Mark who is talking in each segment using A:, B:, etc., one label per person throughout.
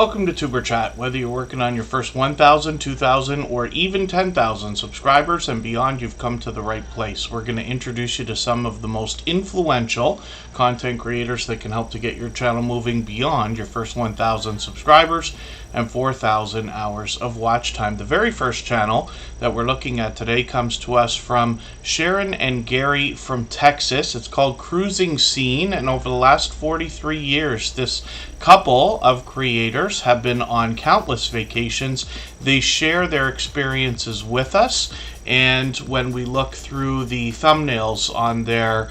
A: Welcome to Tuber Chat. Whether you're working on your first 1,000, 2,000, or even 10,000 subscribers and beyond, you've come to the right place. We're going to introduce you to some of the most influential content creators that can help to get your channel moving beyond your first 1,000 subscribers and 4,000 hours of watch time. The very first channel that we're looking at today comes to us from Sharon and Gary from Texas. It's called Cruising Scene, and over the last 43 years, this couple of creators have been on countless vacations. They share their experiences with us, and when we look through the thumbnails on their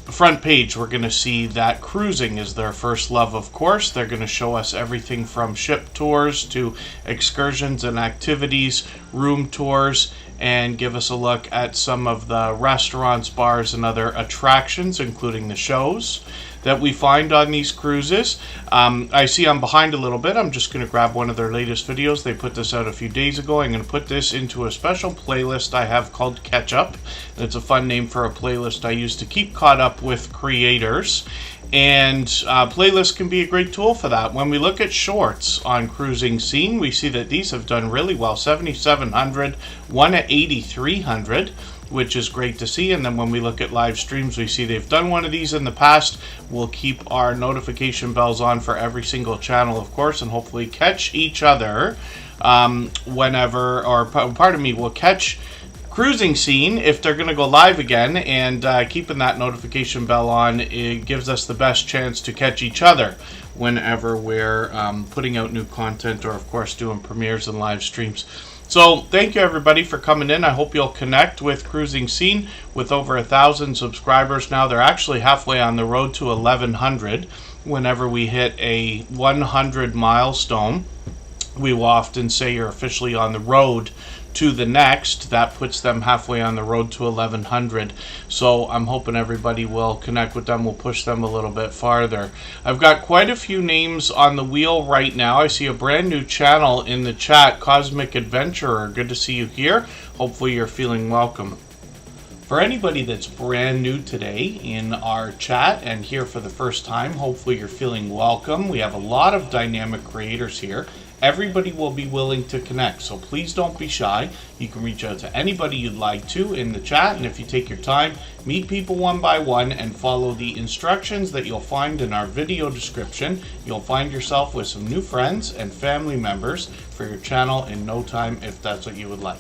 A: front page, we're going to see that cruising is their first love, of course. They're going to show us everything from ship tours to excursions and activities, room tours, and give us a look at some of the restaurants, bars, and other attractions, including the shows that we find on these cruises. I see I'm behind a little bit. I'm just going to grab one of their latest videos. They put this out a few days ago. I'm going to put this into a special playlist I have called Catch Up. It's a fun name for a playlist I use to keep caught up with creators. And playlists can be a great tool for that. When we look at shorts on Cruising Scene, we see that these have done really well. 7,700, one at 8,300. Which is great to see. And then when we look at live streams, we see they've done one of these in the past. We'll keep our notification bells on for every single channel, of course, and hopefully catch each other whenever, or pardon me, we'll catch Cruising Scene if they're going to go live again, and keeping that notification bell on, it gives us the best chance to catch each other whenever we're putting out new content, or of course doing premieres and live streams. So thank you everybody for coming in. I hope you'll connect with Cruising Scene. With over 1,000 subscribers now, they're actually halfway on the road to 1,100. Whenever we hit a 100 milestone, we will often say you're officially on the road to the next. That puts them halfway on the road to 1,100. So I'm hoping everybody will connect with them. We'll push them a little bit farther. I've got quite a few names on the wheel right now. I see a brand new channel in the chat, Cosmic Adventurer. Good to see you here. Hopefully you're feeling welcome. For anybody that's brand new today in our chat and here for the first time, hopefully you're feeling welcome. We have a lot of dynamic creators here. Everybody will be willing to connect, so please don't be shy. You can reach out to anybody you'd like to in the chat, and if you take your time, meet people one by one and follow the instructions that you'll find in our video description, you'll find yourself with some new friends and family members for your channel in no time, if that's what you would like.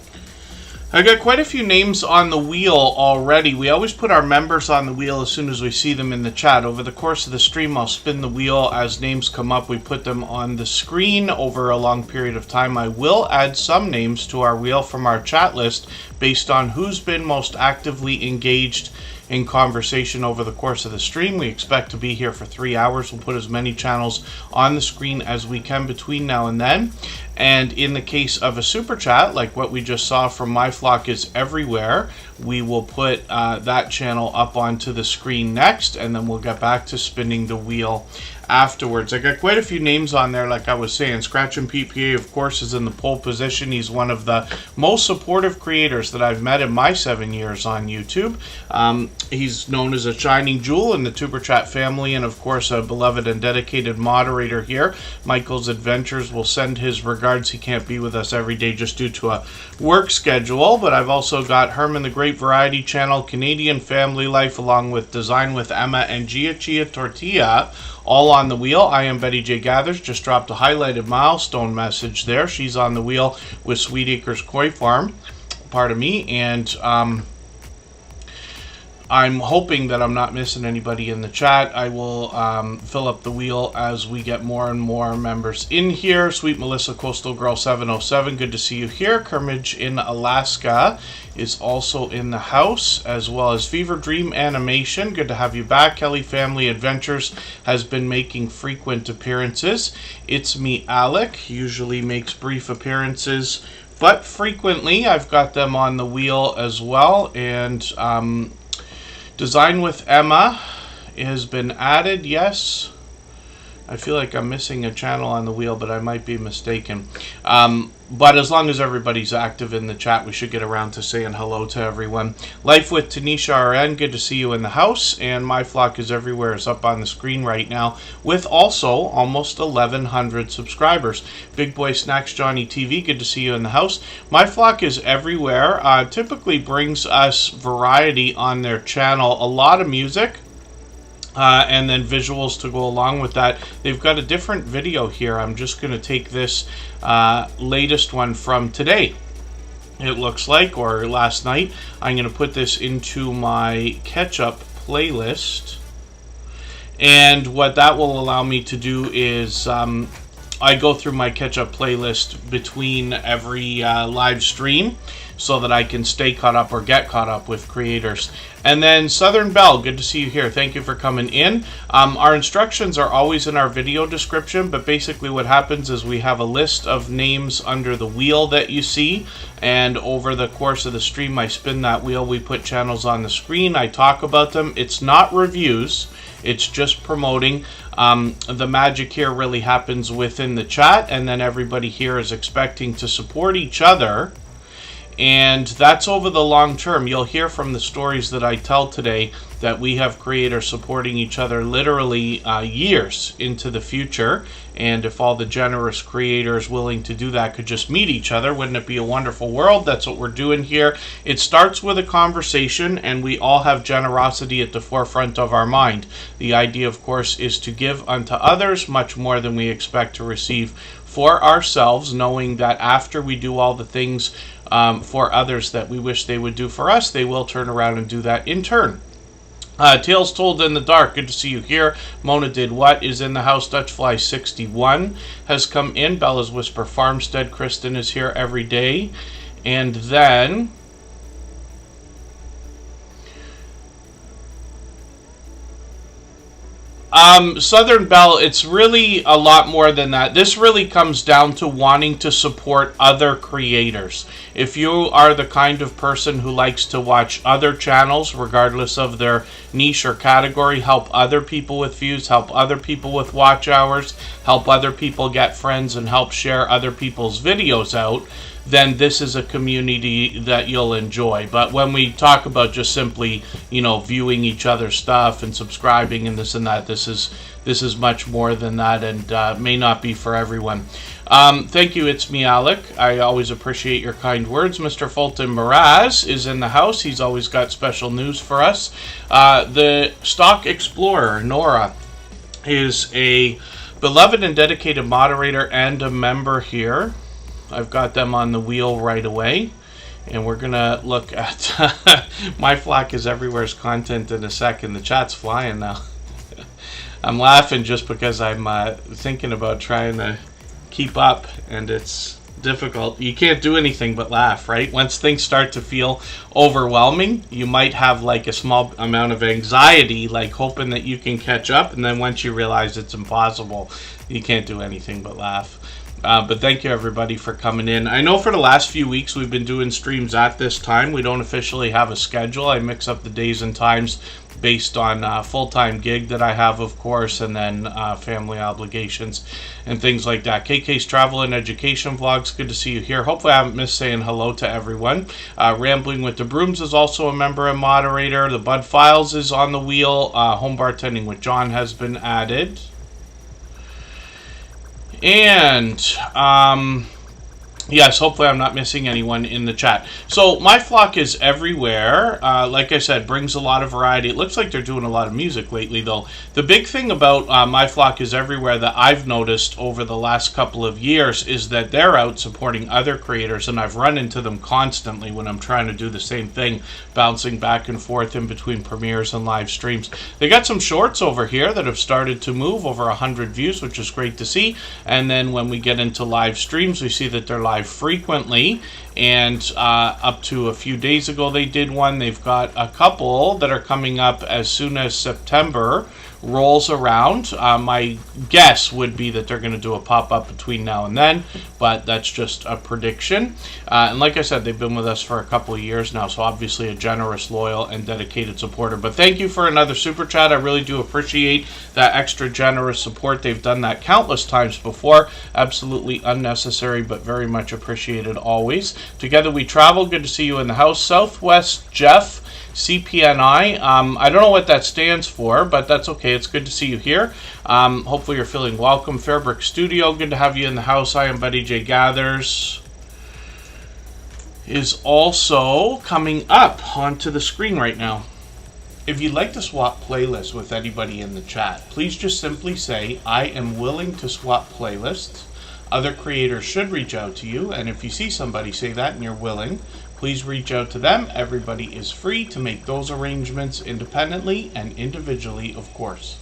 A: I got quite a few names on the wheel already. We always put our members on the wheel as soon as we see them in the chat. Over the course of the stream, I'll spin the wheel. As names come up, we put them on the screen over a long period of time. I will add some names to our wheel from our chat list based on who's been most actively engaged in conversation over the course of the stream. We expect to be here for 3 hours. We'll put as many channels on the screen as we can between now and then. And in the case of a super chat, like what we just saw from My Flock is Everywhere, we will put that channel up onto the screen next, and then we'll get back to spinning the wheel afterwards. I got quite a few names on there, like I was saying. Scratchin' PPA, of course, is in the pole position. He's one of the most supportive creators that I've met in my 7 years on YouTube. He's known as a shining jewel in the Tuber Chat family, and of course a beloved and dedicated moderator here. Michael's Adventures will send his regards. He can't be with us every day just due to a work schedule, but I've also got Herman the Great Variety Channel, Canadian Family Life, along with Design with Emma and Gia Chia Tortilla, all on the wheel. I am Betty J. Gathers. Just dropped a highlighted milestone message there. She's on the wheel with Sweet Acres Koi Farm. Pardon me. And I'm hoping that I'm not missing anybody in the chat. I will fill up the wheel as we get more and more members in here. Sweet Melissa Coastal Girl 707, good to see you here. Kermage in Alaska is also in the house, as well as Fever Dream Animation. Good to have you back. Kelly Family Adventures has been making frequent appearances. It's Me Alec, usually makes brief appearances, but frequently. I've got them on the wheel as well. And Design with Emma has been added, yes. I feel like I'm missing a channel on the wheel, but I might be mistaken. But as long as everybody's active in the chat, we should get around to saying hello to everyone. Life with Tanisha RN, good to see you in the house. And My Flock is Everywhere is up on the screen right now with also almost 1,100 subscribers. Big Boy Snacks Johnny TV, good to see you in the house. My Flock is Everywhere typically brings us variety on their channel. A lot of music. And then visuals to go along with that. They've got a different video here. I'm just going to take this latest one from today, it looks like, or last night. I'm going to put this into my catch-up playlist. And what that will allow me to do is I go through my catch-up playlist between every live stream so that I can stay caught up or get caught up with creators. And then Southern Belle, good to see you here. Thank you for coming in. Our instructions are always in our video description, but basically what happens is we have a list of names under the wheel that you see, and over the course of the stream I spin that wheel, we put channels on the screen, I talk about them. It's not reviews, it's just promoting. The magic here really happens within the chat, and then everybody here is expecting to support each other. And that's over the long term. You'll hear from the stories that I tell today that we have creators supporting each other literally years into the future. And if all the generous creators willing to do that could just meet each other, wouldn't it be a wonderful world? That's what we're doing here. It starts with a conversation, and we all have generosity at the forefront of our mind. The idea, of course, is to give unto others much more than we expect to receive for ourselves, knowing that after we do all the things for others that we wish they would do for us, they will turn around and do that in turn. Tales Told in the Dark, good to see you here. Mona Did What is in the house. Dutchfly 61 has come in. Bella's Whisper Farmstead, Kristen is here every day. And then Southern Belle, it's really a lot more than that. This really comes down to wanting to support other creators. If you are the kind of person who likes to watch other channels, regardless of their niche or category, help other people with views, help other people with watch hours, help other people get friends, and help share other people's videos out, then this is a community that you'll enjoy. But when we talk about just simply, you know, viewing each other's stuff and subscribing and this and that, this is much more than that, and may not be for everyone. Thank you, it's me, Alec. I always appreciate your kind words. Mr. Fulton Miraz is in the house. He's always got special news for us. The Stock Explorer, Nora, is a beloved and dedicated moderator and a member here. I've got them on the wheel right away, and we're gonna look at My Flock is Everywhere's content in a second. The chat's flying now. I'm laughing just because I'm thinking about trying to keep up, and it's difficult. You can't do anything but laugh, right? Once things start to feel overwhelming, you might have like a small amount of anxiety, like hoping that you can catch up, and then once you realize it's impossible, you can't do anything but laugh. But thank you, everybody, for coming in. I know for the last few weeks we've been doing streams at this time. We don't officially have a schedule. I mix up the days and times based on full-time gig that I have, of course, and then family obligations and things like that. KK's Travel and Education Vlogs, good to see you here. Hopefully I haven't missed saying hello to everyone. Rambling with the Brooms is also a member and moderator. The Bud Files is on the wheel. Home Bartending with John has been added. And yes, hopefully I'm not missing anyone in the chat. So My Flock is Everywhere, like I said, brings a lot of variety. It looks like they're doing a lot of music lately, though. The big thing about My Flock is Everywhere that I've noticed over the last couple of years is that they're out supporting other creators, and I've run into them constantly when I'm trying to do the same thing, bouncing back and forth in between premieres and live streams. They got some shorts over here that have started to move, over 100 views, which is great to see. And then when we get into live streams, we see that they're live frequently, and up to a few days ago they did one. They've got a couple that are coming up as soon as September, rolls around. My guess would be that they're going to do a pop-up between now and then, but that's just a prediction. And like I said, they've been with us for a couple of years now, so obviously a generous, loyal, and dedicated supporter. But thank you for another Super Chat. I really do appreciate that extra generous support. They've done that countless times before. Absolutely unnecessary, but very much appreciated always. Together we travel. Good to see you in the house. Southwest Jeff, CPNI. I don't know what that stands for, but that's okay. It's good to see you here. Hopefully you're feeling welcome. Fairbrick Studio, good to have you in the house. I am Buddy J Gathers is also coming up onto the screen right now. If you'd like to swap playlists with anybody in the chat, please just simply say, I am willing to swap playlists. Other creators should reach out to you, and if you see somebody say that and you're willing, please reach out to them. Everybody is free to make those arrangements independently and individually, of course.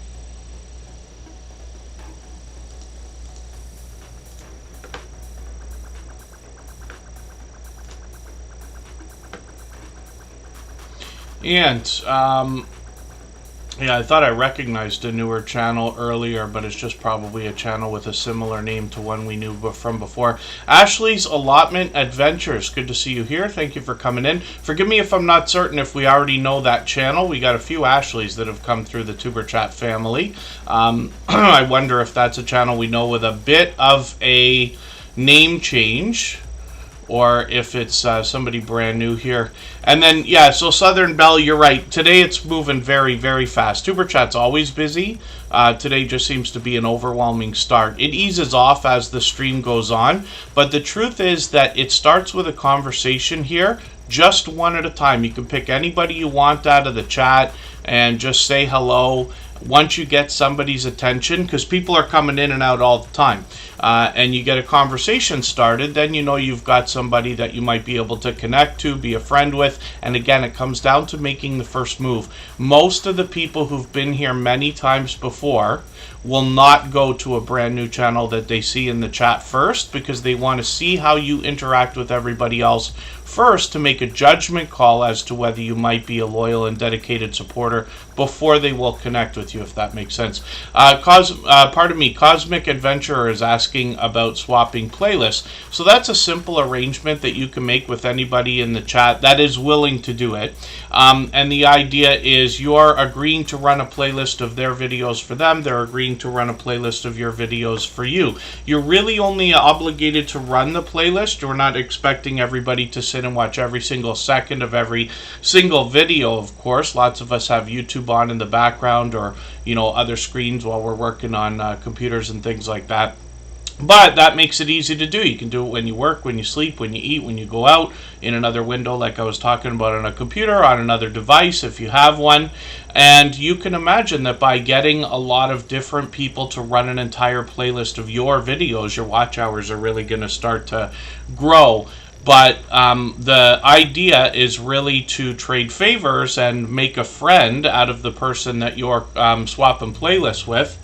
A: And yeah, I thought I recognized a newer channel earlier, but it's just probably a channel with a similar name to one we knew from before. Ashley's Allotment Adventures. Good to see you here. Thank you for coming in. Forgive me if I'm not certain if we already know that channel. We got a few Ashleys that have come through the Tuber Chat family. I wonder if that's a channel we know with a bit of a name change, or if it's somebody brand new here. And then, yeah, so Southern Belle, you're right. Today it's moving very, very fast. Tuber Chat's always busy. Today just seems to be an overwhelming start. It eases off as the stream goes on, but the truth is that it starts with a conversation here, just one at a time. You can pick anybody you want out of the chat and just say hello. Once you get somebody's attention, because people are coming in and out all the time, and you get a conversation started, then you know you've got somebody that you might be able to connect to, be a friend with, and again, it comes down to making the first move. Most of the people who've been here many times before will not go to a brand new channel that they see in the chat first, because they want to see how you interact with everybody else first to make a judgment call as to whether you might be a loyal and dedicated supporter before they will connect with you, if that makes sense. Pardon me, Cosmic Adventurer is asking about swapping playlists. So that's a simple arrangement that you can make with anybody in the chat that is willing to do it. And the idea is you're agreeing to run a playlist of their videos for them. They're agreeing to run a playlist of your videos for you. You're really only obligated to run the playlist. You're not expecting everybody to sit and watch every single second of every single video, of course. Lots of us have YouTube on in the background, or other screens while we're working on computers and things like that. But that makes it easy to do. You can do it when you work, when you sleep, when you eat, when you go out, in another window like I was talking about on a computer, on another device if you have one. And you can imagine that by getting a lot of different people to run an entire playlist of your videos, your watch hours are really going to start to grow. But the idea is really to trade favors and make a friend out of the person that you're swapping playlists with.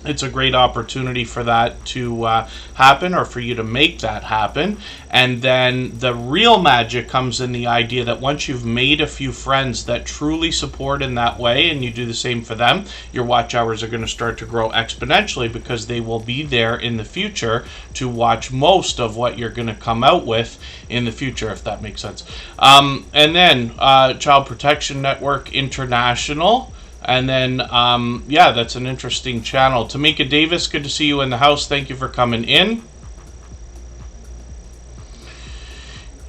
A: It's a great opportunity for that to happen, or for you to make that happen. And then the real magic comes in the idea that once you've made a few friends that truly support in that way, and you do the same for them, your watch hours are going to start to grow exponentially, because they will be there in the future to watch most of what you're going to come out with in the future, if that makes sense. And then Child Protection Network International. And then, yeah, that's an interesting channel. Tamika Davis, good to see you in the house. Thank you for coming in.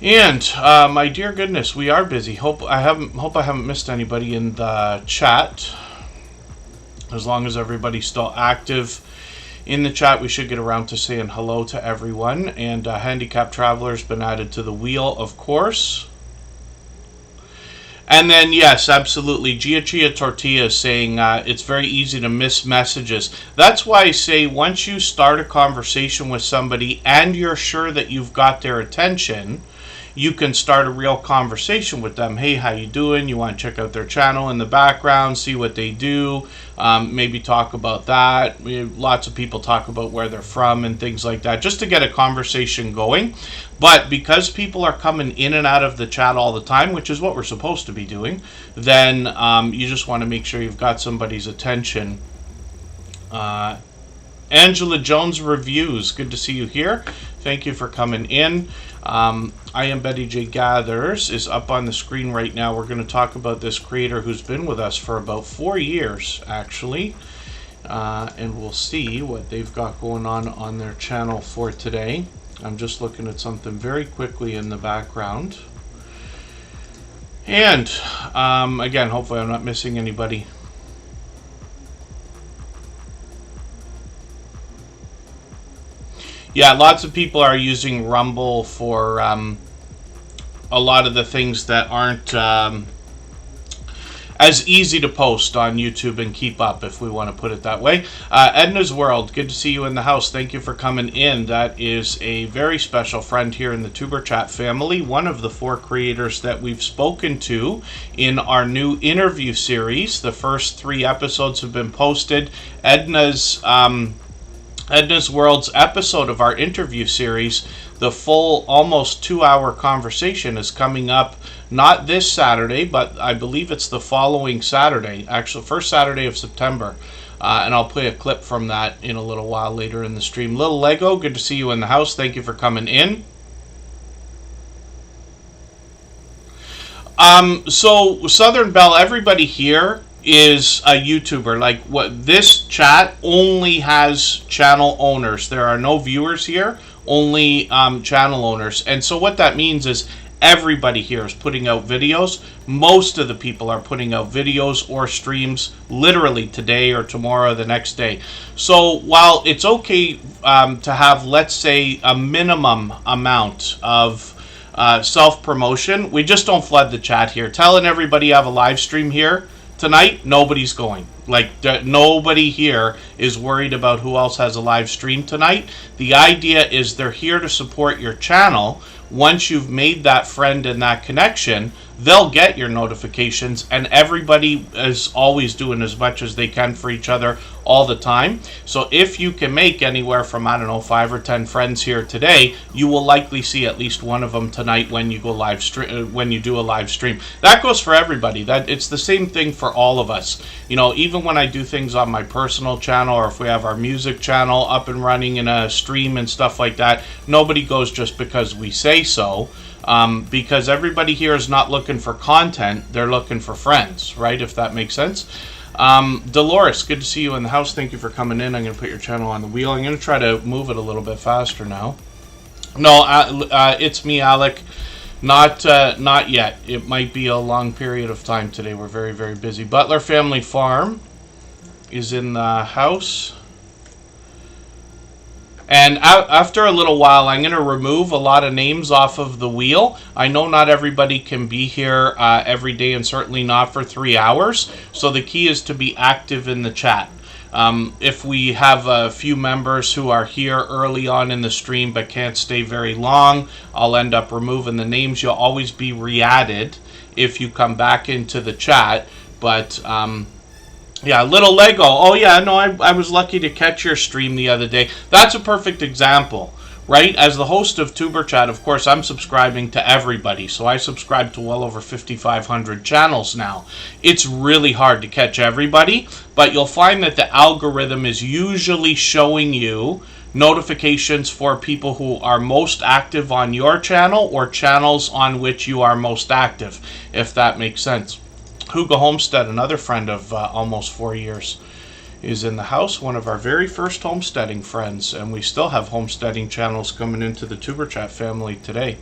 A: And my dear goodness, we are busy. Hope I haven't missed anybody in the chat. As long as everybody's still active in the chat, we should get around to saying hello to everyone. And Handicapped Traveler's been added to the wheel, of course. And then, yes, absolutely, Chia Tortilla is saying it's very easy to miss messages. That's why I say once you start a conversation with somebody and you're sure that you've got their attention, you can start a real conversation with them. Hey, how you doing? You want to check out their channel in the background, see what they do, maybe talk about that. Lots of people talk about where they're from and things like that, just to get a conversation going. But because people are coming in and out of the chat all the time, which is what we're supposed to be doing, then you just want to make sure you've got somebody's attention. Angela Jones Reviews, good to see you here. Thank you for coming in. I Am Betty J Gathers is up on the screen right now. We're going to talk about this creator who's been with us for about 4 years, actually. And we'll see what they've got going on their channel for today. I'm just looking at something very quickly in the background. And, again, hopefully I'm not missing anybody. Yeah, lots of people are using Rumble for a lot of the things that aren't as easy to post on YouTube and keep up, if we want to put it that way. Edna's World, good to see you in the house. Thank you for coming in. That is a very special friend here in the Tuber Chat family, one of the 4 creators that we've spoken to in our new interview series. The first 3 episodes have been posted. Edna's World's episode of our interview series, the full almost 2-hour conversation, is coming up not this Saturday, but I believe it's the following Saturday, actually first Saturday of September. And I'll play a clip from that in a little while later in the stream. Little Lego, good to see you in the house. Thank you for coming in. So Southern Belle, everybody here is a YouTuber. Like, what this chat only has channel owners. There are no viewers here, only channel owners. And so what that means is everybody here is putting out videos. Most of the people are putting out videos or streams literally today or tomorrow or the next day. So while it's okay to have, let's say, a minimum amount of self-promotion, we just don't flood the chat here. Telling everybody you have a live stream here tonight, nobody's going. Like, nobody here is worried about who else has a live stream tonight. The idea is they're here to support your channel. Once you've made that friend and that connection, they'll get your notifications, and everybody is always doing as much as they can for each other all the time. So if you can make anywhere from, I don't know, 5 or 10 friends here today, you will likely see at least one of them tonight when you go live stream, when you do a live stream. That goes for everybody. That it's the same thing for all of us. You know, even when I do things on my personal channel, or if we have our music channel up and running in a stream and stuff like that, nobody goes just because we say so. Because everybody here is not looking for content, they're looking for friends, right? If that makes sense. Dolores, good to see you in the house. Thank you for coming in. I'm going to put your channel on the wheel. I'm going to try to move it a little bit faster now. No, it's me, Alec. Not yet. It might be a long period of time today. We're very, very busy. Butler Family Farm is in the house. And after a little while, I'm going to remove a lot of names off of the wheel. I know not everybody can be here every day, and certainly not for 3 hours. So the key is to be active in the chat. If we have a few members who are here early on in the stream but can't stay very long, I'll end up removing the names. You'll always be re-added if you come back into the chat. But yeah, Little Lego. Oh yeah, no, I was lucky to catch your stream the other day. That's a perfect example, right? As the host of Tuber Chat, of course, I'm subscribing to everybody. So I subscribe to well over 5,500 channels now. It's really hard to catch everybody, but you'll find that the algorithm is usually showing you notifications for people who are most active on your channel or channels on which you are most active, if that makes sense. Hugo Homestead, another friend of almost 4 years, is in the house. One of our very first homesteading friends, and we still have homesteading channels coming into the Tuber Chat family today.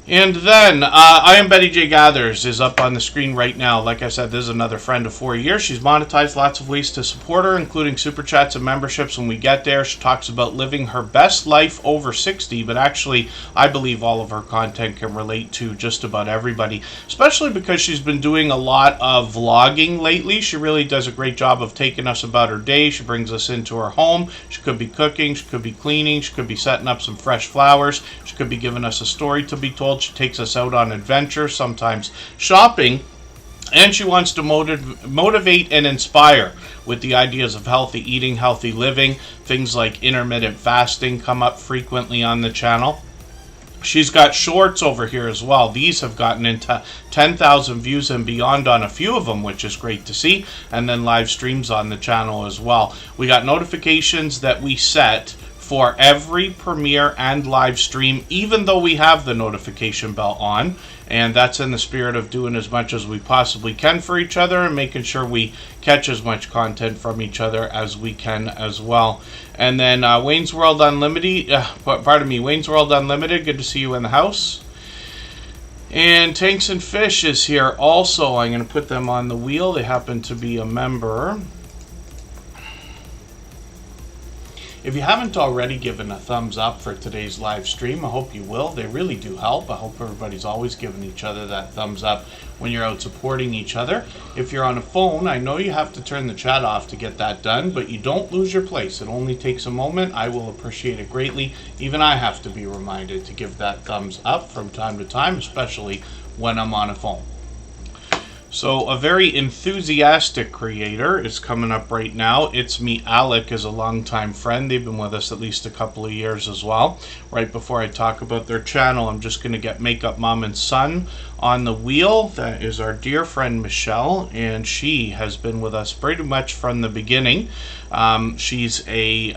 A: And then, I Am Betty J Gathers is up on the screen right now. Like I said, this is another friend of 4 years. She's monetized lots of ways to support her, including super chats and memberships when we get there. She talks about living her best life over 60, but actually, I believe all of her content can relate to just about everybody, especially because she's been doing a lot of vlogging lately. She really does a great job of taking us about her day. She brings us into her home. She could be cooking, she could be cleaning, she could be setting up some fresh flowers, she could be giving us a story to be told. She takes us out on adventures, sometimes shopping, and she wants to motivate and inspire with the ideas of healthy eating, healthy living. Things like intermittent fasting come up frequently on the channel. She's got shorts over here as well. These have gotten into 10,000 views and beyond on a few of them, which is great to see. And then live streams on the channel as well. We got notifications that we set for every premiere and live stream, even though we have the notification bell on. And that's in the spirit of doing as much as we possibly can for each other and making sure we catch as much content from each other as we can as well. And then Wayne's World Unlimited, Wayne's World Unlimited, good to see you in the house. And Tanks and Fish is here also. I'm going to put them on the wheel. They happen to be a member. If you haven't already given a thumbs up for today's live stream, I hope you will. They really do help. I hope everybody's always giving each other that thumbs up when you're out supporting each other. If you're on a phone, I know you have to turn the chat off to get that done, but you don't lose your place. It only takes a moment. I will appreciate it greatly. Even I have to be reminded to give that thumbs up from time to time, especially when I'm on a phone. So a very enthusiastic creator is coming up right now. It's Me Alec is a longtime friend. They've been with us at least a couple of years as well. Right before I talk about their channel, I'm just going to get Makeup Mom and Son on the wheel. That is our dear friend Michelle, and she has been with us pretty much from the beginning. She's a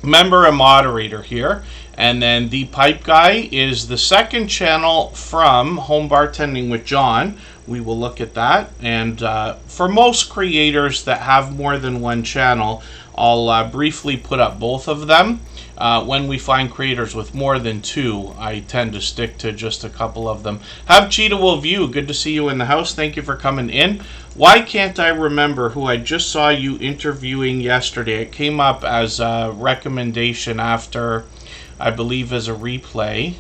A: member and moderator here. And then The Pipe Guy is the second channel from Home Bartending with John. We will look at that. And for most creators that have more than one channel, I'll briefly put up both of them. When we find creators with more than two, I tend to stick to just a couple of them. Have Cheetah Will View, good to see you in the house. Thank you for coming in. Why can't I remember who I just saw you interviewing yesterday? It came up as a recommendation after, I believe, as a replay.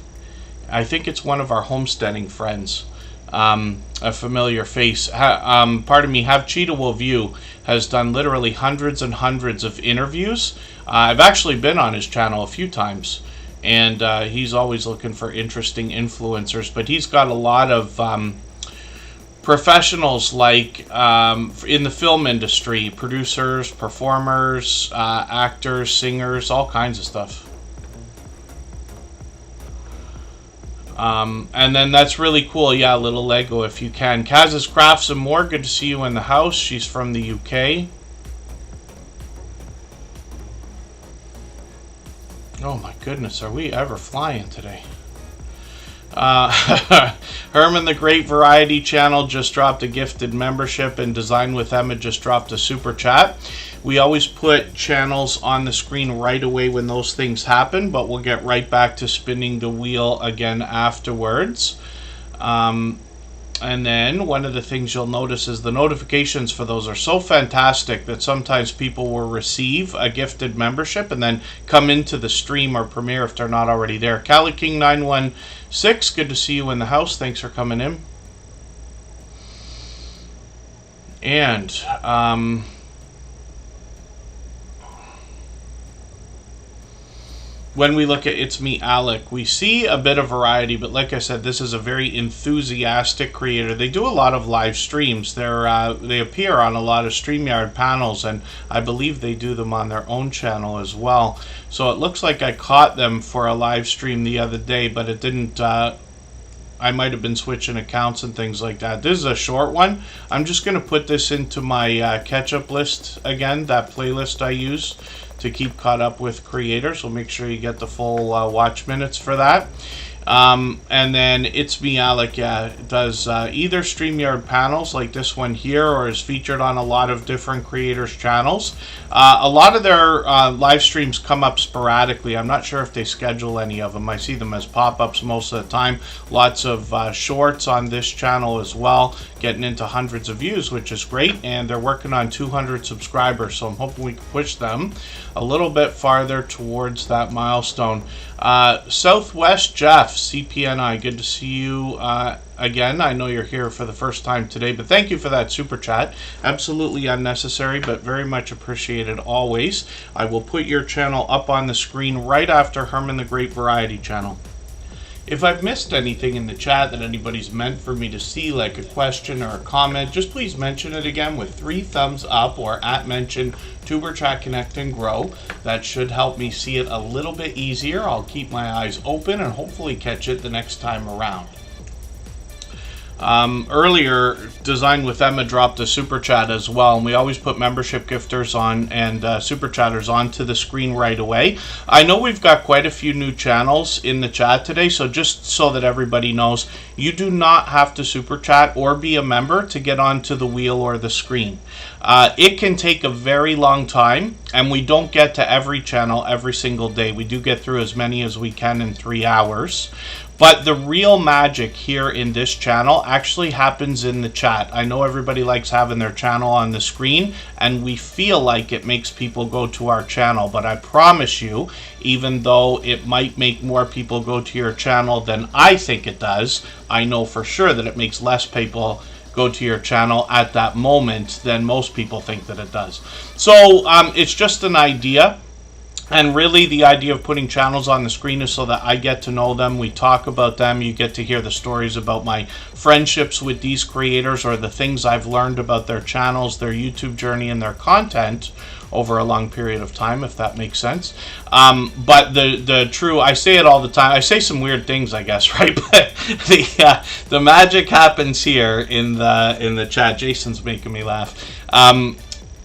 A: I think it's one of our homesteading friends. A familiar face. Have Cheetah Will View has done literally hundreds and hundreds of interviews. I've actually been on his channel a few times, and he's always looking for interesting influencers, but he's got a lot of professionals like in the film industry, producers, performers, actors, singers, all kinds of stuff. And then that's really cool. Yeah, little Lego if you can. Kaz's Crafts and More, good to see you in the house. She's from the UK. Oh my goodness, are we ever flying today? Herman the Great Variety Channel just dropped a gifted membership, and Design with Emma just dropped a super chat. We always put channels on the screen right away when those things happen, but we'll get right back to spinning the wheel again afterwards. And then one of the things you'll notice is the notifications for those are so fantastic that sometimes people will receive a gifted membership and then come into the stream or premiere if they're not already there. Cali King 916, good to see you in the house. Thanks for coming in. And when we look at It's Me Alec, we see a bit of variety, but like I said, this is a very enthusiastic creator. They do a lot of live streams. They appear on a lot of StreamYard panels, and I believe they do them on their own channel as well. So it looks like I caught them for a live stream the other day, but it didn't. I might have been switching accounts and things like that. This is a short one. I'm just going to put this into my catch-up list again, that playlist I use to keep caught up with creators. So make sure you get the full watch minutes for that. And then It's Me Alec, does either StreamYard panels like this one here, or is featured on a lot of different creators' channels. A lot of their live streams come up sporadically. I'm not sure if they schedule any of them. I see them as pop-ups most of the time. Lots of shorts on this channel as well, getting into hundreds of views, which is great. And they're working on 200 subscribers, so I'm hoping we can push them a little bit farther towards that milestone. Southwest Jeff, CPNI, good to see you again. I know you're here for the first time today, but thank you for that super chat. Absolutely unnecessary, but very much appreciated always. I will put your channel up on the screen right after Herman the Great Variety channel. If I've missed anything in the chat that anybody's meant for me to see, like a question or a comment, just please mention it again with 3 thumbs up or @mention Tuberchat Connect and Grow. That should help me see it a little bit easier. I'll keep my eyes open and hopefully catch it the next time around. Earlier, Design with Emma dropped a super chat as well, and we always put membership gifters on and super chatters onto the screen right away. I know we've got quite a few new channels in the chat today, so just so that everybody knows, you do not have to super chat or be a member to get onto the wheel or the screen. It can take a very long time, and we don't get to every channel every single day. We do get through as many as we can in 3 hours. But the real magic here in this channel actually happens in the chat. I know everybody likes having their channel on the screen, and we feel like it makes people go to our channel. But I promise you, even though it might make more people go to your channel than I think it does, I know for sure that it makes less people go to your channel at that moment than most people think that it does. So it's just an idea. And really, the idea of putting channels on the screen is so that I get to know them, we talk about them, you get to hear the stories about my friendships with these creators or the things I've learned about their channels, their YouTube journey, and their content over a long period of time, if that makes sense. But the true, I say it all the time, I say some weird things, I guess, right? But the magic happens here in the chat. Jason's making me laugh.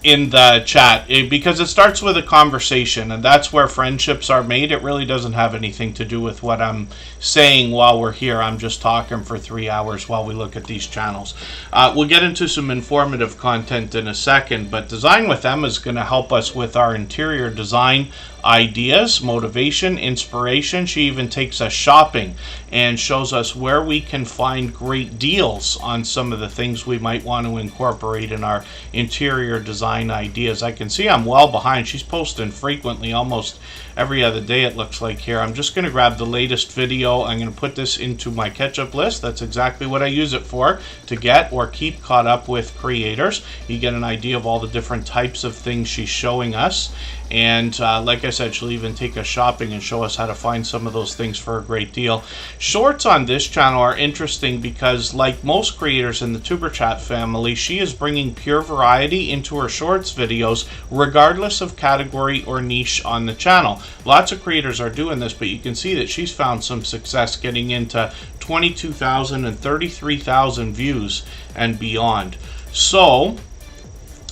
A: In the chat, because it starts with a conversation, and that's where friendships are made. It really doesn't have anything to do with what I'm saying while we're here. I'm just talking for 3 hours while we look at these channels. We'll get into some informative content in a second, but Design with Emma is going to help us with our interior design ideas, motivation, inspiration. She even takes us shopping and shows us where we can find great deals on some of the things we might want to incorporate in our interior design ideas. I can see I'm well behind. She's posting frequently, almost every other day it looks like here. I'm just going to grab the latest video. I'm going to put this into my catch-up list. That's exactly what I use it for, to get or keep caught up with creators. You get an idea of all the different types of things she's showing us. And like I said, she'll even take us shopping and show us how to find some of those things for a great deal. Shorts on this channel are interesting because, like most creators in the Tuberchat family, she is bringing pure variety into her shorts videos, regardless of category or niche on the channel. Lots of creators are doing this, but you can see that she's found some success getting into 22,000 and 33,000 views and beyond. So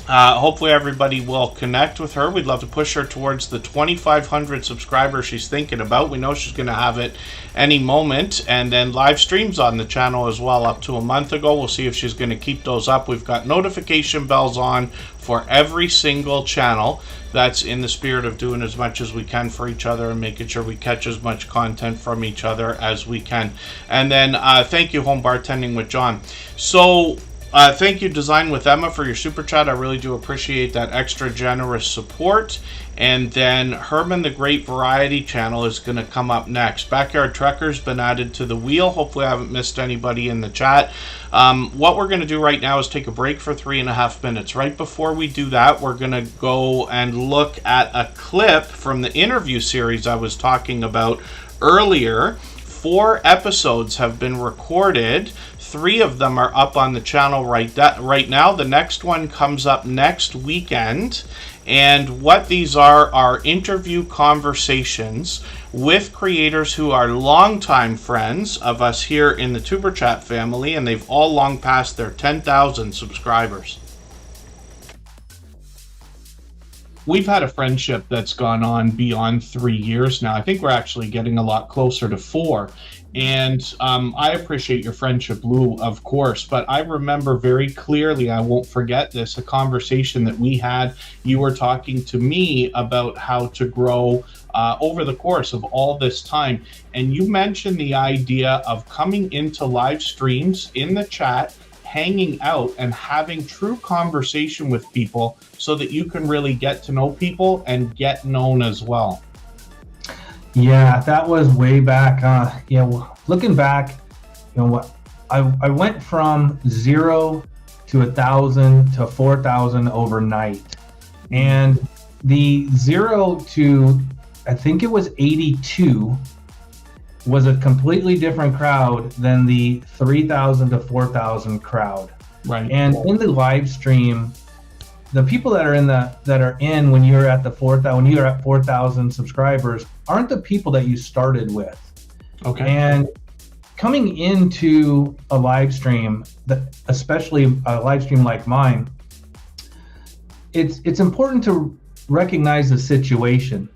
A: hopefully everybody will connect with her. We'd love to push her towards the 2,500 subscribers she's thinking about. We know she's going to have it any moment. And then live streams on the channel as well up to a month ago. We'll see if she's going to keep those up. We've got notification bells on for every single channel. That's in the spirit of doing as much as we can for each other and making sure we catch as much content from each other as we can. And then thank you, Home Bartending with John. So thank you, Design with Emma, for your super chat. I really do appreciate that extra generous support. And then Herman the Great Variety channel is going to come up next. Backyard Trekker's been added to the wheel. Hopefully I haven't missed anybody in the chat. What we're going to do right now is take a break for 3.5 minutes. Right before we do that, we're going to go and look at a clip from the interview series I was talking about earlier. 4 episodes have been recorded. 3 of them are up on the channel right now. The next one comes up next weekend. And what these are interview conversations with creators who are longtime friends of us here in the Tuberchat family, and they've all long passed their 10,000 subscribers. we've had a friendship that's gone on beyond 3 years now. I think we're actually getting a lot closer to 4. And I appreciate your friendship, Lou, of course, but I remember very clearly, I won't forget this, a conversation that we had. You were talking to me about how to grow over the course of all this time. And you mentioned the idea of coming into live streams in the chat, hanging out and having true conversation with people so that you can really get to know people and get known as well.
B: Yeah, that was way back. Looking back, what I went from 0 to 1,000 to 4,000 overnight, and the 0 to I think it was 82 was a completely different crowd than the 3,000 to 4,000 crowd.
A: Right.
B: And in the live stream, the people that are in when you're at 4,000 subscribers aren't the people that you started with.
A: Okay.
B: And coming into a live stream, especially a live stream like mine, it's important to recognize the situation.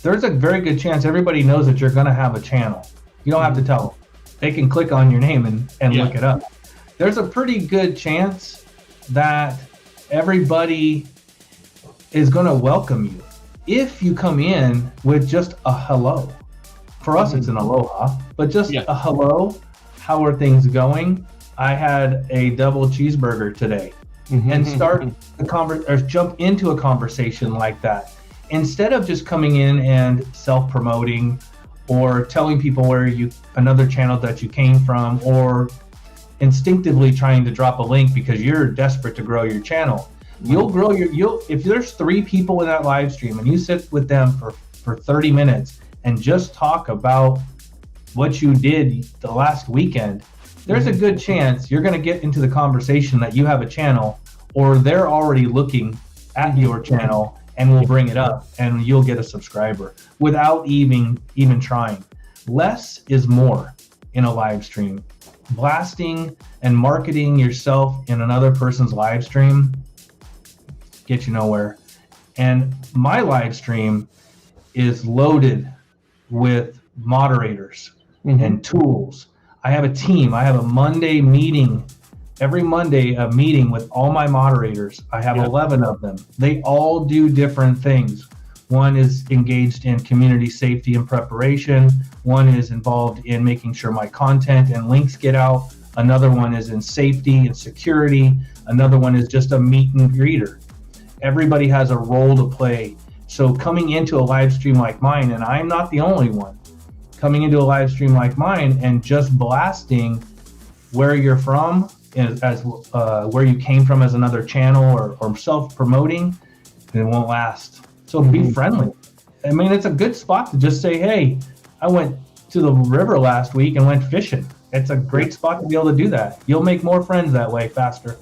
B: There's a very good chance everybody knows that you're going to have a channel. You don't have to tell them. They can click on your name and look it up. There's a pretty good chance that everybody is going to welcome you if you come in with just a hello. For us, it's an aloha, but just a hello. How are things going? I had a double cheeseburger today, and start or jump into a conversation like that. Instead of just coming in and self-promoting or telling people another channel that you came from, or instinctively trying to drop a link because you're desperate to grow your channel. You'll grow if there's 3 people in that live stream and you sit with them for 30 minutes and just talk about what you did the last weekend, there's a good chance you're going to get into the conversation that you have a channel, or they're already looking at your channel and will bring it up, and you'll get a subscriber without even trying. Less is more in a live stream. Blasting and marketing yourself in another person's live stream get you nowhere. And my live stream is loaded with moderators and tools. I have a team. I have a Monday meeting. Every Monday, a meeting with all my moderators. I have 11 of them. They all do different things. One is engaged in community safety and preparation. One is involved in making sure my content and links get out. Another one is in safety and security. Another one is just a meet and greeter. Everybody has a role to play. So coming into a live stream like mine, and I'm not the only one, coming into a live stream like mine and just blasting where you're from, as where you came from as another channel, or self-promoting, it won't last. So be friendly. I mean, it's a good spot to just say, hey, I went to the river last week and went fishing. It's a great spot to be able to do that. You'll make more friends that way faster.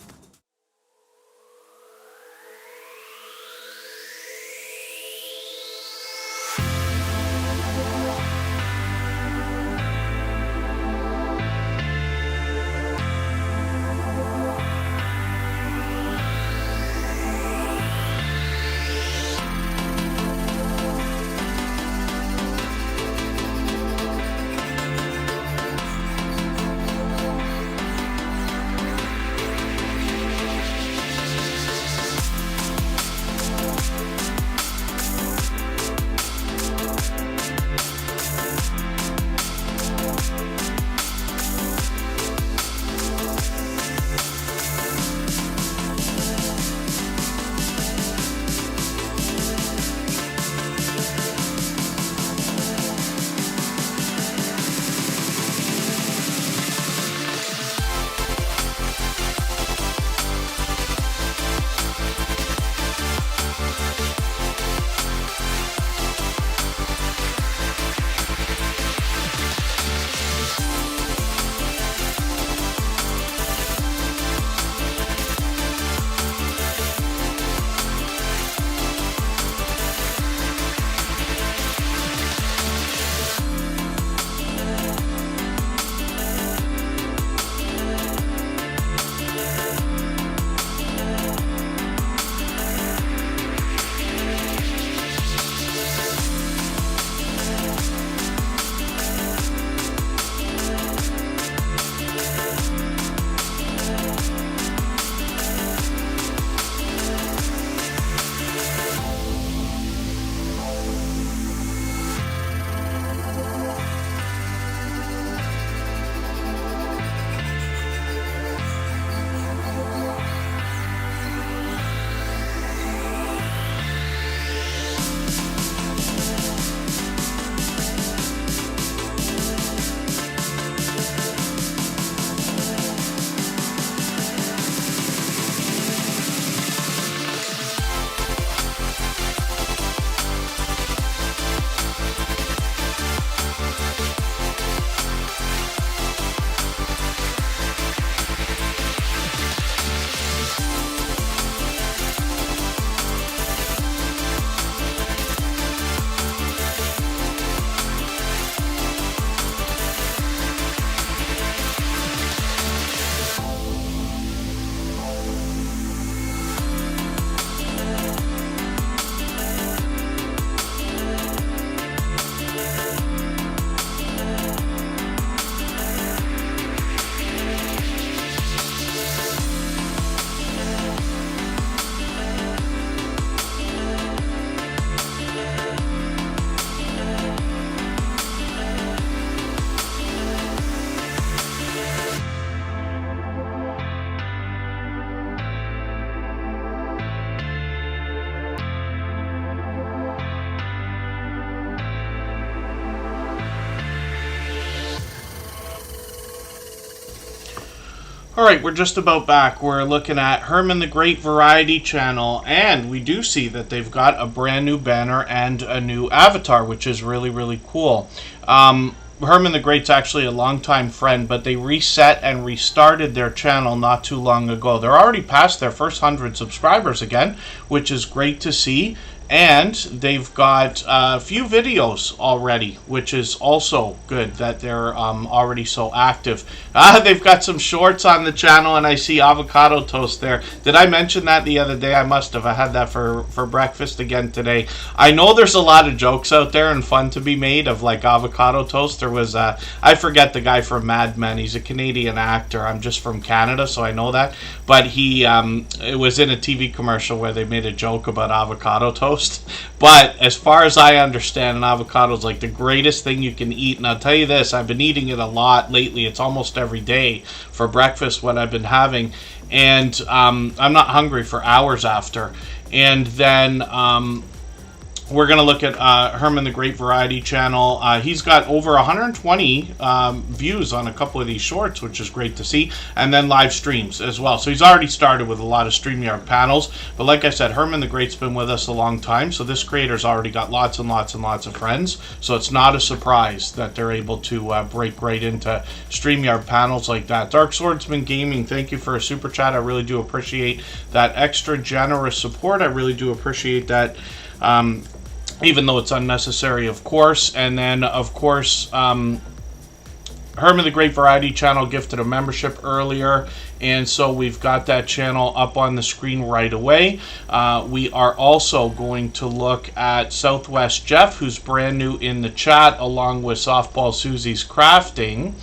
A: All right, we're just about back. We're looking at Herman the Great Variety Channel, and we do see that they've got a brand new banner and a new avatar, which is really, really cool. Herman the Great's actually a longtime friend, but they reset and restarted their channel not too long ago. They're already past their first 100 subscribers again, which is great to see. And they've got a few videos already, which is also good that they're already so active. They've got some shorts on the channel, and I see avocado toast there. Did I mention that the other day? I must have. I had that for breakfast again today. I know there's a lot of jokes out there and fun to be made of like avocado toast. There was, I forget the guy from Mad Men. He's a Canadian actor. I'm just from Canada, so I know that. But he, it was in a TV commercial where they made a joke about avocado toast. But as far as I understand, an avocado is like the greatest thing you can eat. And I'll tell you this, I've been eating it a lot lately. It's almost every day for breakfast what I've been having. And I'm not hungry for hours after. And then we're going to look at Herman the Great Variety Channel. He's got over 120 views on a couple of these shorts, which is great to see, and then live streams as well. So he's already started with a lot of StreamYard panels. But like I said, Herman the Great's been with us a long time, so this creator's already got lots and lots and lots of friends. So it's not a surprise that they're able to break right into StreamYard panels like that. Dark Swordsman Gaming, thank you for a super chat. I really do appreciate that extra generous support. I really do appreciate that. Even though it's unnecessary, of course. And then, of course, Herman the Great Variety Channel gifted a membership earlier, and so we've got that channel up on the screen right away. We are also going to look at Southwest Jeff, who's brand new in the chat, along with Softball Susie's Crafting,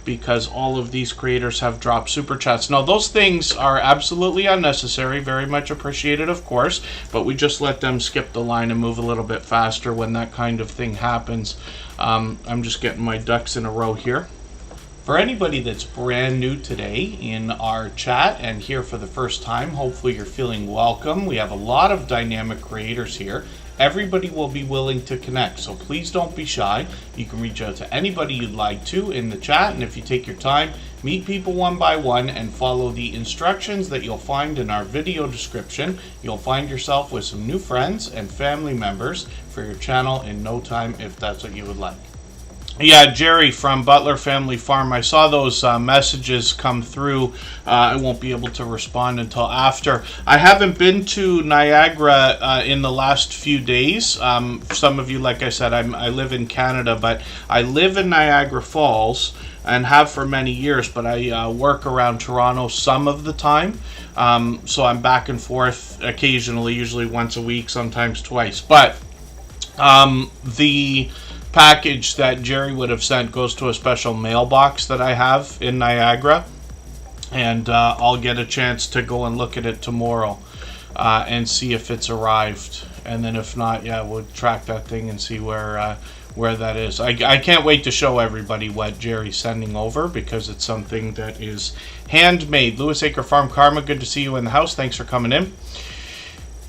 A: because all of these creators have dropped super chats. Now, those things are absolutely unnecessary, very much appreciated, of course, but we just let them skip the line and move a little bit faster when that kind of thing happens. I'm just getting my ducks in a row here. For anybody that's brand new today in our chat and here for the first time, hopefully you're feeling welcome. We have a lot of dynamic creators here. Everybody will be willing to connect, so please don't be shy. You can reach out to anybody you'd like to in the chat, and if you take your time, meet people one by one and follow the instructions that you'll find in our video description. You'll find yourself with some new friends and family members for your channel in no time if that's what you would like. Yeah, Jerry from Butler Family Farm. I saw those messages come through. I won't be able to respond until after. I haven't been to Niagara in the last few days. Some of you, like I said, I live in Canada, but I live in Niagara Falls and have for many years, but I work around Toronto some of the time. So I'm back and forth occasionally, usually once a week, sometimes twice. But the package that Jerry would have sent goes to a special mailbox that I have in Niagara, and I'll get a chance to go and look at it tomorrow and see if it's arrived, and then if not, yeah, we'll track that thing and see where that is. I can't wait to show everybody what Jerry's sending over, because it's something that is handmade. Lewis Acre Farm Karma, good to see you in the house. Thanks for coming in.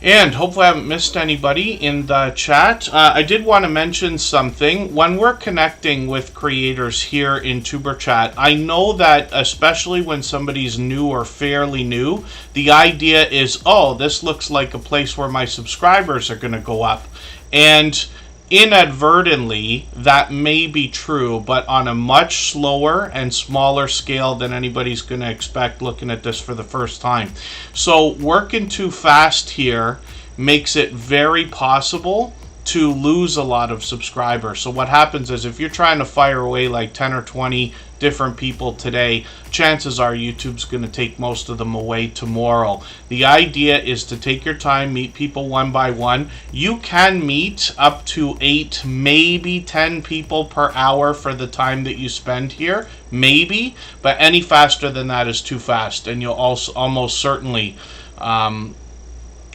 A: And hopefully I haven't missed anybody in the chat. I did want to mention something. When we're connecting with creators here in Tuber Chat, I know that especially when somebody's new or fairly new, the idea is, oh, this looks like a place where my subscribers are going to go up. And inadvertently, that may be true, but on a much slower and smaller scale than anybody's going to expect looking at this for the first time. So working too fast here makes it very possible to lose a lot of subscribers. So what happens is, if you're trying to fire away like 10 or 20 different people today, chances are YouTube's going to take most of them away tomorrow. The idea is to take your time, meet people one by one. You can meet up to 8, maybe 10 people per hour for the time that you spend here, maybe, but any faster than that is too fast, and you'll also almost certainly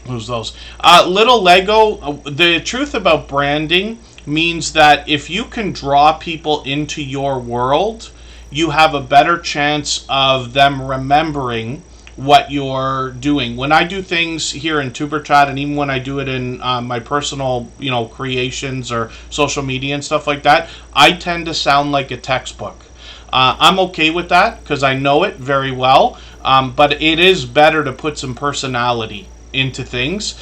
A: lose those. Little Lego, the truth about branding means that if you can draw people into your world, you have a better chance of them remembering what you're doing. When I do things here in Tuber Chat, and even when I do it in my personal, creations or social media and stuff like that, I tend to sound like a textbook. I'm okay with that because I know it very well. but it is better to put some personality into things.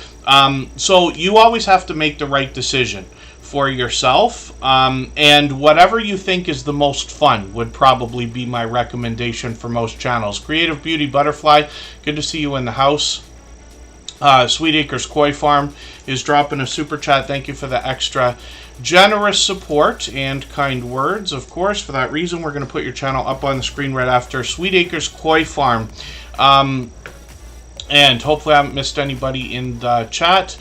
A: So you always have to make the right decision for yourself, and whatever you think is the most fun would probably be my recommendation for most channels. Creative Beauty Butterfly, good to see you in the house. Sweet Acres Koi Farm is dropping a super chat. Thank you for the extra generous support and kind words. Of course, for that reason, we're going to put your channel up on the screen right after. Sweet Acres Koi Farm. And hopefully I haven't missed anybody in the chat.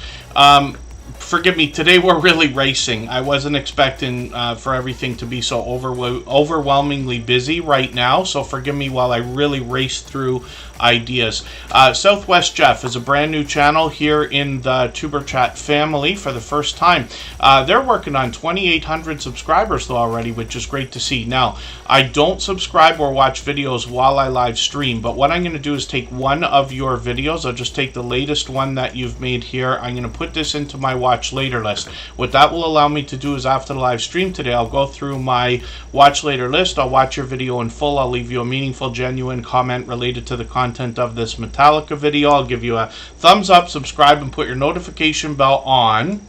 A: Forgive me, today we're really racing. I wasn't expecting for everything to be so overwhelmingly busy right now, so forgive me while I really race through ideas. Southwest Jeff is a brand new channel here in the Superchat family for the first time. They're working on 2,800 subscribers though already, which is great to see. Now, I don't subscribe or watch videos while I live stream, but what I'm going to do is take one of your videos. I'll just take the latest one that you've made here. I'm going to put this into my watch later list. What that will allow me to do is after the live stream today, I'll go through my watch later list. I'll watch your video in full. I'll leave you a meaningful, genuine comment related to the content of this Metallica video. I'll give you a thumbs up, subscribe, and put your notification bell on.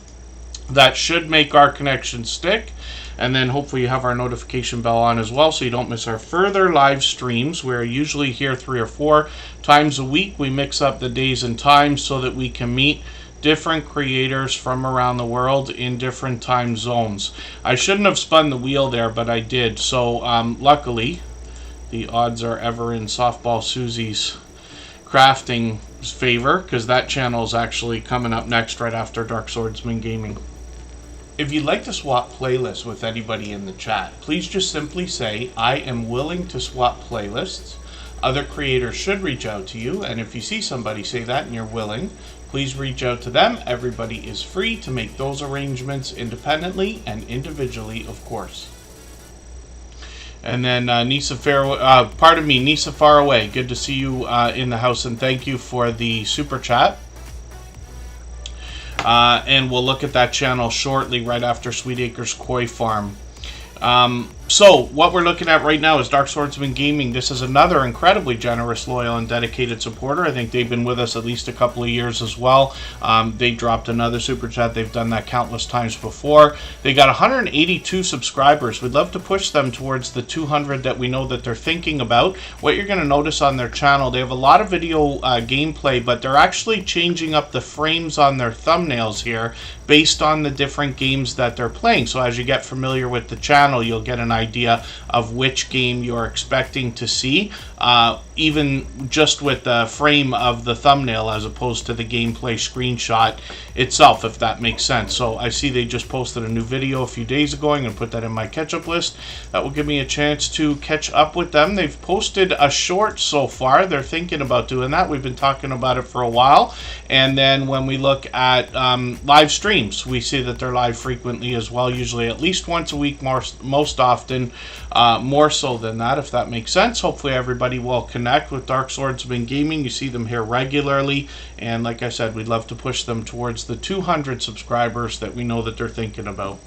A: That should make our connection stick. And then hopefully you have our notification bell on as well so you don't miss our further live streams. We're usually here 3 or 4 times a week. We mix up the days and times so that we can meet different creators from around the world in different time zones. I shouldn't have spun the wheel there, but I did. So luckily, the odds are ever in Softball Susie's crafting's favor, because that channel is actually coming up next right after Dark Swordsman Gaming. If you'd like to swap playlists with anybody in the chat, please just simply say, I am willing to swap playlists. Other creators should reach out to you, and if you see somebody say that and you're willing, please reach out to them. Everybody is free to make those arrangements independently and individually, of course. And then Nisa Faraway, good to see you in the house, and thank you for the super chat. And we'll look at that channel shortly right after Sweet Acres Koi Farm. So what we're looking at right now is Dark Swordsman Gaming. This is another incredibly generous, loyal, and dedicated supporter. I think they've been with us at least a couple of years as well. They dropped another super chat. They've done that countless times before. They got 182 subscribers. We'd love to push them towards the 200 that we know that they're thinking about. What you're going to notice on their channel, they have a lot of video gameplay, but they're actually changing up the frames on their thumbnails here based on the different games that they're playing. So as you get familiar with the channel, you'll get an idea of which game you're expecting to see, even just with the frame of the thumbnail as opposed to the gameplay screenshot itself, if that makes sense. So I see they just posted a new video a few days ago. I'm going to put that in my catch-up list. That will give me a chance to catch up with them. They've posted a short so far. They're thinking about doing that. We've been talking about it for a while. And then when we look at live streams, we see that they're live frequently as well, usually at least once a week, most often more so than that, if that makes sense. Hopefully everybody will connect with Dark Swordsman Gaming. You see them here regularly, and like I said, we'd love to push them towards the 200 subscribers that we know that they're thinking about.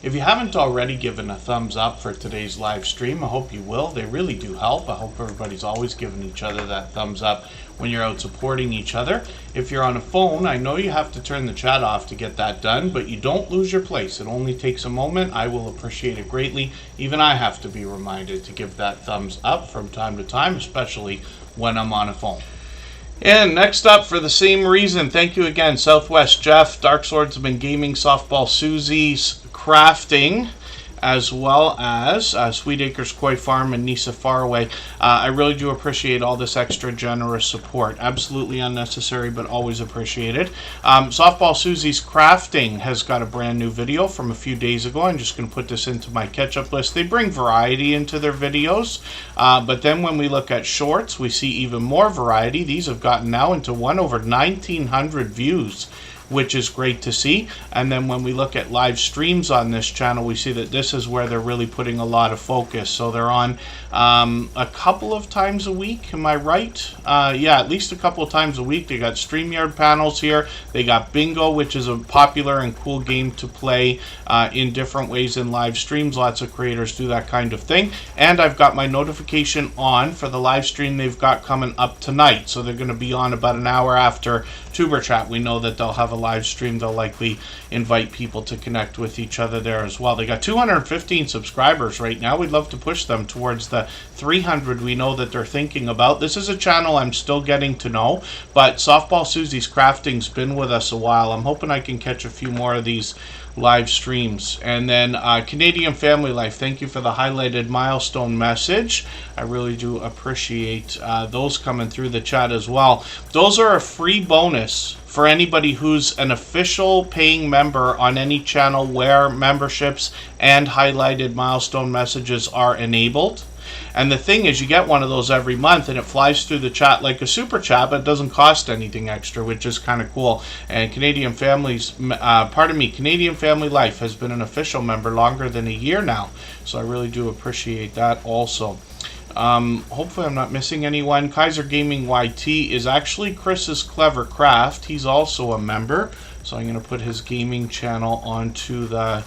A: If you haven't already given a thumbs up for today's live stream, I hope you will. They really do help. I hope everybody's always giving each other that thumbs up when you're out supporting each other. If you're on a phone, I know you have to turn the chat off to get that done, but you don't lose your place. It only takes a moment. I will appreciate it greatly. Even I have to be reminded to give that thumbs up from time to time, especially when I'm on a phone. And next up, for the same reason, thank you again, Southwest Jeff, Dark Swordsman Gaming, Softball Susie's Crafting, as well as Sweet Acres Koi Farm and Nisa Faraway. I really do appreciate all this extra generous support. Absolutely unnecessary, but always appreciated. Softball Susie's Crafting has got a brand new video from a few days ago. I'm just going to put this into my catch-up list. They bring variety into their videos, but then when we look at shorts, we see even more variety. These have gotten now into over 1,900 views, which is great to see. And then when we look at live streams on this channel, we see that this is where they're really putting a lot of focus. So they're on a couple of times a week, am I right? Yeah, at least a couple of times a week. They got StreamYard panels here. They got Bingo, which is a popular and cool game to play in different ways in live streams. Lots of creators do that kind of thing. And I've got my notification on for the live stream they've got coming up tonight. So they're going to be on about an hour after Tuber Chat. We know that they'll have a live stream. They'll likely invite people to connect with each other there as well. They got 215 subscribers right now. We'd love to push them towards the 300 we know that they're thinking about. This is a channel I'm still getting to know, but Softball Susie's Crafting's been with us a while. I'm hoping I can catch a few more of these live streams. And then Canadian Family Life, thank you for the highlighted milestone message. I really do appreciate those coming through the chat as well. Those are a free bonus for anybody who's an official paying member on any channel where memberships and highlighted milestone messages are enabled. And the thing is, you get one of those every month, and it flies through the chat like a super chat, but it doesn't cost anything extra, which is kind of cool. And Canadian Family Life has been an official member longer than a year now, so I really do appreciate that also. Hopefully I'm not missing anyone. Kaiser Gaming YT is actually Chris's Clever Craft. He's also a member, so I'm going to put his gaming channel onto the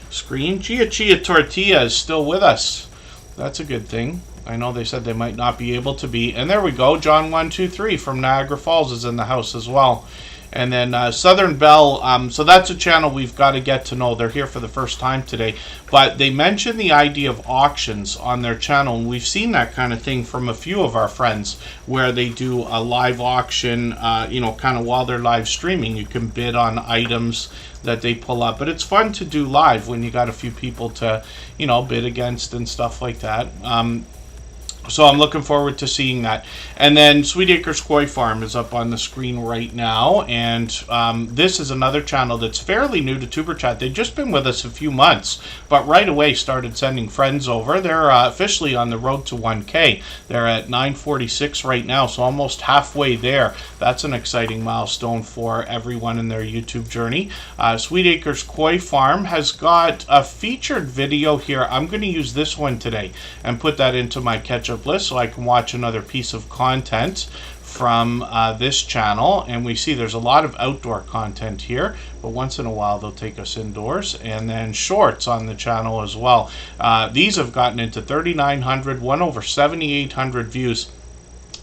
A: screen. Chia Tortilla is still with us. That's a good thing. I know they said they might not be able to be. And there we go. John123 from Niagara Falls is in the house as well. And then Southern Belle, so that's a channel we've got to get to know. They're here for the first time today. But they mentioned the idea of auctions on their channel. And we've seen that kind of thing from a few of our friends where they do a live auction, kind of while they're live streaming. You can bid on items that they pull up. But it's fun to do live when you got a few people to, bid against and stuff like that. So I'm looking forward to seeing that. And then Sweet Acres Koi Farm is up on the screen right now. And this is another channel that's fairly new to Tuber Chat. They've just been with us a few months, but right away started sending friends over. They're officially on the road to 1K. They're at 946 right now, so almost halfway there. That's an exciting milestone for everyone in their YouTube journey. Sweet Acres Koi Farm has got a featured video here. I'm going to use this one today and put that into my catch-up list so I can watch another piece of content from this channel. And we see there's a lot of outdoor content here, but once in a while they'll take us indoors. And then shorts on the channel as well. These have gotten into 3,900, one over 7,800 views.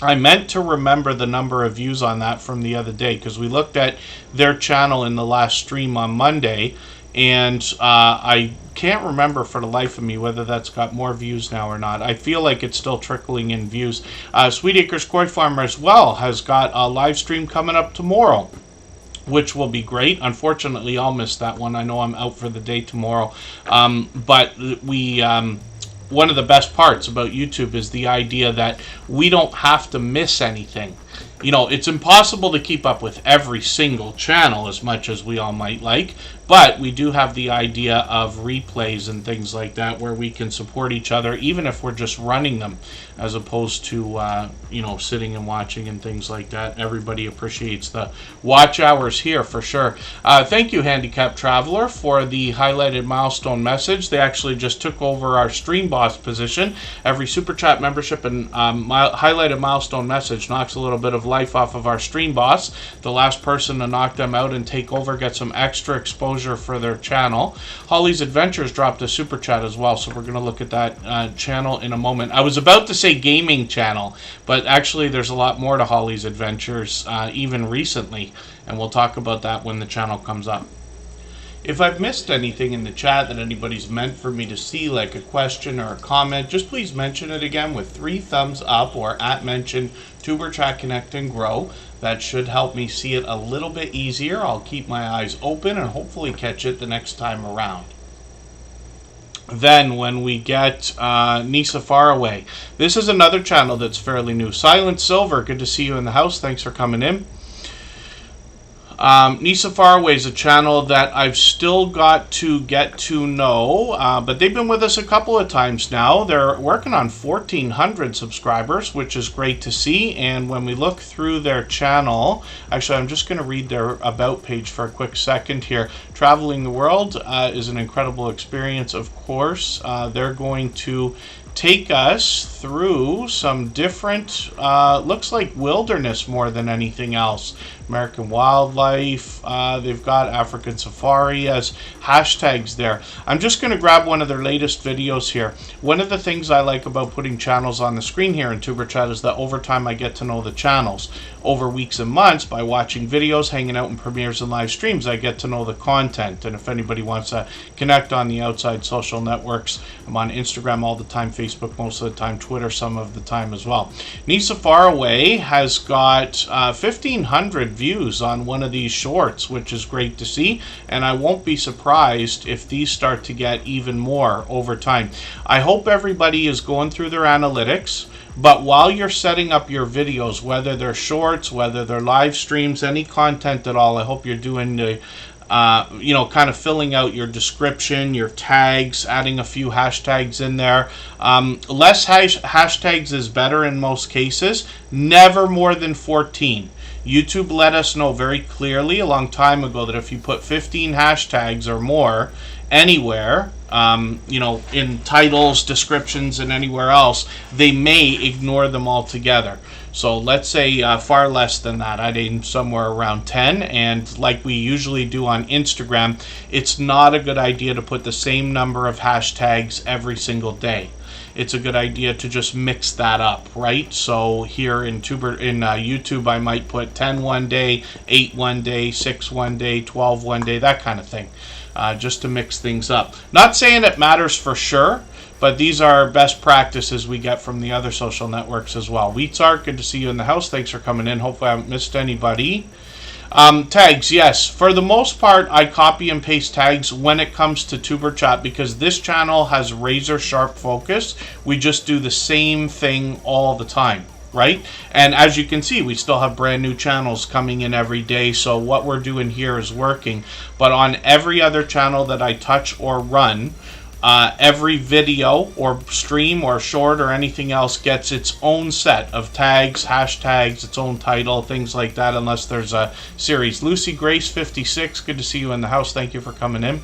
A: I meant to remember the number of views on that from the other day because we looked at their channel in the last stream on Monday, and I can't remember for the life of me whether that's got more views now or not. I feel like it's still trickling in views. Sweet Acres Koi Farmer as well has got a live stream coming up tomorrow, which will be great. Unfortunately, I'll miss that one. I know I'm out for the day tomorrow. But one of the best parts about YouTube is the idea that we don't have to miss anything. It's impossible to keep up with every single channel as much as we all might like, but we do have the idea of replays and things like that where we can support each other, even if we're just running them, as opposed to, sitting and watching and things like that. Everybody appreciates the watch hours here for sure. Thank you, Handicapped Traveler, for the highlighted milestone message. They actually just took over our stream boss position. Every Super Chat membership and highlighted milestone message knocks a little bit of life off of our stream boss. The last person to knock them out and take over gets some extra exposure for their channel. Holly's Adventures dropped a super chat as well, so we're going to look at that channel in a moment. I was about to say gaming channel, but actually there's a lot more to Holly's Adventures even recently, and we'll talk about that when the channel comes up. If I've missed anything in the chat that anybody's meant for me to see, like a question or a comment, just please mention it again with 3 thumbs up or @mention Tuber Chat Connect and Grow. That should help me see it a little bit easier. I'll keep my eyes open and hopefully catch it the next time around. Then when we get Nisa Faraway, this is another channel that's fairly new. Silent Silver, good to see you in the house. Thanks for coming in. Nisa Faraway is a channel that I've still got to get to know, but they've been with us a couple of times now. They're working on 1,400 subscribers, which is great to see. And when we look through their channel, actually, I'm just going to read their About page for a quick second here. Traveling the world is an incredible experience, of course. They're going to take us through some different, looks like wilderness more than anything else. American wildlife, they've got African safari as hashtags there. I'm just going to grab one of their latest videos here. One of the things I like about putting channels on the screen here in Superchat is that over time I get to know the channels. Over weeks and months, by watching videos, hanging out in premieres and live streams, I get to know the content. And if anybody wants to connect on the outside social networks, I'm on Instagram all the time, Facebook most of the time, Twitter some of the time as well. Nisa Faraway has got 1,500 views on one of these shorts, which is great to see, and I won't be surprised if these start to get even more over time. I hope everybody is going through their analytics, but while you're setting up your videos, whether they're shorts, whether they're live streams, any content at all, I hope you're doing the kind of filling out your description, your tags, adding a few hashtags in there. Less hashtags is better in most cases. Never more than 14. YouTube let us know very clearly a long time ago that if you put 15 hashtags or more anywhere, in titles, descriptions, and anywhere else, they may ignore them altogether. So let's say far less than that. I'd aim somewhere around 10. And like we usually do on Instagram, it's not a good idea to put the same number of hashtags every single day. It's a good idea to just mix that up, right? So here in YouTube, I might put 10 one day, 8 one day, 6 one day, 12 one day, that kind of thing, just to mix things up. Not saying it matters for sure, but these are best practices we get from the other social networks as well. Wheatsart, good to see you in the house. Thanks for coming in. Hopefully I haven't missed anybody. Tags, yes. For the most part, I copy and paste tags when it comes to Superchat because this channel has razor sharp focus. We just do the same thing all the time, right? And as you can see, we still have brand new channels coming in every day, so what we're doing here is working. But on every other channel that I touch or run, every video or stream or short or anything else gets its own set of tags, hashtags, its own title, things like that, unless there's a series. Lucy Grace 56, good to see you in the house. Thank you for coming in.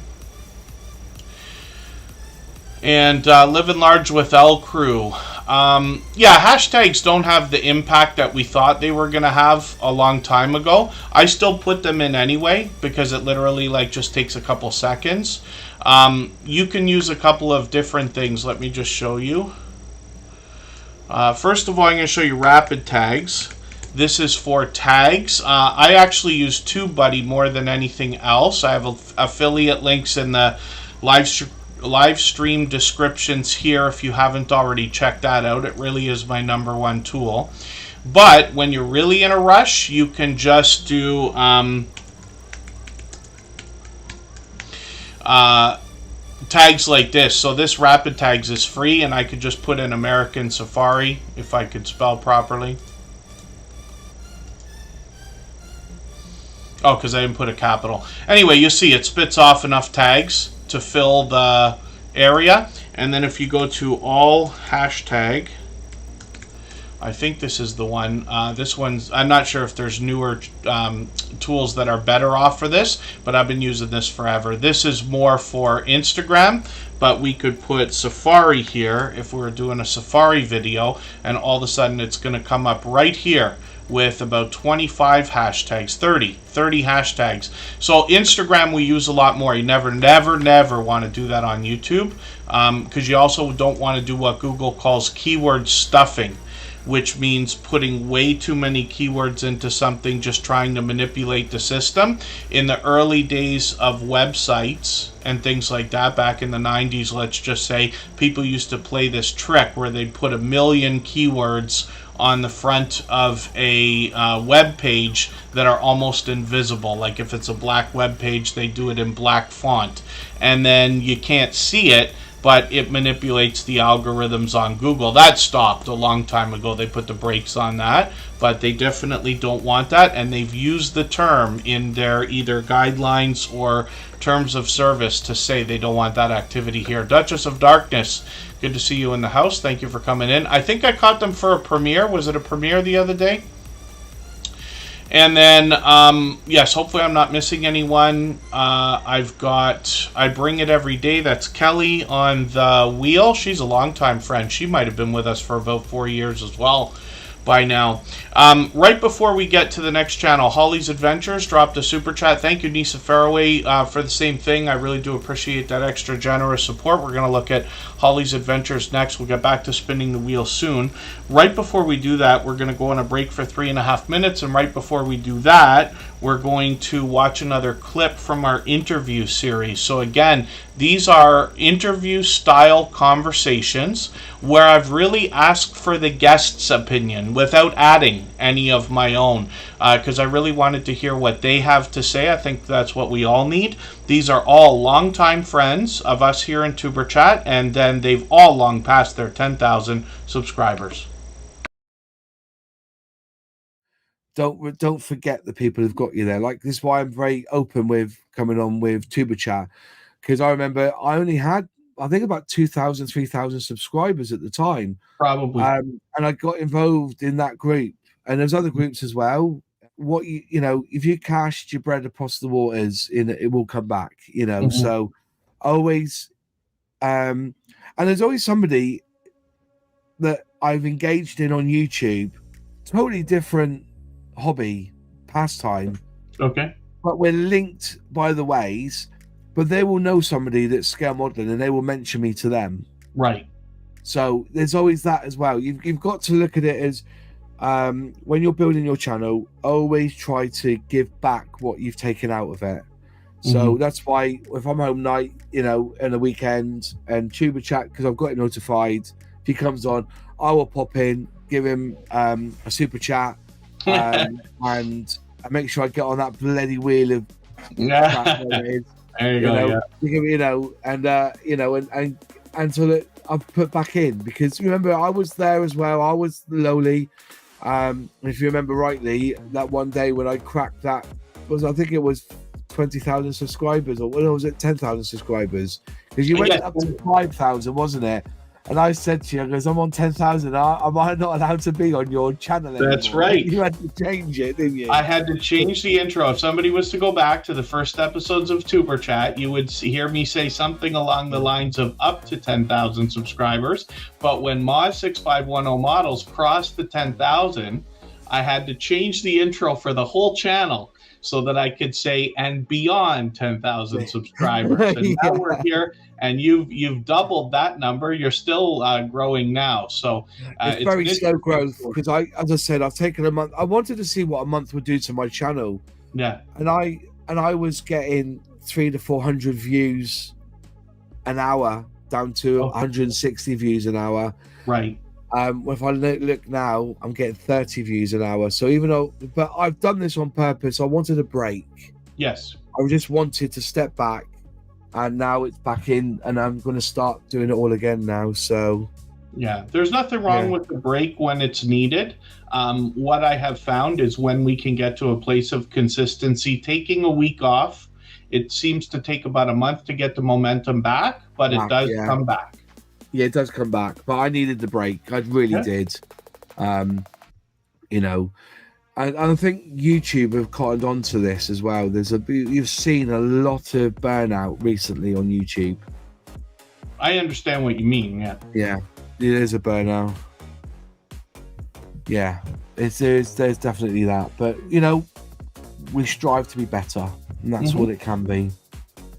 A: And Living Large with L Crew. Hashtags don't have the impact that we thought they were going to have a long time ago. I still put them in anyway because it literally just takes a couple seconds. You can use a couple of different things. Let me just show you. First of all, I'm going to show you rapid tags. This is for tags. I actually use TubeBuddy more than anything else. I have affiliate links in the live stream descriptions here if you haven't already checked that out. It really is my #1 tool. But when you're really in a rush, you can just do tags like this. So this rapid tags is free, and I could just put in American Safari if I could spell properly. Oh, because I didn't put a capital. Anyway, you see it spits off enough tags to fill the area. And then if you go to all hashtag, I think this is the one. This one's, I'm not sure if there's newer tools that are better off for this, but I've been using this forever. This is more for Instagram, but we could put Safari here if we were doing a Safari video, and all of a sudden it's going to come up right here with about 25 hashtags, 30 hashtags. So Instagram we use a lot more. You never want to do that on YouTube because you also don't want to do what Google calls keyword stuffing, which means putting way too many keywords into something, just trying to manipulate the system. In the early days of websites and things like that, back in the 90s, let's just say, people used to play this trick where they'd put 1 million keywords on the front of a web page that are almost invisible. Like if it's a black web page, they do it in black font. And then you can't see it, but it manipulates the algorithms on Google. That stopped a long time ago. They put the brakes on that, but they definitely don't want that, and they've used the term in their either guidelines or terms of service to say they don't want that activity here. Duchess of Darkness, good to see you in the house. Thank you for coming in. I think I caught them for a premiere. Was it a premiere the other day? And then, yes, hopefully I'm not missing anyone. I've got I Bring It Every Day. That's Kelly on the wheel. She's a longtime friend. She might have been with us for about 4 years as well by now. Right before we get to the next channel, Holly's Adventures dropped a super chat. Thank you, Nisa Faraway, for the same thing. I really do appreciate that extra generous support. We're going to look at Holly's Adventures next. We'll get back to spinning the wheel soon. Right before we do that, we're going to go on a break for 3.5 minutes, and right before we do that, we're going to watch another clip from our interview series. So again, these are interview-style conversations where I've really asked for the guest's opinion without adding any of my own, because I really wanted to hear what they have to say. I think that's what we all need. These are all longtime friends of us here in Tuber Chat, and then they've all long passed their 10,000 subscribers.
C: Don't forget the people who've got you there. Like, this is why I'm very open with coming on with Tuber Chat, because I remember I only had, I think, about 2,000, 3,000 subscribers at the time.
A: Probably.
C: And I got involved in that group, and there's other groups as well. What you know, if you cast your bread across the waters, it will come back. You know,
A: Mm-hmm.
C: So always, and there's always somebody that I've engaged in on YouTube, totally different hobby, pastime.
A: Okay.
C: But we're linked by the ways. But they will know somebody that's scale modeling, and they will mention me to them.
A: Right.
C: So there's always that as well. You've got to look at it as, when you're building your channel, always try to give back what you've taken out of it. So that's why if I'm home night, you know, in the weekend, and Tuber Chat, because I've got it notified, if he comes on, I will pop in, give him a super chat, and I make sure I get on that bloody wheel of
A: Yeah. There you go.
C: You know, and so that I've put back in, because remember, I was there as well. I was lowly. If you remember rightly, that one day when I cracked that, I think it was 20,000 subscribers, or was it 10,000 subscribers? Because you went up to 5,000, wasn't it? And I said to you, because I'm on 10,000, am I not allowed to be on your channel anymore?
A: That's right.
C: You had to change it, didn't you?
A: I had to change the intro. If somebody was to go back to the first episodes of Tuber Chat, you would hear me say something along the lines of up to 10,000 subscribers. But when Moz6510 Models crossed the 10,000, I had to change the intro for the whole channel so that I could say, and beyond 10,000 subscribers. And now we're here, and you've doubled that number. You're still growing now. So
C: it's very slow growth, because as I said, I've taken a month. I wanted to see what a month would do to my channel.
A: Yeah.
C: And I was getting 300 to 400 views an hour down to 160 views an hour.
A: Right.
C: If I look now, I'm getting 30 views an hour. So even though, but I've done this on purpose. I wanted a break.
A: Yes.
C: I just wanted to step back, and now it's back in, and I'm going to start doing it all again now. So
A: yeah, there's nothing wrong with the break when it's needed. What I have found is when we can get to a place of consistency, taking a week off, it seems to take about a month to get the momentum back, but it does come back.
C: Yeah, it does come back, but I needed the break. I really did. You know, and I think YouTube have cottoned on to this as well. You've seen a lot of burnout recently on YouTube.
A: I understand what you mean.
C: Yeah, it is a burnout. Yeah, there's definitely that. But you know, we strive to be better, and that's what it can be.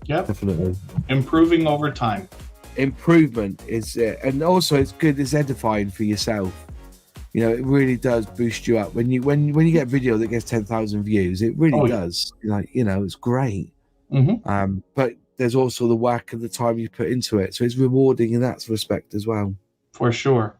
A: Yeah,
C: definitely
A: improving over time.
C: Improvement is and also it's good, it's edifying for yourself. You know, it really does boost you up when you get a video that gets 10,000 views. It really does. Like, you know, it's great. But there's also the work and the time you put into it, so it's rewarding in that respect as well.
A: For sure.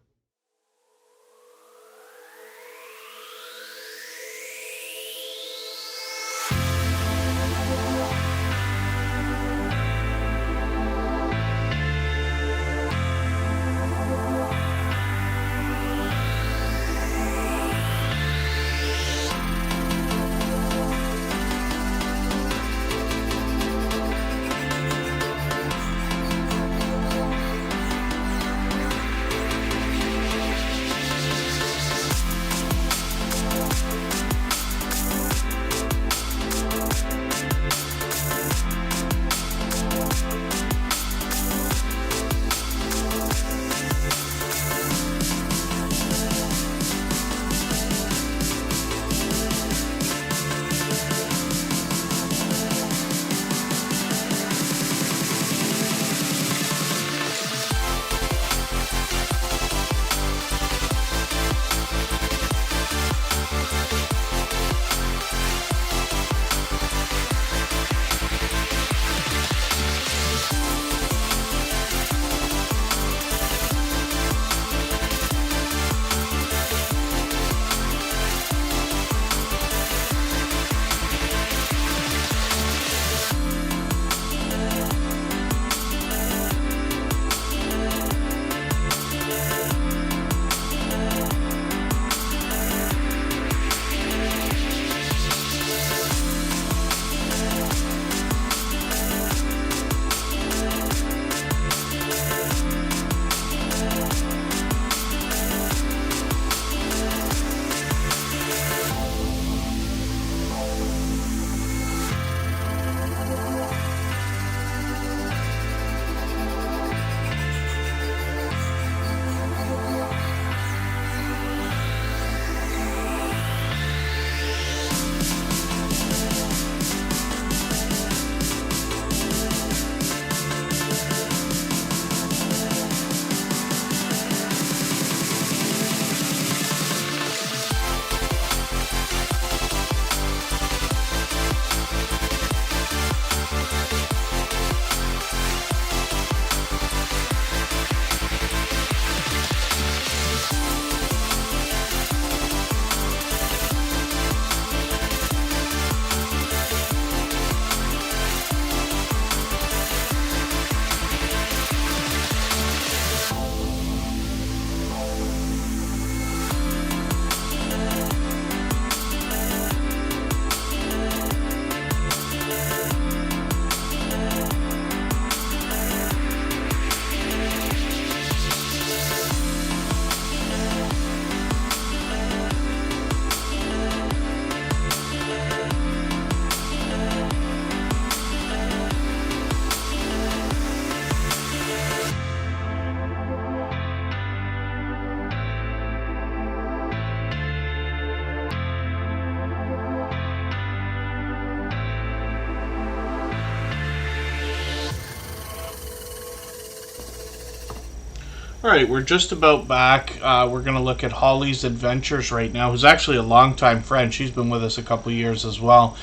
A: All right, we're just about back. We're going to look at Holly's Adventures right now, who's actually a longtime friend. She's been with us a couple years as well.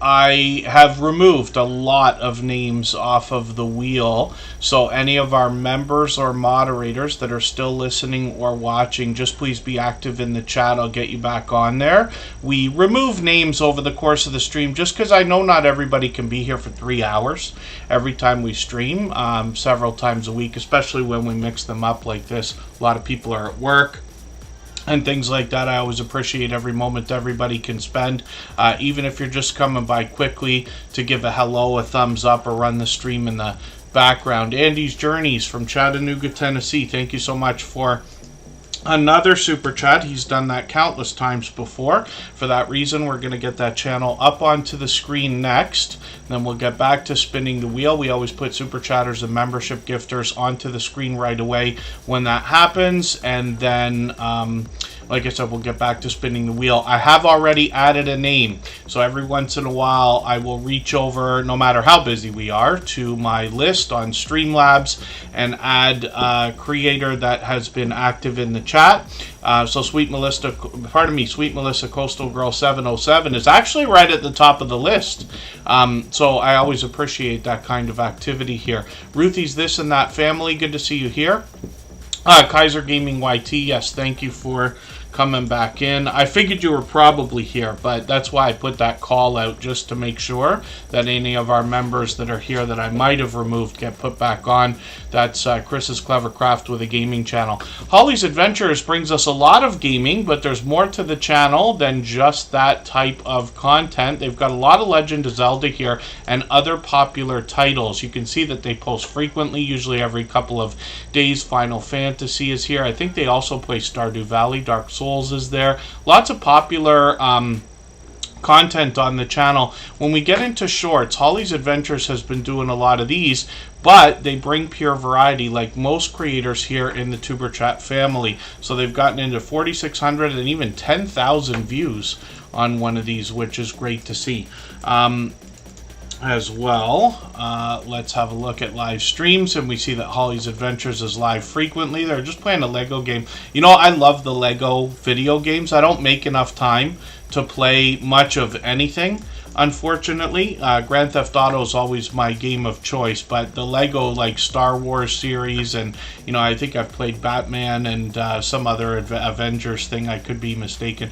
A: I have removed a lot of names off of the wheel, so any of our members or moderators that are still listening or watching, just please be active in the chat. I'll get you back on there. We remove names over the course of the stream just because I know not everybody can be here for 3 hours every time we stream, several times a week, especially when we mix them up like this. A lot of people are at work and things like that. I always appreciate every moment everybody can spend, even if you're just coming by quickly to give a hello, a thumbs up, or run the stream in the background. Andy's Journeys from Chattanooga, Tennessee, thank you so much for another super chat. He's done that countless times before. For that reason, we're going to get that channel up onto the screen next. Then we'll get back to spinning the wheel. We always put super chatters and membership gifters onto the screen right away when that happens. And then, like I said, we'll get back to spinning the wheel. I have already added a name. So every once in a while, I will reach over, no matter how busy we are, to my list on Streamlabs and add a creator that has been active in the chat. So Sweet Melissa Coastal Girl 707 is actually right at the top of the list. So I always appreciate that kind of activity here. Ruthie's This and That Family, good to see you here. Kaiser Gaming YT, yes, thank you for coming back in. I figured you were probably here, but that's why I put that call out, just to make sure that any of our members that are here that I might have removed get put back on. That's Chris's Clever Craft with a gaming channel. Holly's Adventures brings us a lot of gaming, but there's more to the channel than just that type of content. They've got a lot of Legend of Zelda here and other popular titles. You can see that they post frequently, usually every couple of days. Final Fantasy is here. I think they also play Stardew Valley. Dark Souls is there. Lots of popular content on the channel. When we get into shorts, Holly's Adventures has been doing a lot of these, but they bring pure variety like most creators here in the Tuber Chat family. So they've gotten into 4,600 and even 10,000 views on one of these, which is great to see. As well, let's have a look at live streams, and we see that Holly's Adventures is live frequently. They're just playing a Lego game. You know, I love the Lego video games. I don't make enough time to play much of anything, unfortunately. Grand Theft Auto is always my game of choice, but the Lego, like Star Wars series, and you know, I think I've played Batman and some other Avengers thing. I could be mistaken.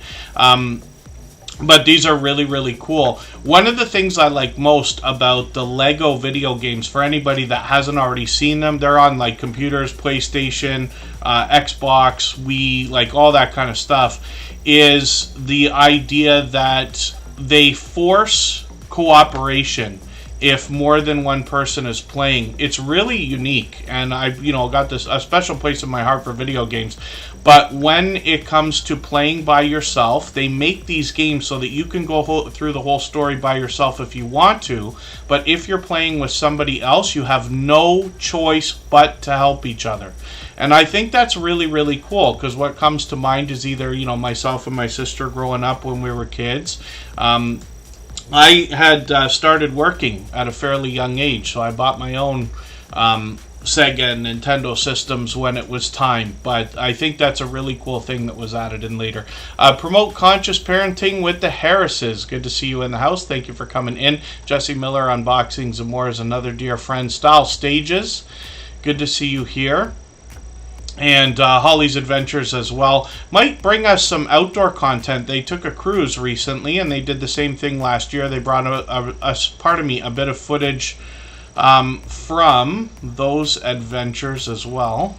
A: But these are really, really cool. One of the things I like most about the Lego video games, for anybody that hasn't already seen them, they're on like computers, PlayStation, Xbox, Wii, like all that kind of stuff, is the idea that they force cooperation if more than one person is playing. It's really unique, and I've got this a special place in my heart for video games. But when it comes to playing by yourself, they make these games so that you can go through the whole story by yourself if you want to. But if you're playing with somebody else, you have no choice but to help each other. And I think that's really, really cool, because what comes to mind is either, myself and my sister growing up when we were kids. I had started working at a fairly young age, so I bought my own Sega and Nintendo systems when it was time. But I think that's a really cool thing that was added in later. Promote conscious parenting with the Harrises. Good to see you in the house. Thank you for coming in. Jesse Miller, Unboxings and More, is another dear friend. Style Stages. Good to see you here. And Holly's Adventures as well might bring us some outdoor content. They took a cruise recently, and they did the same thing last year. They brought a bit of footage from those adventures as well.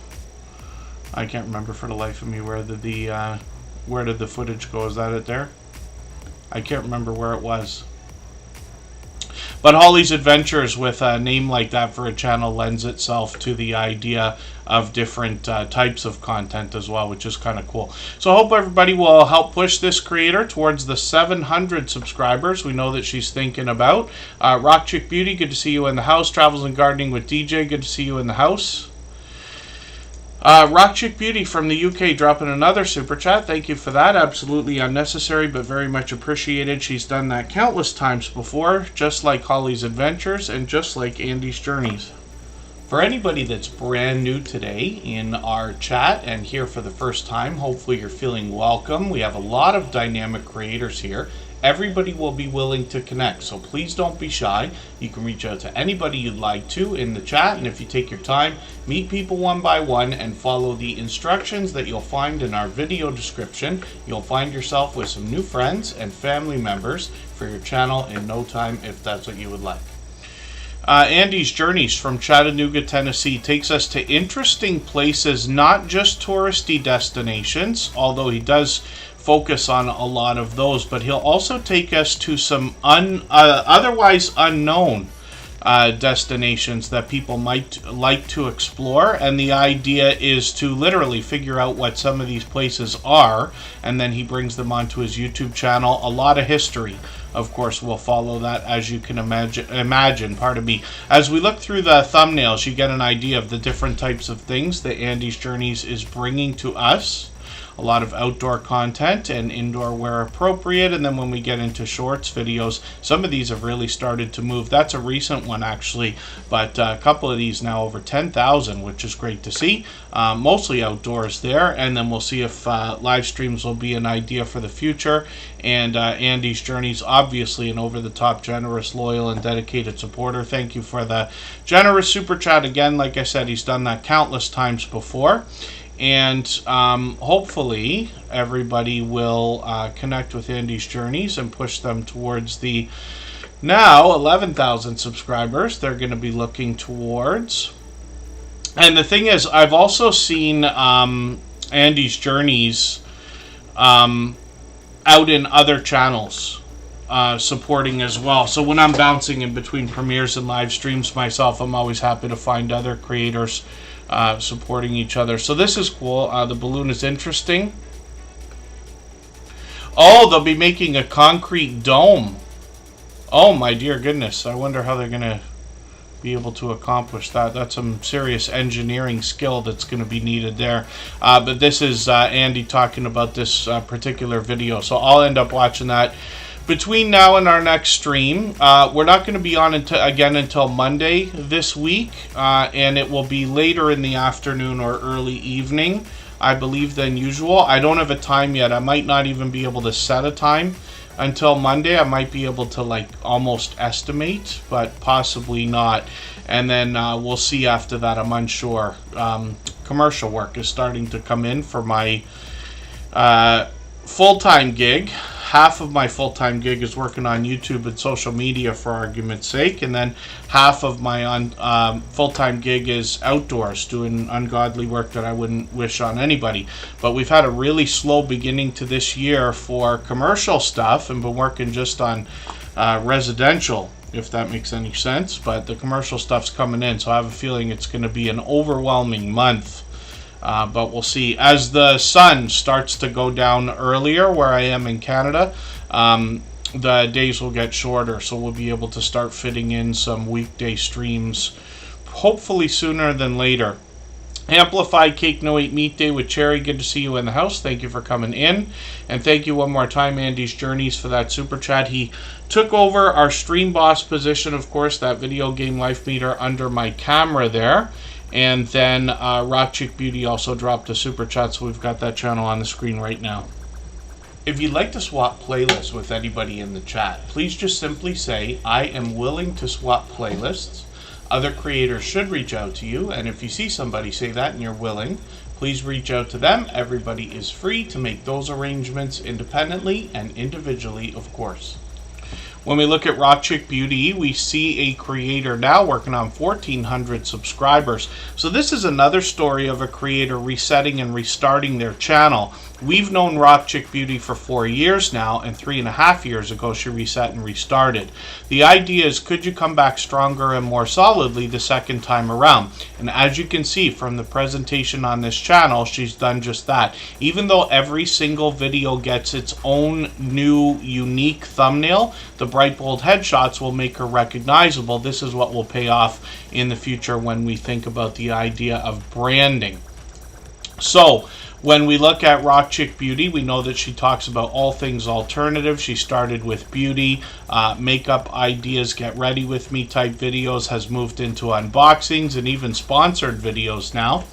A: I can't remember for the life of me where did the footage go. Is that it there? I can't remember where it was. But Holly's Adventures, with a name like that for a channel, lends itself to the idea of different types of content as well, which is kind of cool. So I hope everybody will help push this creator towards the 700 subscribers we know that she's thinking about. Rock Chick Beauty, good to see you in the house. Travels and Gardening with DJ, good to see you in the house. Rock Chick Beauty from the UK dropping another super chat. Thank you for that. Absolutely unnecessary, but very much appreciated. She's done that countless times before, just like Holly's Adventures and just like Andy's Journeys. For anybody that's brand new today in our chat and here for the first time, hopefully you're feeling welcome. We have a lot of dynamic creators here. Everybody will be willing to connect, so please don't be shy. You can reach out to anybody you'd like to in the chat, and if you take your time, meet people one by one and follow the instructions that you'll find in our video description. You'll find yourself with some new friends and family members for your channel in no time, if that's what you would like. Andy's Journeys from Chattanooga, Tennessee takes us to interesting places, not just touristy destinations, although he does focus on a lot of those, but he'll also take us to some otherwise unknown destinations that people might like to explore, and the idea is to literally figure out what some of these places are, and then he brings them onto his YouTube channel. A lot of history, of course, will follow that, as you can imagine. Pardon me. As we look through the thumbnails, you get an idea of the different types of things that Andy's Journeys is bringing to us. A lot of outdoor content and indoor where appropriate, and then when we get into shorts videos, some of these have really started to move. That's a recent one actually, but a couple of these now over 10,000, which is great to see. Mostly outdoors there, and then we'll see if live streams will be an idea for the future. And Andy's Journeys, obviously an over-the-top, generous, loyal, and dedicated supporter. Thank you for the generous super chat again. Like I said, he's done that countless times before. And hopefully everybody will connect with Andy's Journeys and push them towards the now 11,000 subscribers they're going to be looking towards. And the thing is, I've also seen Andy's Journeys out in other channels supporting as well. So when I'm bouncing in between premieres and live streams myself, I'm always happy to find other creators supporting each other. So this is cool. The balloon is interesting. Oh, they'll be making a concrete dome. Oh my dear goodness. I wonder how they're going to be able to accomplish that. That's some serious engineering skill that's going to be needed there. But this is Andy talking about this particular video. So I'll end up watching that between now and our next stream. We're not going to be on again until Monday this week, and it will be later in the afternoon or early evening, I believe, than usual. I don't have a time yet. I might not even be able to set a time until Monday. I might be able to like almost estimate, but possibly not. And then we'll see after that. I'm unsure. Commercial work is starting to come in for my full-time gig. Half of my full-time gig is working on YouTube and social media, for argument's sake, and then half of my full-time gig is outdoors, doing ungodly work that I wouldn't wish on anybody. But we've had a really slow beginning to this year for commercial stuff, and been working just on residential, if that makes any sense. But the commercial stuff's coming in, so I have a feeling it's going to be an overwhelming month. But we'll see. As the sun starts to go down earlier where I am in Canada, the days will get shorter, so we'll be able to start fitting in some weekday streams hopefully sooner than later. Amplified Cake No 8 Meat Day with Cherry, good to see you in the house. Thank you for coming in, and thank you one more time, Andy's Journeys, for that super chat. He took over our stream boss position, of course, that video game life meter under my camera there. And then Rock Chick Beauty also dropped a super chat, so we've got that channel on the screen right now. If you'd like to swap playlists with anybody in the chat, please just simply say, I am willing to swap playlists. Other creators should reach out to you, and if you see somebody say that and you're willing, please reach out to them. Everybody is free to make those arrangements independently and individually, of course. When we look at Rock Chick Beauty, we see a creator now working on 1,400 subscribers. So this is another story of a creator resetting and restarting their channel. We've known Rock Chick Beauty for 4 years now, and 3.5 years ago she reset and restarted. The idea is, could you come back stronger and more solidly the second time around? And as you can see from the presentation on this channel, she's done just that. Even though every single video gets its own new unique thumbnail, the bright bold headshots will make her recognizable. This is what will pay off in the future when we think about the idea of branding. So When we look at Rock Chick Beauty, we know that she talks about all things alternative. She started with beauty, makeup ideas, get ready with me type videos, has moved into unboxings and even sponsored videos now,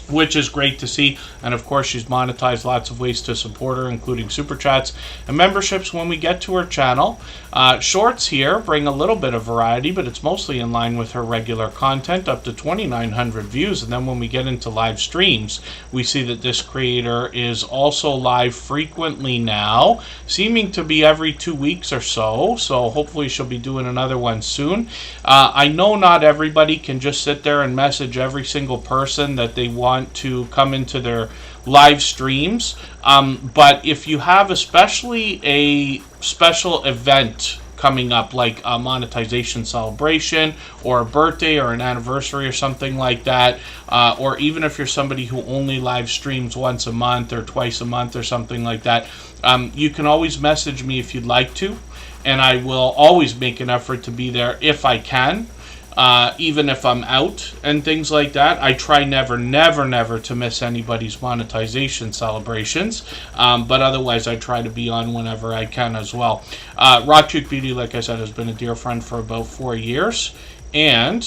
A: which is great to see. And of course, she's monetized lots of ways to support her, including super chats and memberships when we get to her channel. Shorts here bring a little bit of variety, but it's mostly in line with her regular content, up to 2,900 views. And then when we get into live streams, we see that this creator is also live frequently now, seeming to be every 2 weeks or so. So hopefully she'll be doing another one soon. I know not everybody can just sit there and message every single person that they want to come into their live streams, but if you have especially a special event coming up, like a monetization celebration or a birthday or an anniversary or something like that, or even if you're somebody who only live streams once a month or twice a month or something like that, you can always message me if you'd like to, and I will always make an effort to be there if I can. Even if I'm out and things like that. I try never to miss anybody's monetization celebrations, but otherwise I try to be on whenever I can as well. Rock Chick Beauty, like I said, has been a dear friend for about 4 years, and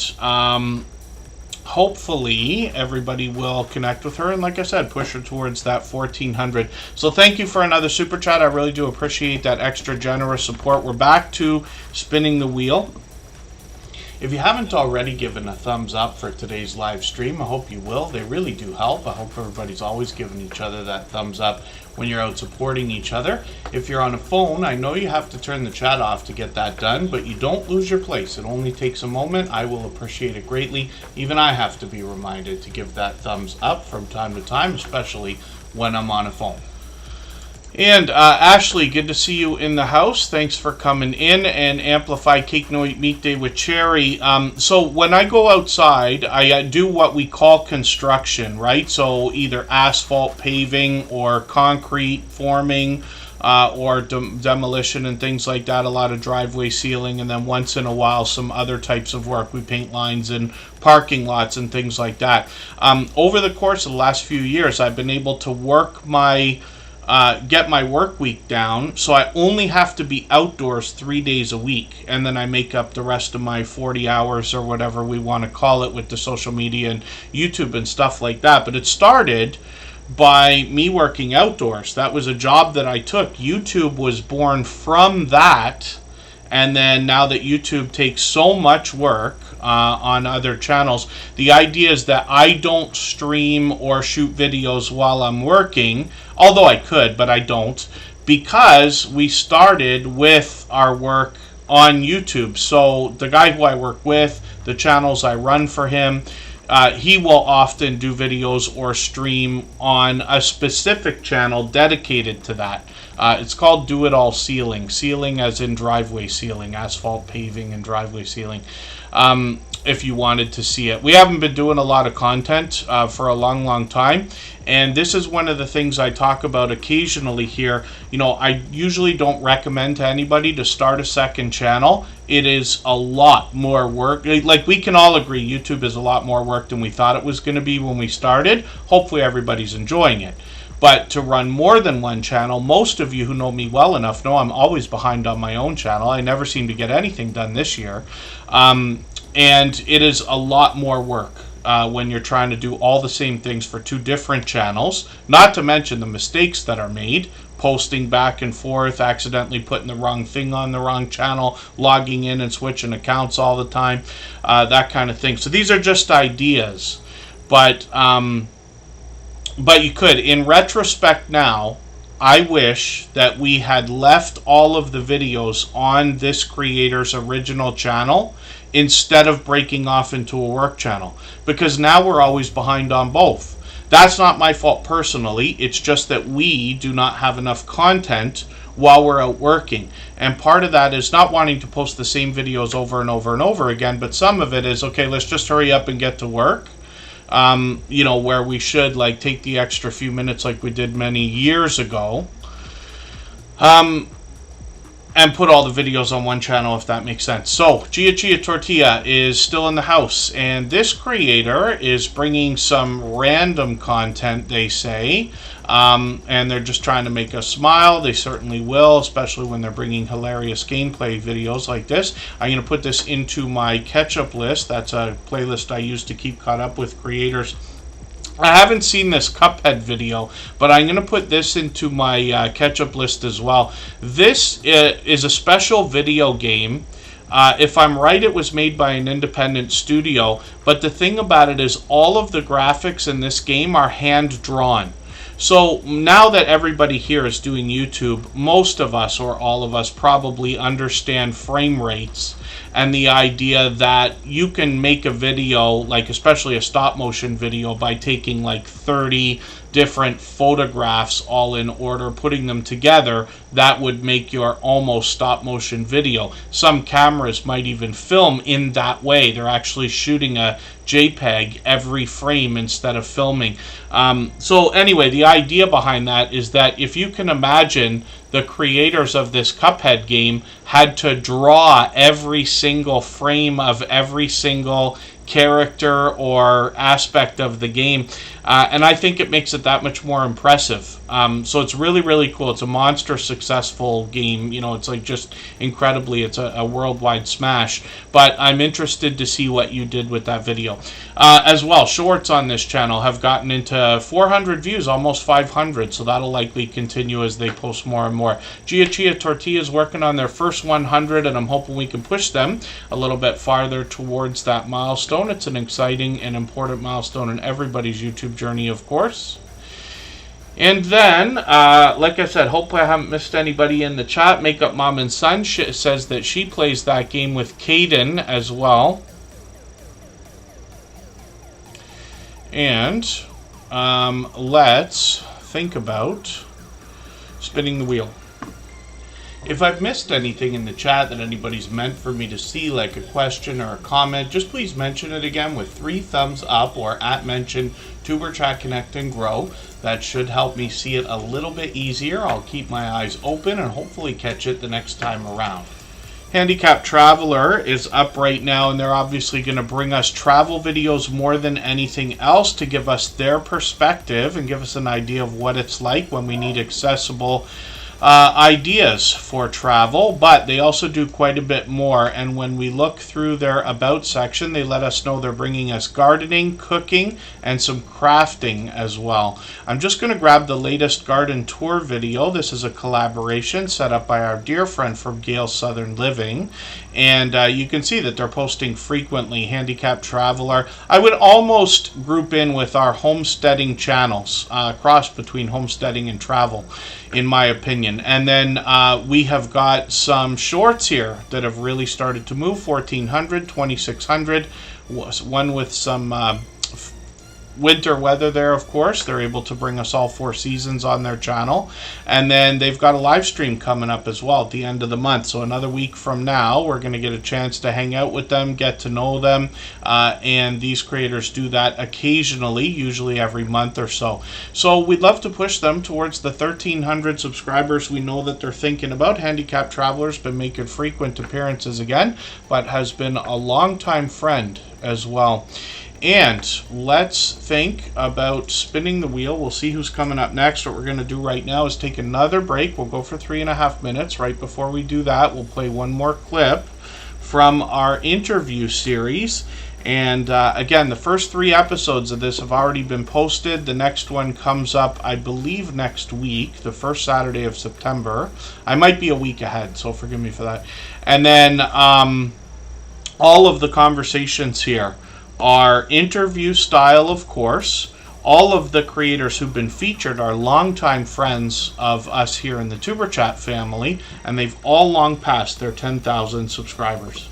A: hopefully everybody will connect with her and, like I said, push her towards that 1,400. So thank you for another super chat. I really do appreciate that extra generous support. We're back to spinning the wheel. If you haven't already given a thumbs up for today's live stream, I hope you will. They really do help. I hope everybody's always giving each other that thumbs up when you're out supporting each other. If you're on a phone, I know you have to turn the chat off to get that done, but you don't lose your place. It only takes a moment. I will appreciate it greatly. Even I have to be reminded to give that thumbs up from time to time, especially when I'm on a phone. And Ashley, good to see you in the house. Thanks for coming in. And Amplify Cake No Eat Meat Day with Cherry. So when I go outside, I do what we call construction, right? So either asphalt paving or concrete forming, or demolition and things like that. A lot of driveway sealing, and then once in a while some other types of work. We paint lines in parking lots and things like that. Over the course of the last few years, I've been able to work my get my work week down, so I only have to be outdoors 3 days a week, and then I make up the rest of my 40 hours or whatever we want to call it with the social media and YouTube and stuff like that. But it started by me working outdoors. That was a job that I took. YouTube was born from that, and then now that YouTube takes so much work on other channels, the idea is that I don't stream or shoot videos while I'm working, although I could, but I don't, because we started with our work on YouTube. So the guy who I work with, the channels I run for him, he will often do videos or stream on a specific channel dedicated to that. It's called Do It All Sealing. Sealing as in driveway sealing, asphalt paving and driveway sealing. If you wanted to see it. We haven't been doing a lot of content for a long time, and this is one of the things I talk about occasionally here. You know, I usually don't recommend to anybody to start a second channel. It is a lot more work. Like, we can all agree YouTube is a lot more work than we thought it was going to be when we started. Hopefully everybody's enjoying it. But to run more than one channel, most of you who know me well enough know I'm always behind on my own channel. I never seem to get anything done this year. And it is a lot more work when you're trying to do all the same things for two different channels, not to mention the mistakes that are made, posting back and forth, accidentally putting the wrong thing on the wrong channel, logging in and switching accounts all the time, that kind of thing. So these are just ideas, but you could, in retrospect now, I wish that we had left all of the videos on this creator's original channel instead of breaking off into a work channel, because now we're always behind on both. That's not my fault personally. It's just that we do not have enough content while we're out working. And part of that is not wanting to post the same videos over and over and over again, but some of it is, okay, let's just hurry up and get to work. You know, where we should like take the extra few minutes like we did many years ago. and put all the videos on one channel, if that makes sense. So Gia Chia Tortilla is still in the house, and this creator is bringing some random content, they say, and they're just trying to make us smile. They certainly will, especially when they're bringing hilarious gameplay videos like this. I'm going to put this into my catch-up list. That's a playlist I use to keep caught up with creators. I haven't seen this Cuphead video, but I'm going to put this into my catch-up list as well. This is a special video game. If I'm right, it was made by an independent studio, but the thing about it is all of the graphics in this game are hand-drawn. So now that everybody here is doing YouTube, most of us, or all of us, probably understand frame rates and the idea that you can make a video, like especially a stop motion video, by taking like 30 different photographs all in order, putting them together. That would make your almost stop motion video. Some cameras might even film in that way. They're actually shooting a JPEG every frame instead of filming. So anyway, the idea behind that is that if you can imagine, the creators of this Cuphead game had to draw every single frame of every single character or aspect of the game, and I think it makes it that much more impressive. So it's really, really cool. It's a monster successful game. You know, it's like just incredibly, it's a worldwide smash. But I'm interested to see what you did with that video. As well, shorts on this channel have gotten into 400 views, almost 500, so that'll likely continue as they post more and more. Gia Chia Tortilla is working on their first 100, and I'm hoping we can push them a little bit farther towards that milestone. It's an exciting and important milestone in everybody's YouTube journey, of course. And then, like I said, hopefully I haven't missed anybody in the chat. Makeup Mom and Son says that she plays that game with Caden as well. And let's think about spinning the wheel. If I've missed anything in the chat that anybody's meant for me to see, like a question or a comment, just please mention it again with 3 thumbs up or @mention Tuberchat Connect and Grow. That should help me see it a little bit easier. I'll keep my eyes open and hopefully catch it the next time around. Handicapped Traveler is up right now, and they're obviously going to bring us travel videos more than anything else to give us their perspective and give us an idea of what it's like when we need accessible ideas for travel. But they also do quite a bit more, and when we look through their about section, they let us know they're bringing us gardening, cooking, and some crafting as well. I'm just going to grab the latest garden tour video. This is a collaboration set up by our dear friend from Gale Southern Living, and you can see that they're posting frequently. Handicapped Traveler, I would almost group in with our homesteading channels, cross between homesteading and travel, in my opinion. And then we have got some shorts here that have really started to move. 1400, 2600, one with some winter weather there, of course. They're able to bring us all 4 seasons on their channel. And then they've got a live stream coming up as well at the end of the month. So another week from now, we're going to get a chance to hang out with them, get to know them. And these creators do that occasionally, usually every month or so. So we'd love to push them towards the 1,300 subscribers. We know that they're thinking about. Handicapped Traveler's been making frequent appearances again, but has been a longtime friend as well. And let's think about spinning the wheel. We'll see who's coming up next. What we're going to do right now is take another break. We'll go for 3.5 minutes. Right before we do that, we'll play one more clip from our interview series. And again, the first 3 episodes of this have already been posted. The next one comes up, I believe, next week, the first Saturday of September. I might be a week ahead, so forgive me for that. And then all of the conversations here are interview style, of course. All of the creators who've been featured are longtime friends of us here in the Tuberchat family, and they've all long passed their 10,000 subscribers.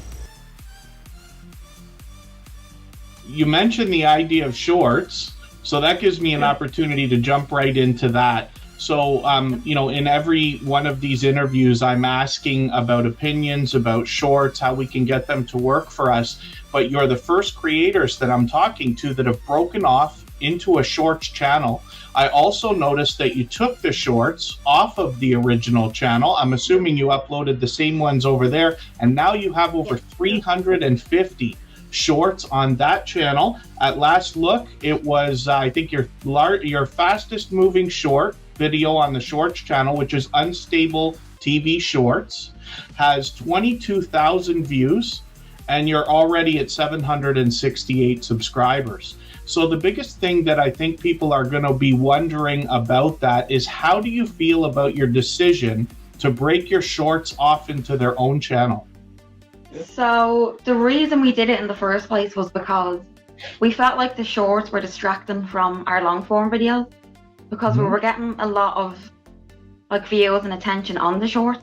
A: You mentioned the idea of shorts, so that gives me an opportunity to jump right into that. So, you know, in every one of these interviews, I'm asking about opinions, about shorts, how we can get them to work for us. But you're the first creators that I'm talking to that have broken off into a shorts channel. I also noticed that you took the shorts off of the original channel. I'm assuming you uploaded the same ones over there, and now you have over 350 shorts on that channel. At last look, it was I think your fastest moving short video on the shorts channel, which is Unstable TV Shorts, has 22,000 views, and you're already at 768 subscribers. So the biggest thing that I think people are going to be wondering about that is, how do you feel about your decision to break your shorts off into their own channel?
D: So the reason we did it in the first place was because we felt like the shorts were distracting from our long form videos, because we were getting a lot of like views and attention on the shorts.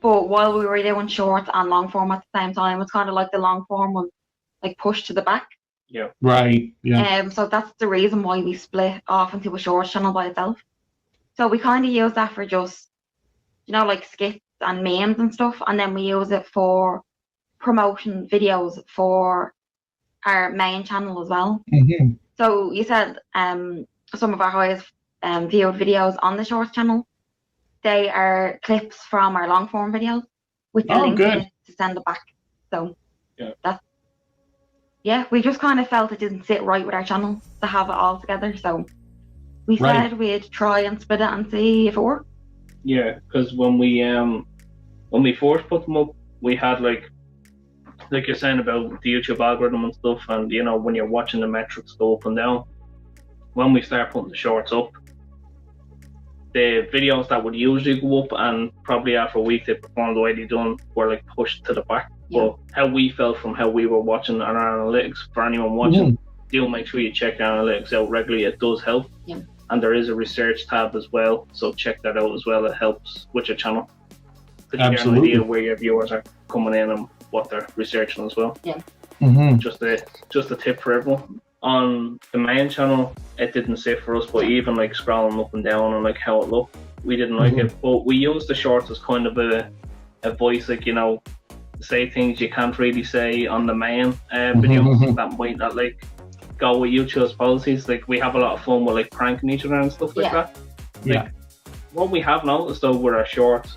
D: But while we were doing shorts and long form at the same time, it's kind of like the long form was like pushed to the back.
A: Yeah. Right. Yeah.
D: So that's the reason why we split off into a shorts channel by itself. So we kind of use that for just, like skits and memes and stuff, and then we use it for promotion videos for our main channel as well.
B: Mm-hmm.
D: So you said some of our highest viewed videos on the shorts channel, they are clips from our long form videos with the link in it to send it back. So we just kind of felt it didn't sit right with our channel to have it all together. So we said we'd try and split it and see if it worked.
E: Yeah, because when we first put them up, we had like you're saying about the YouTube algorithm and stuff, and when you're watching the metrics go up and down. When we start putting the shorts up, the videos that would usually go up and probably after a week they performed the way they done were like pushed to the back.
D: Yeah.
E: But how we felt from how we were watching our analytics, for anyone watching, do make sure you check your analytics out regularly. It does help.
D: Yeah.
E: And there is a research tab as well, so check that out as well. It helps with your channel. Because you get an idea where your viewers are coming in and what they're researching as well.
D: Yeah.
B: Mm-hmm.
E: Just a tip for everyone. On the main channel, it didn't sit for us, but even like scrolling up and down and like how it looked, we didn't like it. But we used the shorts as kind of a voice, like, say things you can't really say on the main videos that might not like go with YouTube's policies. Like, we have a lot of fun with like pranking each other and stuff like that. Like, what we have noticed though with our shorts,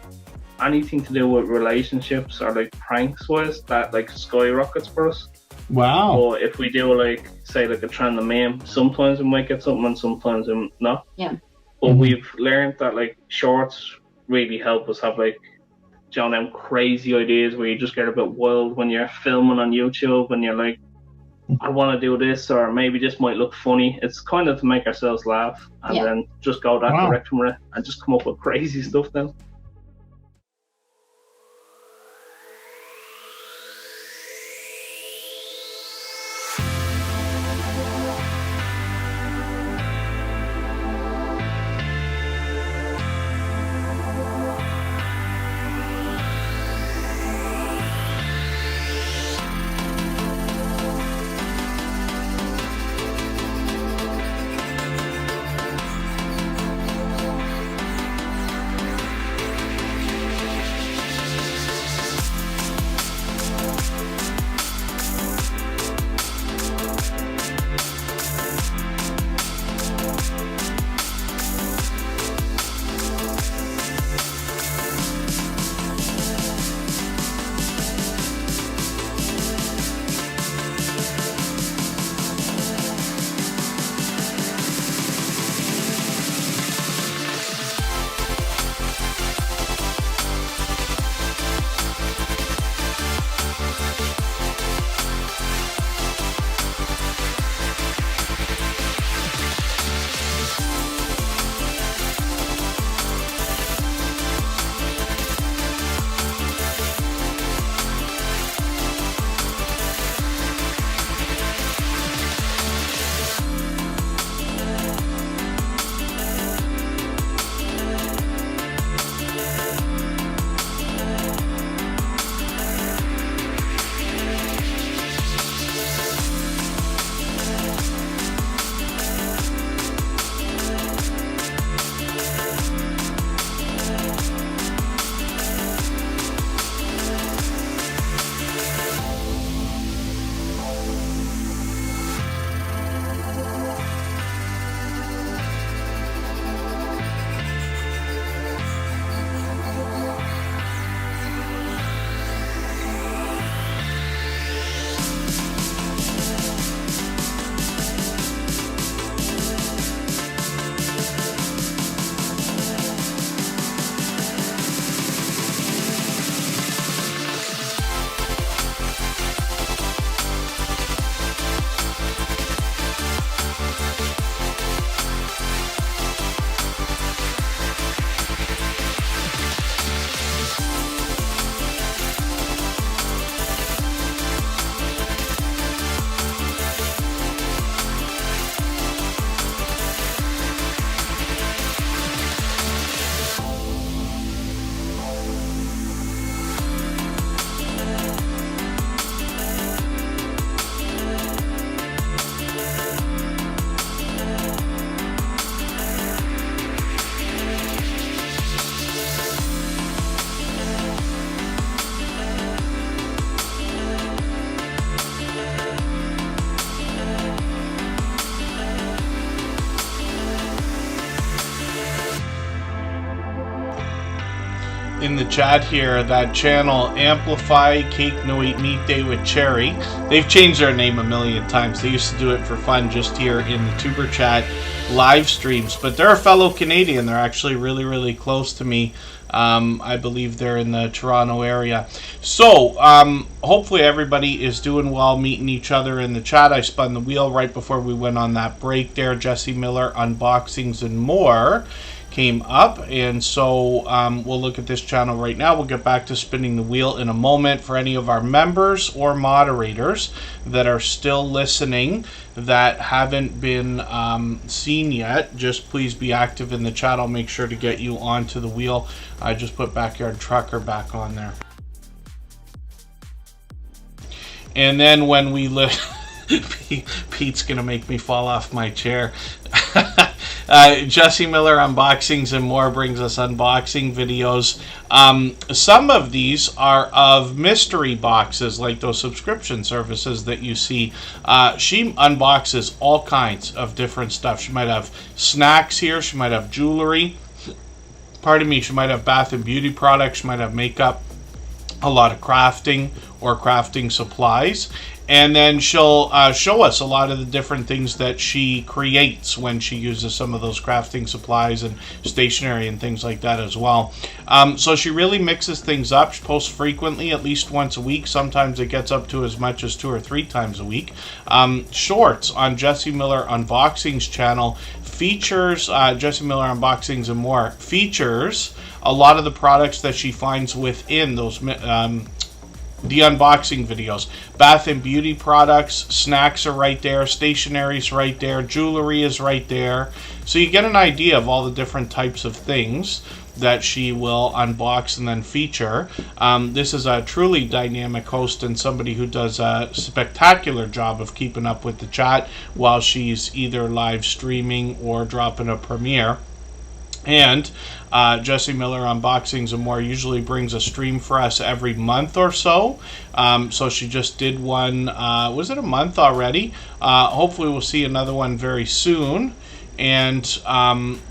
E: anything to do with relationships or like pranks wise, that like skyrockets for us.
A: Wow.
E: Or if we do like, say like a trend of meme, sometimes we might get something and sometimes we not.
D: Yeah.
E: But we've learned that like shorts really help us have like, them crazy ideas where you just get a bit wild when you're filming on YouTube and you're like, I want to do this, or maybe this might look funny. It's kind of to make ourselves laugh and then just go that direction with it and just come up with crazy stuff then.
A: in the chat here that channel Amplify Cake No Eat Meat Day with Cherry. They've changed their name a million times. They used to do it for fun just here in the Tuber Chat live streams. But they're a fellow Canadian. They're actually really, really close to me. I believe they're in the Toronto area. So, hopefully everybody is doing well, meeting each other in the chat. I spun the wheel right before we went on that break there. Jesse Miller, Unboxings and More came up, and so we'll look at this channel right now. We'll get back to spinning the wheel in a moment. For any of our members or moderators that are still listening that haven't been seen yet, just please be active in the chat. I'll make sure to get you onto the wheel. I just put Backyard Trucker back on there. And then when we Pete's gonna make me fall off my chair. Jesse Miller Unboxings and More brings us unboxing videos. Some of these are of mystery boxes, like those subscription services that you see. She unboxes all kinds of different stuff. She might have snacks here. She might have jewelry. Pardon me. She might have bath and beauty products. She might have makeup. A lot of crafting or crafting supplies. And then she'll show us a lot of the different things that she creates when she uses some of those crafting supplies and stationery and things like that as well. So she really mixes things up. She posts frequently, at least once a week. Sometimes it gets up to as much as 2 or 3 times a week. Shorts on Jesse Miller Unboxings channel features, Jesse Miller Unboxings and More features a lot of the products that she finds within those the unboxing videos. Bath and beauty products, snacks are right there, stationery's right there, jewelry is right there. So you get an idea of all the different types of things that she will unbox and then feature. This is a truly dynamic host and somebody who does a spectacular job of keeping up with the chat while she's either live streaming or dropping a premiere. And Jesse Miller Unboxings and More usually brings a stream for us every month or so. So she just did one, was it a month already? Hopefully we'll see another one very soon. And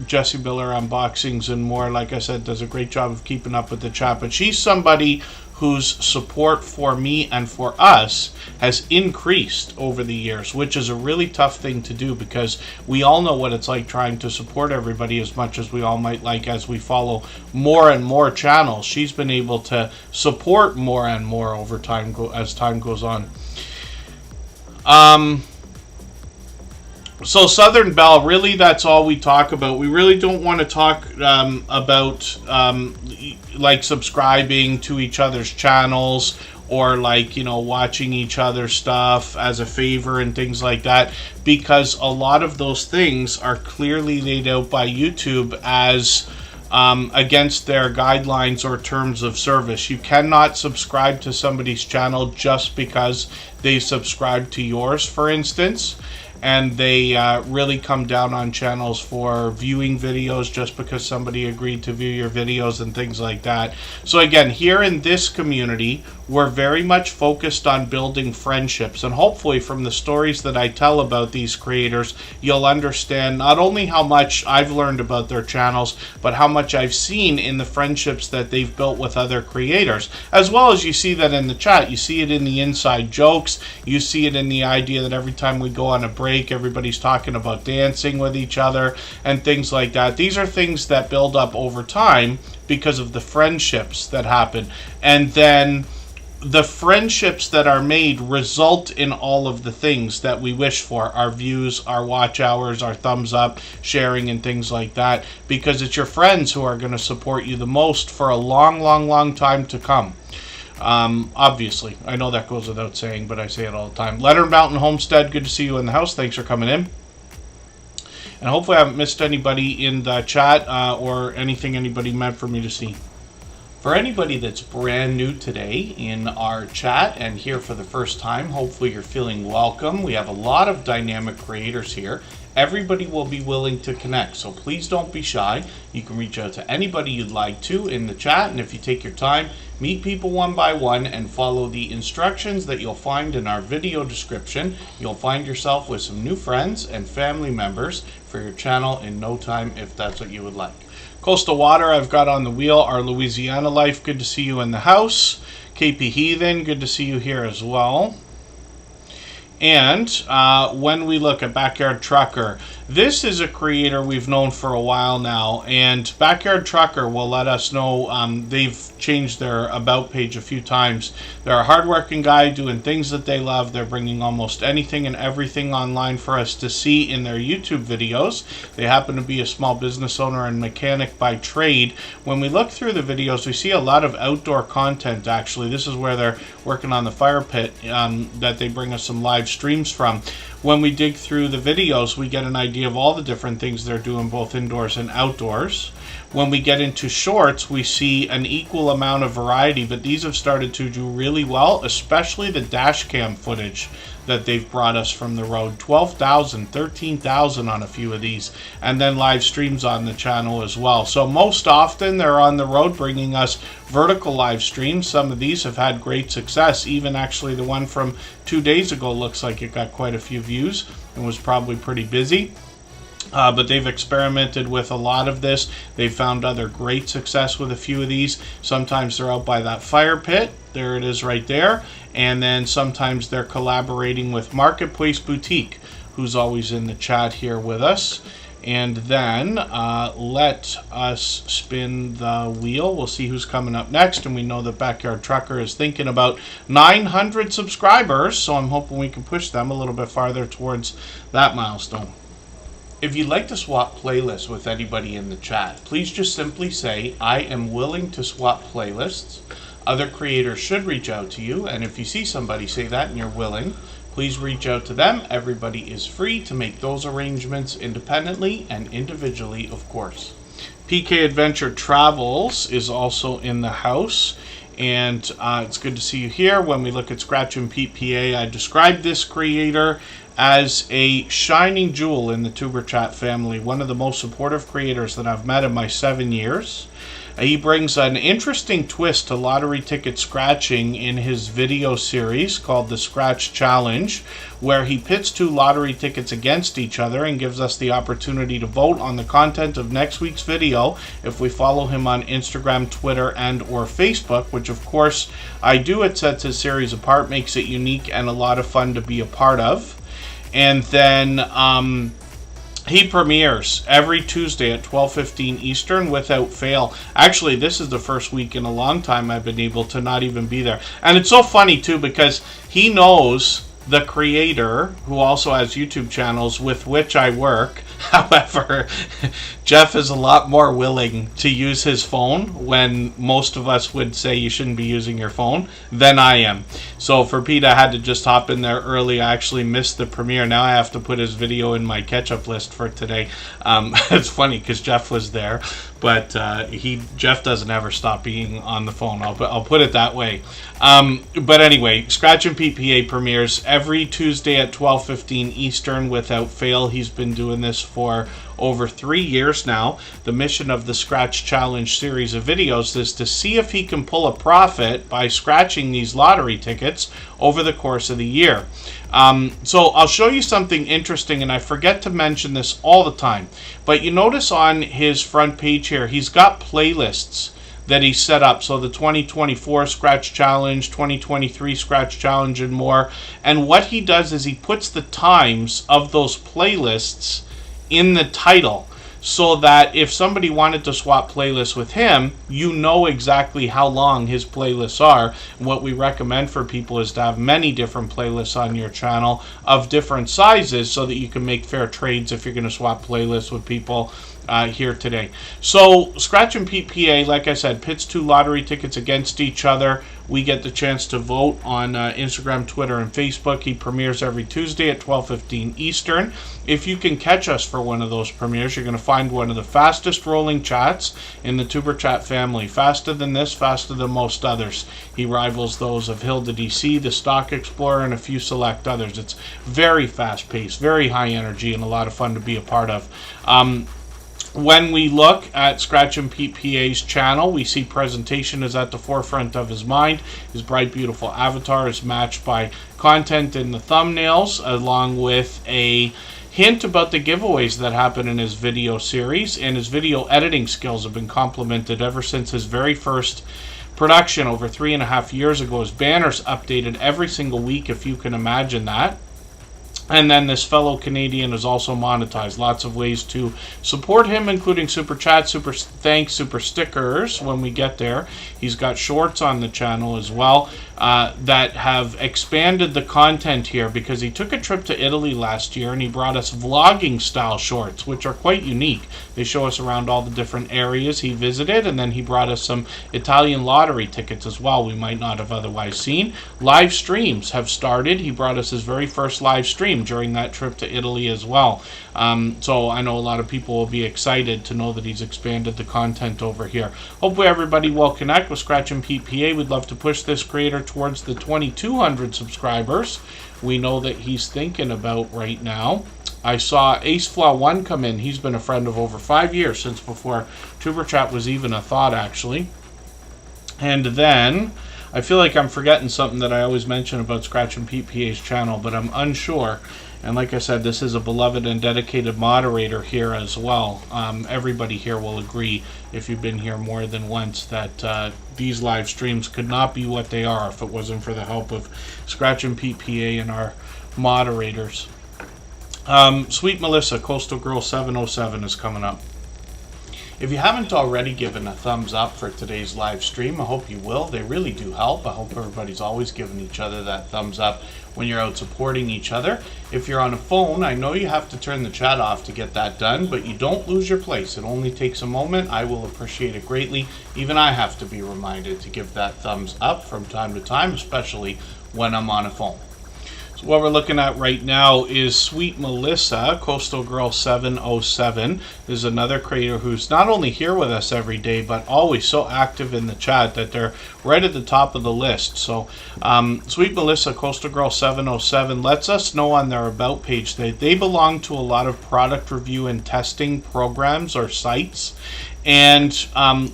A: Jesse Miller Unboxings and More, like I said, does a great job of keeping up with the chat. But she's somebody whose support for me and for us has increased over the years, which is a really tough thing to do because we all know what it's like trying to support everybody as much as we all might like as we follow more and more channels. She's been able to support more and more over time as time goes on. So Southern Belle, really that's all we talk about. We really don't want to talk about like subscribing to each other's channels or like, you know, watching each other's stuff as a favor and things like that, because a lot of those things are clearly laid out by YouTube as against their guidelines or terms of service. You cannot subscribe to somebody's channel just because they subscribe to yours, for instance. And they really come down on channels for viewing videos just because somebody agreed to view your videos and things like that. So again, here in this community, we're very much focused on building friendships. And hopefully from the stories that I tell about these creators, you'll understand not only how much I've learned about their channels, but how much I've seen in the friendships that they've built with other creators. As well as you see that in the chat. You see it in the inside jokes. You see it in the idea that every time we go on a break, everybody's talking about dancing with each other and things like that. These are things that build up over time because of the friendships that happen. And then the friendships that are made result in all of the things that we wish for. Our views, our watch hours, our thumbs up, sharing and things like that. Because it's your friends who are going to support you the most for a long, long, long time to come. Obviously, I know that goes without saying, but I say it all the time. Leonard Mountain Homestead, good to see you in the house. Thanks for coming in. And hopefully I haven't missed anybody in the chat or anything anybody meant for me to see. For anybody that's brand new today in our chat and here for the first time, hopefully you're feeling welcome. We have a lot of dynamic creators here. everybody will be willing to connect. So please don't be shy. You can reach out to anybody you'd like to in the chat, and if you take your time, meet people one by one and follow the instructions that you'll find in our video description, you'll find yourself with some new friends and family members for your channel in no time, if that's what you would like. Coastal Water, I've got on the wheel. Our Louisiana Life, good to see you in the house. KP Heathen, good to see you here as well. And when we look at Backyard Trucker, this is a creator we've known for a while now, and Backyard Trucker will let us know they've changed their about page a few times. They're a hardworking guy doing things that they love. They're bringing almost anything and everything online for us to see in their YouTube videos. They happen to be a small business owner and mechanic by trade. When we look through the videos, we see a lot of outdoor content, actually. This is where they're working on the fire pit that they bring us some live streams from. When we dig through the videos, we get an idea of all the different things they're doing both indoors and outdoors. When we get into shorts, we see an equal amount of variety, but these have started to do really well, especially the dash cam footage that they've brought us from the road. 12,000, 13,000 on a few of these, and then live streams on the channel as well. So most often they're on the road bringing us vertical live streams. Some of these have had great success. Even actually the one from 2 days ago looks like it got quite a few views and was probably pretty busy. But they've experimented with a lot of this. They've found other great success with a few of these. Sometimes they're out by that fire pit. There it is right there. And then sometimes they're collaborating with Marketplace Boutique, who's always in the chat here with us. And then let us spin the wheel. We'll see who's coming up next. And we know that Backyard Trucker is thinking about 900 subscribers. So I'm hoping we can push them a little bit farther towards that milestone. If you'd like to swap playlists with anybody in the chat, please just simply say, I am willing to swap playlists. Other creators should reach out to you, and if you see somebody say that and you're willing, please reach out to them. Everybody is free to make those arrangements independently and individually, of course. PK Adventure Travels is also in the house, and it's good to see you here. When we look at Scratch and PPA, I described this creator as a shining jewel in the Superchat family, one of the most supportive creators that I've met in my 7 years. He brings an interesting twist to lottery ticket scratching in his video series called the Scratch Challenge, where he pits 2 lottery tickets against each other and gives us the opportunity to vote on the content of next week's video if we follow him on Instagram, Twitter, and or Facebook, which of course I do. It sets his series apart, makes it unique and a lot of fun to be a part of. And then he premieres every Tuesday at 12:15 Eastern without fail. Actually, this is the first week in a long time I've been able to not even be there. And it's so funny, too, because he knows the creator, who also has YouTube channels with which I work. However, Jeff is a lot more willing to use his phone when most of us would say you shouldn't be using your phone than I am. So for Pete, I had to just hop in there early. I actually missed the premiere. Now I have to put his video in my catch-up list for today. It's funny because Jeff was there, but Jeff doesn't ever stop being on the phone. I'll put it that way. But anyway, Scratch and PPA premieres every Tuesday at 12:15 Eastern without fail. He's been doing this for over 3 years now. The mission of the Scratch Challenge series of videos is to see if he can pull a profit by scratching these lottery tickets over the course of the year. So I'll show you something interesting, and I forget to mention this all the time, but you notice on his front page here, he's got playlists that he set up. So the 2024 Scratch Challenge, 2023 Scratch Challenge, and more. And what he does is he puts the times of those playlists in the title, so that if somebody wanted to swap playlists with him, you know exactly how long his playlists are. And what we recommend for people is to have many different playlists on your channel of different sizes so that you can make fair trades if you're going to swap playlists with people here today. So Scratch and PPA, like I said, pits 2 lottery tickets against each other we get the chance to vote on Instagram, Twitter, and Facebook. He premieres every Tuesday at 12:15 Eastern. If you can catch us for one of those premieres, you're going to find one of the fastest rolling chats in the Tuber Chat family. Faster than this, faster than most others. He rivals those of Hilda DC, the Stock Explorer, and a few select others. It's very fast paced, very high energy, and a lot of fun to be a part of. When we look at Scratch and Pete PA's channel, we see presentation is at the forefront of his mind. His bright, beautiful avatar is matched by content in the thumbnails, along with a hint about the giveaways that happen in his video series, and his video editing skills have been complimented ever since his very first production over 3.5 years ago. His banners updated every single week, if you can imagine that. And then this fellow Canadian is also monetized. Lots of ways to support him, including Super Chat, Super Thanks, Super Stickers when we get there. He's got shorts on the channel as well that have expanded the content here, because he took a trip to Italy last year and he brought us vlogging style shorts, which are quite unique. They show us around all the different areas he visited, and then he brought us some Italian lottery tickets as well we might not have otherwise seen. Live streams have started. He brought us his very first live stream during that trip to Italy as well. So I know a lot of people will be excited to know that he's expanded the content over here. Hopefully everybody will connect with Scratch and Pete PA. We'd love to push this creator towards the 2,200 subscribers we know that he's thinking about right now. I saw AceFlaw1 come in. He's been a friend of over 5 years, since before Tuber Chat was even a thought, actually. And then I feel like I'm forgetting something that I always mention about Scratch and Pete PA's channel, but I'm unsure. And like I said, this is a beloved and dedicated moderator here as well. Everybody here will agree, if you've been here more than once, that these live streams could not be what they are if it wasn't for the help of Scratch and Pete PA and our moderators. Sweet Melissa, Coastal Girl 707 is coming up. If you haven't already given a thumbs up for today's live stream, I hope you will. They really do help. I hope everybody's always giving each other that thumbs up when you're out supporting each other. If you're on a phone, I know you have to turn the chat off to get that done, but you don't lose your place. It only takes a moment. I will appreciate it greatly. Even I have to be reminded to give that thumbs up from time to time, especially when I'm on a phone. So what we're looking at right now is Sweet Melissa, Coastal Girl 707. This is another creator who's not only here with us every day, but always so active in the chat that they're right at the top of the list. So Sweet Melissa, Coastal Girl 707, lets us know on their About page that they belong to a lot of product review and testing programs or sites. And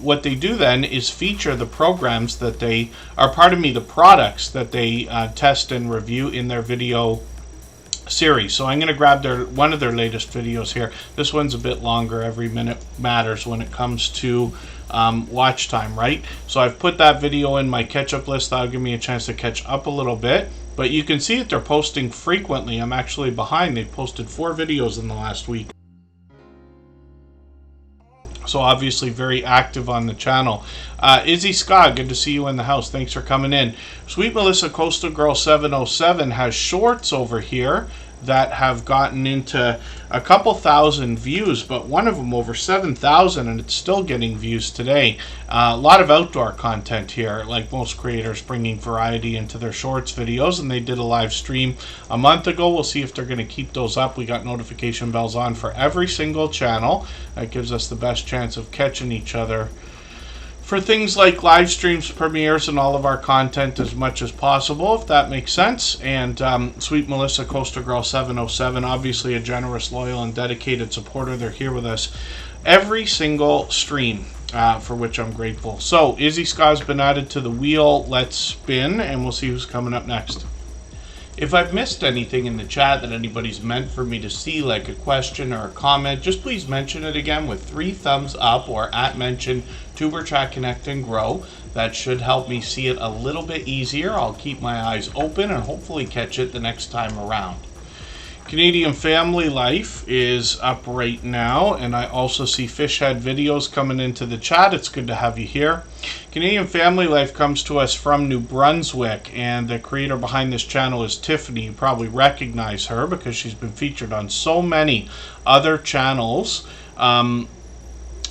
A: what they do then is feature the programs that they, or pardon me, the products that they test and review in their video series. So I'm going to grab one of their latest videos here. This one's a bit longer. Every minute matters when it comes to watch time, right? So I've put that video in my catch-up list. That'll give me a chance to catch up a little bit. But you can see that they're posting frequently. I'm actually behind. They've posted 4 videos in the last week. So obviously very active on the channel. Izzy Scott, good to see you in the house. Thanks for coming in. Sweet Melissa Coastal Girl 707 has shorts over here that have gotten into a couple thousand views, but one of them over 7,000, and it's still getting views today. A lot of outdoor content here, like most creators, bringing variety into their shorts videos, and they did a live stream a month ago. We'll see if they're going to keep those up. We got notification bells on for every single channel. That gives us the best chance of catching each other for things like live streams, premieres, and all of our content as much as possible, if that makes sense. And Sweet Melissa Coastal Girl 707, obviously a generous, loyal, and dedicated supporter. They're here with us every single stream, for which I'm grateful. So Izzy Scott's been added to the wheel. Let's spin, and we'll see who's coming up next. If I've missed anything in the chat that anybody's meant for me to see, like a question or a comment, just please mention it again with 3 thumbs up or @mention Tuber Chat Connect and Grow. That should help me see it a little bit easier. I'll keep my eyes open and hopefully catch it the next time around. Canadian Family Life is up right now, and I also see Fishhead Videos coming into the chat. It's good to have you here. Canadian Family Life comes to us from New Brunswick, and the creator behind this channel is Tiffany. You probably recognize her because she's been featured on so many other channels.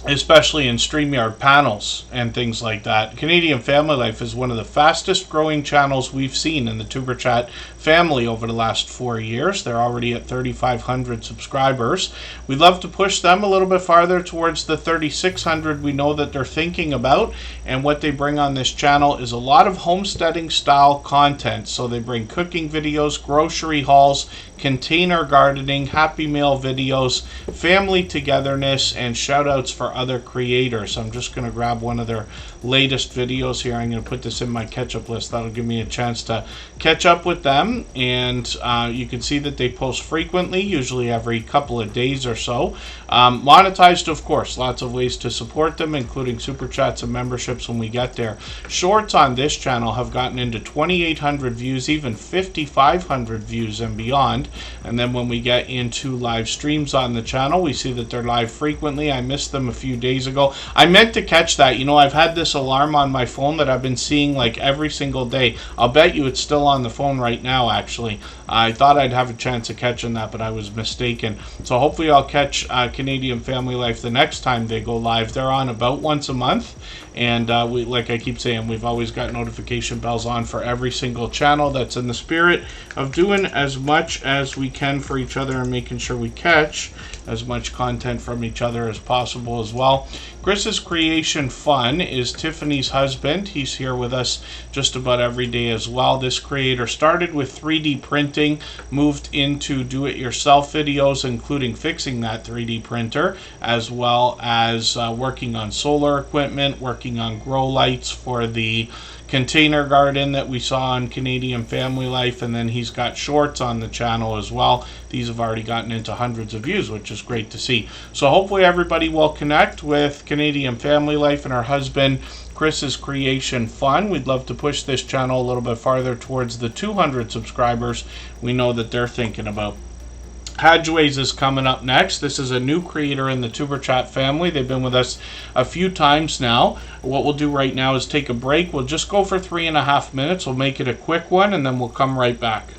A: especially in StreamYard panels and things like that. Canadian Family Life is one of the fastest growing channels we've seen in the TuberChat family over the last 4 years. They're already at 3,500 subscribers. We'd love to push them a little bit farther towards the 3,600 we know that they're thinking about, and what they bring on this channel is a lot of homesteading style content. So they bring cooking videos, grocery hauls, container gardening, happy meal videos, family togetherness, and shout outs for other creators. I'm just going to grab one of their latest videos here. I'm going to put this in my catch up list. That'll give me a chance to catch up with them, and you can see that they post frequently, usually every couple of days or so. Monetized, of course, lots of ways to support them, including super chats and memberships when we get there. Shorts on this channel have gotten into 2,800 views, even 5,500 views and beyond. And then when we get into live streams on the channel, we see that they're live frequently. I missed them a few days ago. I meant to catch that. You know, I've had this alarm on my phone that I've been seeing like every single day. I'll bet you it's still on the phone right now, actually. I thought I'd have a chance of catching that, but I was mistaken. So hopefully I'll catch Canadian Family Life the next time they go live. They're on about once a month. And we, like I keep saying, we've always got notification bells on for every single channel. That's in the spirit of doing as much as we can for each other and making sure we catch as much content from each other as possible as well. Chris's Creation Fun is Tiffany's husband. He's here with us just about every day as well. This creator started with 3D printing, moved into do-it-yourself videos, including fixing that 3D printer, as well as working on solar equipment, working on grow lights for the container garden that we saw on Canadian Family Life, and then he's got shorts on the channel as well. These have already gotten into hundreds of views, which is great to see. So hopefully everybody will connect with Canadian Family Life and her husband Chris's Creation Fun. We'd love to push this channel a little bit farther towards the 200 subscribers we know that they're thinking about. Hadgeways is coming up next. This is a new creator in the TuberChat family. They've been with us a few times now. What we'll do right now is take a break. We'll just go for 3.5 minutes. We'll make it a quick one, and then we'll come right back.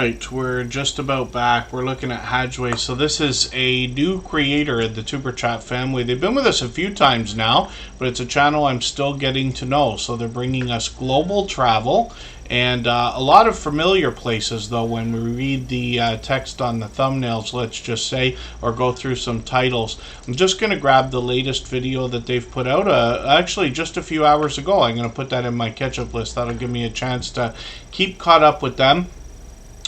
A: right, we're just about back. We're looking at Hadgeway. So this is a new creator in the Tuber Chat family. They've been with us a few times now, but it's a channel I'm still getting to know. So they're bringing us global travel and a lot of familiar places, though, when we read the text on the thumbnails, let's just say, or go through some titles. I'm just going to grab the latest video that they've put out, actually just a few hours ago. I'm going to put that in my catch-up list. That'll give me a chance to keep caught up with them.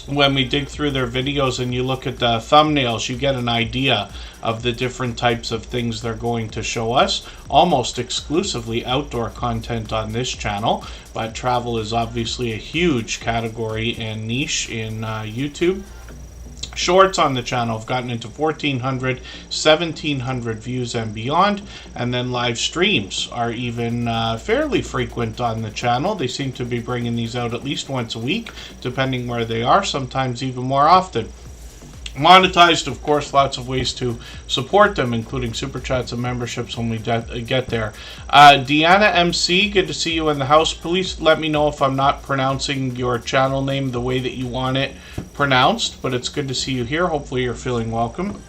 A: When we dig through their videos and you look at the thumbnails, you get an idea of the different types of things they're going to show us. Almost exclusively outdoor content on this channel, but travel is obviously a huge category and niche in YouTube. Shorts on the channel have gotten into 1,400, 1,700 views and beyond, and then live streams are even fairly frequent on the channel. They seem to be bringing these out at least once a week, depending where they are, sometimes even more often. Monetized, of course, lots of ways to support them, including super chats and memberships when we get there. Deanna MC, good to see you in the house. Please let me know if I'm not pronouncing your channel name the way that you want it pronounced, but it's good to see you here. Hopefully you're feeling welcome.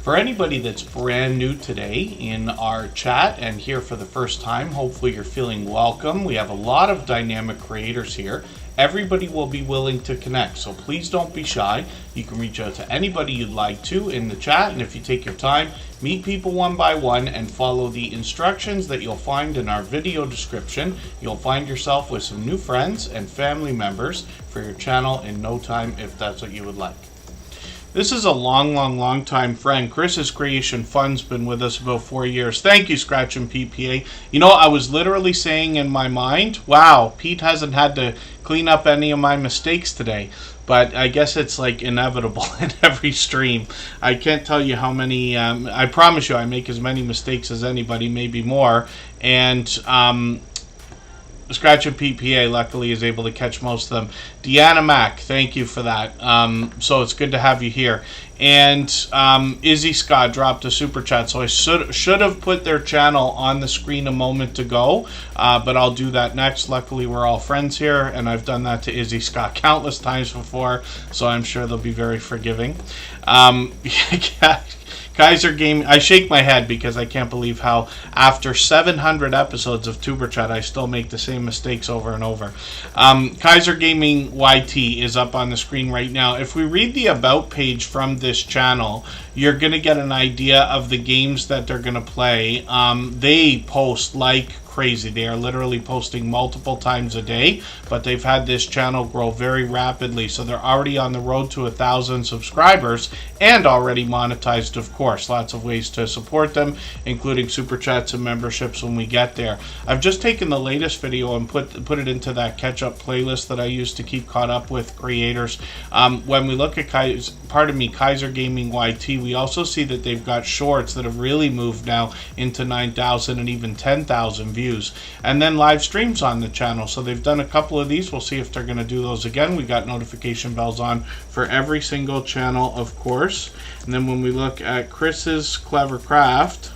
A: For anybody that's brand new today in our chat and here for the first time, hopefully you're feeling welcome. We have a lot of dynamic creators here. Everybody will be willing to connect, so please don't be shy. You can reach out to anybody you'd like to in the chat, and if you take your time, meet people one by one and follow the instructions that you'll find in our video description. You'll find yourself with some new friends and family members for your channel in no time, if that's what you would like. This is a long time friend. Chris's Creation Fun's been with us about 4 years. Thank you, Scratch and PPA. You know, I was literally saying in my mind, wow, Pete hasn't had to clean up any of my mistakes today. But I guess it's like inevitable in every stream. I can't tell you how many, I promise you I make as many mistakes as anybody, maybe more. And Scratch and PPA luckily is able to catch most of them. Deanna Mac, thank you for that. So it's good to have you here. And Izzy Scott dropped a super chat, so I should have put their channel on the screen a moment ago, but I'll do that next. Luckily we're all friends here, and I've done that to Izzy Scott countless times before, so I'm sure they'll be very forgiving. Kaiser Gaming, I shake my head because I can't believe how after 700 episodes of Tuber Chat I still make the same mistakes over and over. Kaiser Gaming YT is up on the screen right now. If we read the about page from this channel, you're going to get an idea of the games that they're going to play. They post like crazy. They are literally posting multiple times a day, but they've had this channel grow very rapidly, so they're already on the road to 1,000 subscribers and already monetized, of course. Lots of ways to support them, including super chats and memberships when we get there. I've just taken the latest video and put it into that catch-up playlist that I use to keep caught up with creators. When we look at Kaiser Gaming YT, we also see that they've got shorts that have really moved now into 9,000 and even 10,000 views. And then live streams on the channel. So they've done a couple of these. We'll see if they're going to do those again. We got notification bells on for every single channel, of course. And then when we look at Chris's Clever Craft,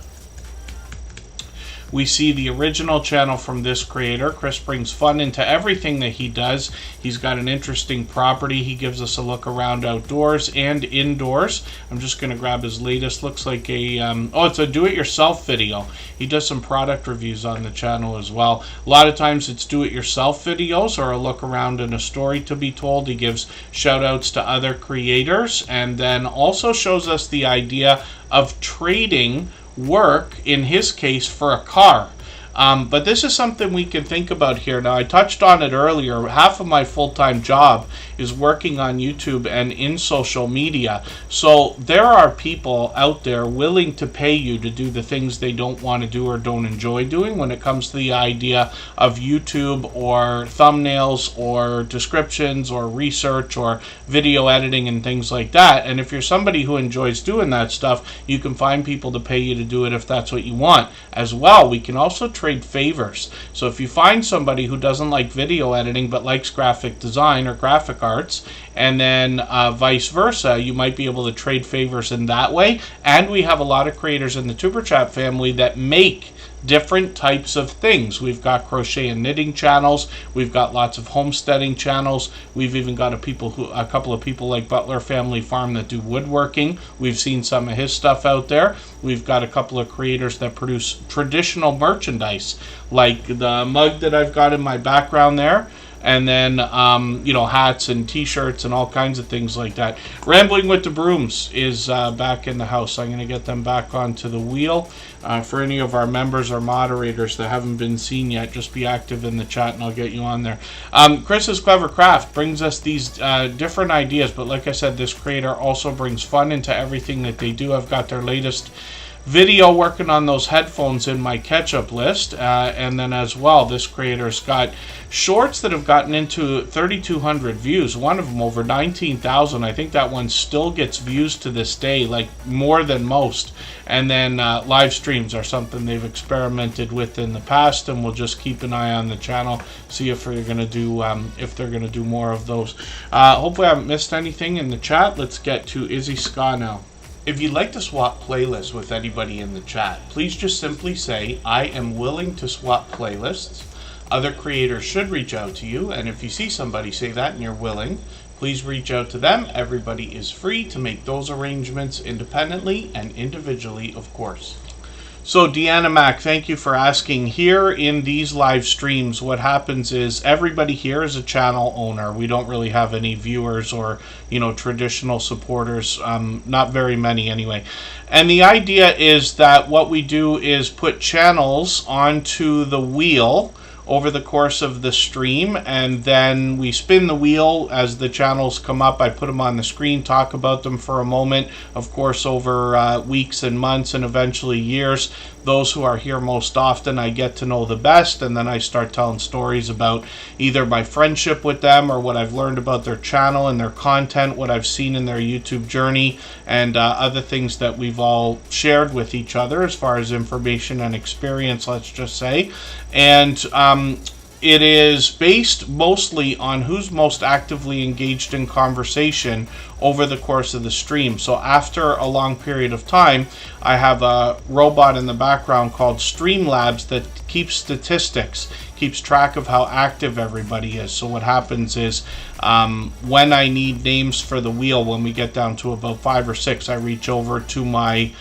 A: we see the original channel from this creator. Chris brings fun into everything that he does. He's got an interesting property. He gives us a look around outdoors and indoors. I'm just going to grab his latest. Looks like a, it's a do-it-yourself video. He does some product reviews on the channel as well. A lot of times it's do-it-yourself videos or a look around and a story to be told. He gives shout-outs to other creators and then also shows us the idea of trading work, in his case, for a car. But this is something we can think about here. Now, I touched on it earlier. Half of my full-time job is working on YouTube and in social media. So there are people out there willing to pay you to do the things they don't want to do or don't enjoy doing when it comes to the idea of YouTube or thumbnails or descriptions or research or video editing and things like that. And if you're somebody who enjoys doing that stuff, you can find people to pay you to do it if that's what you want. As well, we can also trade favors. So if you find somebody who doesn't like video editing but likes graphic design or graphic arts, and then vice versa, you might be able to trade favors in that way. And we have a lot of creators in the Tuber Chat family that make different types of things. We've got crochet and knitting channels. We've got lots of homesteading channels. We've even got a couple of people like Butler Family Farm that do woodworking. We've seen some of his stuff out there. We've got a couple of creators that produce traditional merchandise, like the mug that I've got in my background there. And then, hats and t-shirts and all kinds of things like that. Rambling with the Brooms is back in the house. I'm going to get them back onto the wheel. For any of our members or moderators that haven't been seen yet, just be active in the chat and I'll get you on there. Chris's Clever Craft brings us these different ideas, but like I said, this creator also brings fun into everything that they do. I've got their latest video working on those headphones in my catch-up list, and then as well, this creator's got shorts that have gotten into 3,200 views, one of them over 19,000. I think that one still gets views to this day, like more than most. And then live streams are something they've experimented with in the past, and we'll just keep an eye on the channel, see if they're gonna do more of those. Hopefully I haven't missed anything in the chat. Let's get to Izzy Ska now. If you'd like to swap playlists with anybody in the chat, please just simply say, I am willing to swap playlists. Other creators should reach out to you, and if you see somebody say that and you're willing, please reach out to them. Everybody is free to make those arrangements independently and individually, of course. So Deanna Mack, thank you for asking. Here in these live streams, what happens is everybody here is a channel owner. We don't really have any viewers or, traditional supporters, not very many anyway. And the idea is that what we do is put channels onto the wheel over the course of the stream, and then we spin the wheel as the channels come up. I put them on the screen, talk about them for a moment, of course over weeks and months and eventually years. Those who are here most often I get to know the best, and then I start telling stories about either my friendship with them or what I've learned about their channel and their content, what I've seen in their YouTube journey, and other things that we've all shared with each other as far as information and experience, let's just say. And it is based mostly on who's most actively engaged in conversation over the course of the stream. So after a long period of time, I have a robot in the background called Streamlabs that keeps statistics, keeps track of how active everybody is. So what happens is when I need names for the wheel, when we get down to about 5 or 6, I reach over to my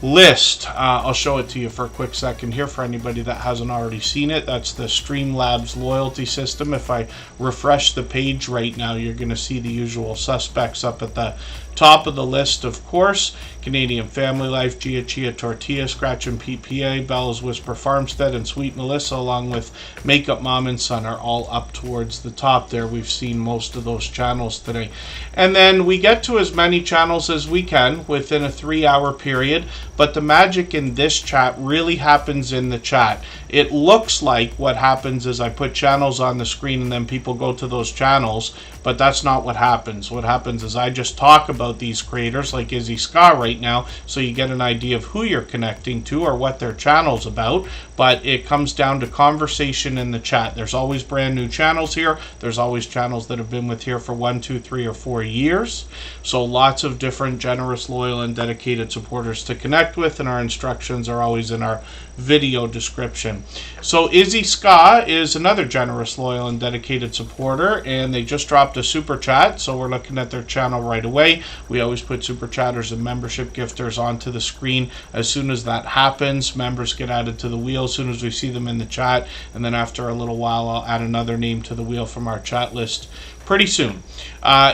A: list. I'll show it to you for a quick second here for anybody that hasn't already seen it. That's the Streamlabs loyalty system. If I refresh the page right now, you're going to see the usual suspects up at the top of the list, of course. Canadian Family Life, Gia Chia Tortilla, Scratch and PPA, Bella's Whisper Farmstead, and Sweet Melissa, along with Makeup Mom and Son, are all up towards the top there. We've seen most of those channels today. And then we get to as many channels as we can within a 3-hour period, but the magic in this chat really happens in the chat. It looks like what happens is I put channels on the screen and then people go to those channels, but that's not what happens. What happens is I just talk about these creators like Izzy Ska right now, so you get an idea of who you're connecting to or what their channel's about, but it comes down to conversation in the chat. There's always brand new channels here. There's always channels that have been with here for 1, 2, 3, or 4 years. So lots of different generous, loyal, and dedicated supporters to connect with, and our instructions are always in our video description. So Izzy Ska is another generous, loyal, and dedicated supporter, and they just dropped a super chat, so we're looking at their channel right away. We always put super chatters and membership gifters onto the screen as soon as that happens. Members get added to the wheel as soon as we see them in the chat, and then after a little while I'll add another name to the wheel from our chat list pretty soon.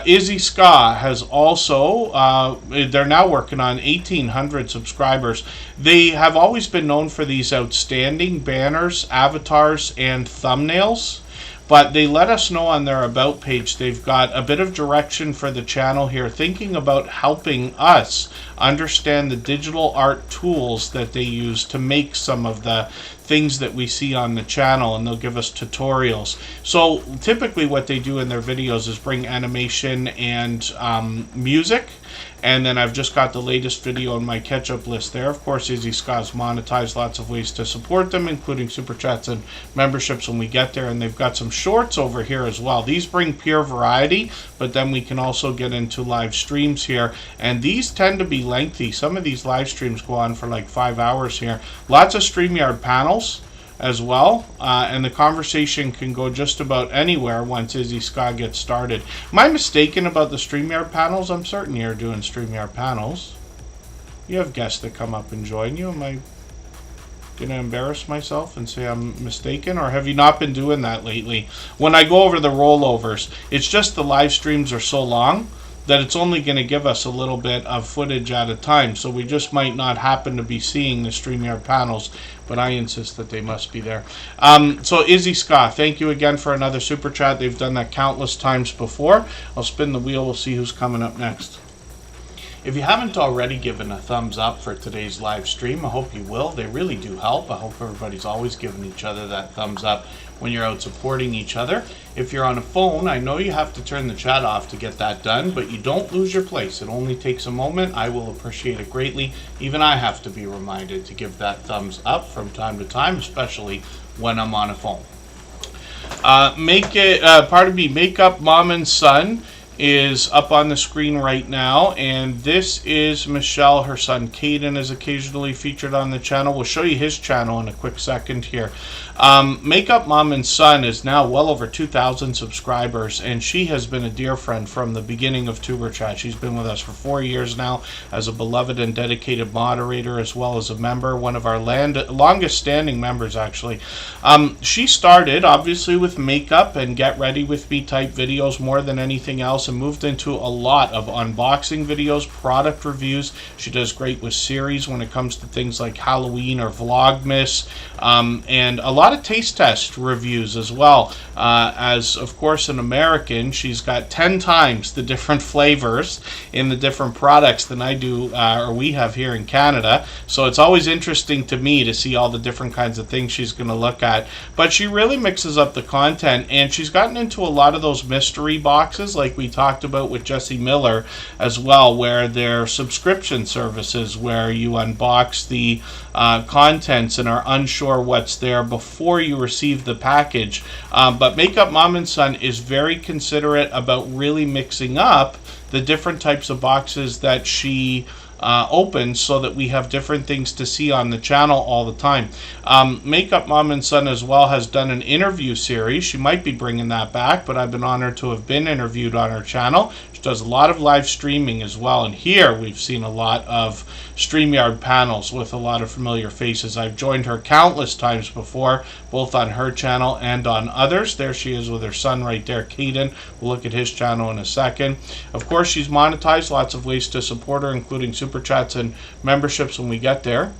A: Izzy Ska has also, they're now working on 1,800 subscribers. They have always been known for these outstanding banners, avatars, and thumbnails, but they let us know on their About page they've got a bit of direction for the channel here, thinking about helping us understand the digital art tools that they use to make some of the things that we see on the channel, and they'll give us tutorials. So typically what they do in their videos is bring animation and music, And then I've just got the latest video on my catch-up list there. Of course, Izzy Ska's monetized, lots of ways to support them, including super chats and memberships when we get there. And they've got some shorts over here as well. These bring pure variety, but then we can also get into live streams here. And these tend to be lengthy. Some of these live streams go on for like 5 hours here. Lots of StreamYard panels as well, and the conversation can go just about anywhere once Izzy Ska gets started. Am I mistaken about the StreamYard panels? I'm certain you're doing StreamYard panels. You have guests that come up and join you. Am I gonna embarrass myself and say I'm mistaken, or have you not been doing that lately? When I go over the rollovers, it's just the live streams are so long that it's only going to give us a little bit of footage at a time, so we just might not happen to be seeing the StreamYard panels, but I insist that they must be there. So Izzy Ska, thank you again for another super chat. They've done that countless times before. I'll spin the wheel, we'll see who's coming up next. If you haven't already given a thumbs up for today's live stream, I hope you will. They really do help. I hope everybody's always giving each other that thumbs up when you're out supporting each other. If you're on a phone, I know you have to turn the chat off to get that done, but you don't lose your place. It only takes a moment. I will appreciate it greatly. Even I have to be reminded to give that thumbs up from time to time, especially when I'm on a phone. Makeup Mom and Son is up on the screen right now, and this is Michelle. Her son Caden is occasionally featured on the channel. We'll show you his channel in a quick second here. Makeup Mom and Son is now well over 2,000 subscribers, and she has been a dear friend from the beginning of Tuber Chat. She's been with us for 4 years now as a beloved and dedicated moderator, as well as a member, one of our longest standing members actually. She started obviously with makeup and get ready with me type videos more than anything else, and moved into a lot of unboxing videos, product reviews. She does great with series when it comes to things like Halloween or Vlogmas, and a lot of taste test reviews as well. As of course an American, she's got 10 times the different flavors in the different products than I do, or we have here in Canada. So it's always interesting to me to see all the different kinds of things she's going to look at. But she really mixes up the content, and she's gotten into a lot of those mystery boxes like we talked about with Jesse Miller as well, where they're subscription services where you unbox the contents and are unsure what's there before you receive the package. But Makeup Mom and Son is very considerate about really mixing up the different types of boxes that she opens, so that we have different things to see on the channel all the time. Makeup Mom and Son as well has done an interview series. She might be bringing that back, but I've been honored to have been interviewed on her channel. She does a lot of live streaming as well, and here we've seen a lot of StreamYard panels with a lot of familiar faces. I've joined her countless times before, both on her channel and on others. There she is with her son right there, Caden. We'll look at his channel in a second. Of course, she's monetized, lots of ways to support her, including super chats and memberships when we get there.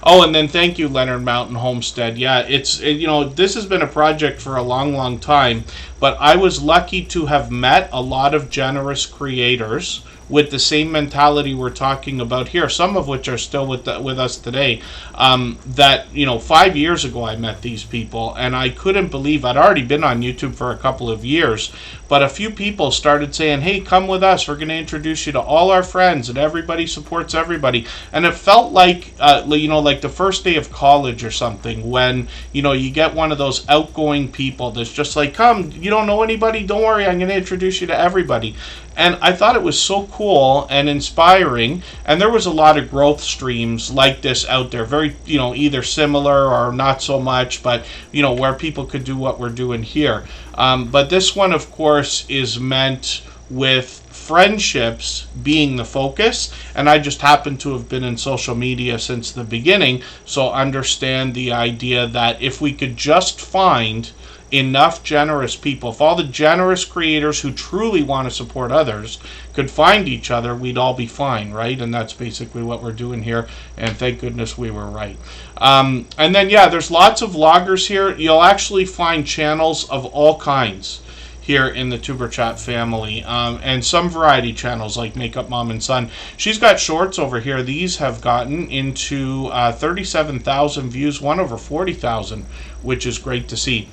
A: Oh, and then thank you, Leonard Mountain Homestead. Yeah, this has been a project for a long, long time, but I was lucky to have met a lot of generous creators with the same mentality we're talking about here, some of which are still with us today. That 5 years ago I met these people, and I couldn't believe I'd already been on YouTube for a couple of years, but a few people started saying, "Hey, come with us. We're going to introduce you to all our friends," and everybody supports everybody. And it felt like like the first day of college or something, when you get one of those outgoing people that's just like, "Come, you don't know anybody? Don't worry, I'm going to introduce you to everybody." And I thought it was so cool and inspiring, and there was a lot of growth streams like this out there, very, either similar or not so much, but, where people could do what we're doing here. But this one, of course, is meant with friendships being the focus, and I just happen to have been in social media since the beginning, so understand the idea that if we could just find enough generous people, if all the generous creators who truly want to support others could find each other, we'd all be fine, right? And that's basically what we're doing here, and thank goodness we were right. And then, yeah, there's lots of vloggers here. You'll actually find channels of all kinds here in the Tuber Chat family, and some variety channels like Makeup Mom and Son. She's got shorts over here. These have gotten into 37,000 views, one over 40,000, which is great to see.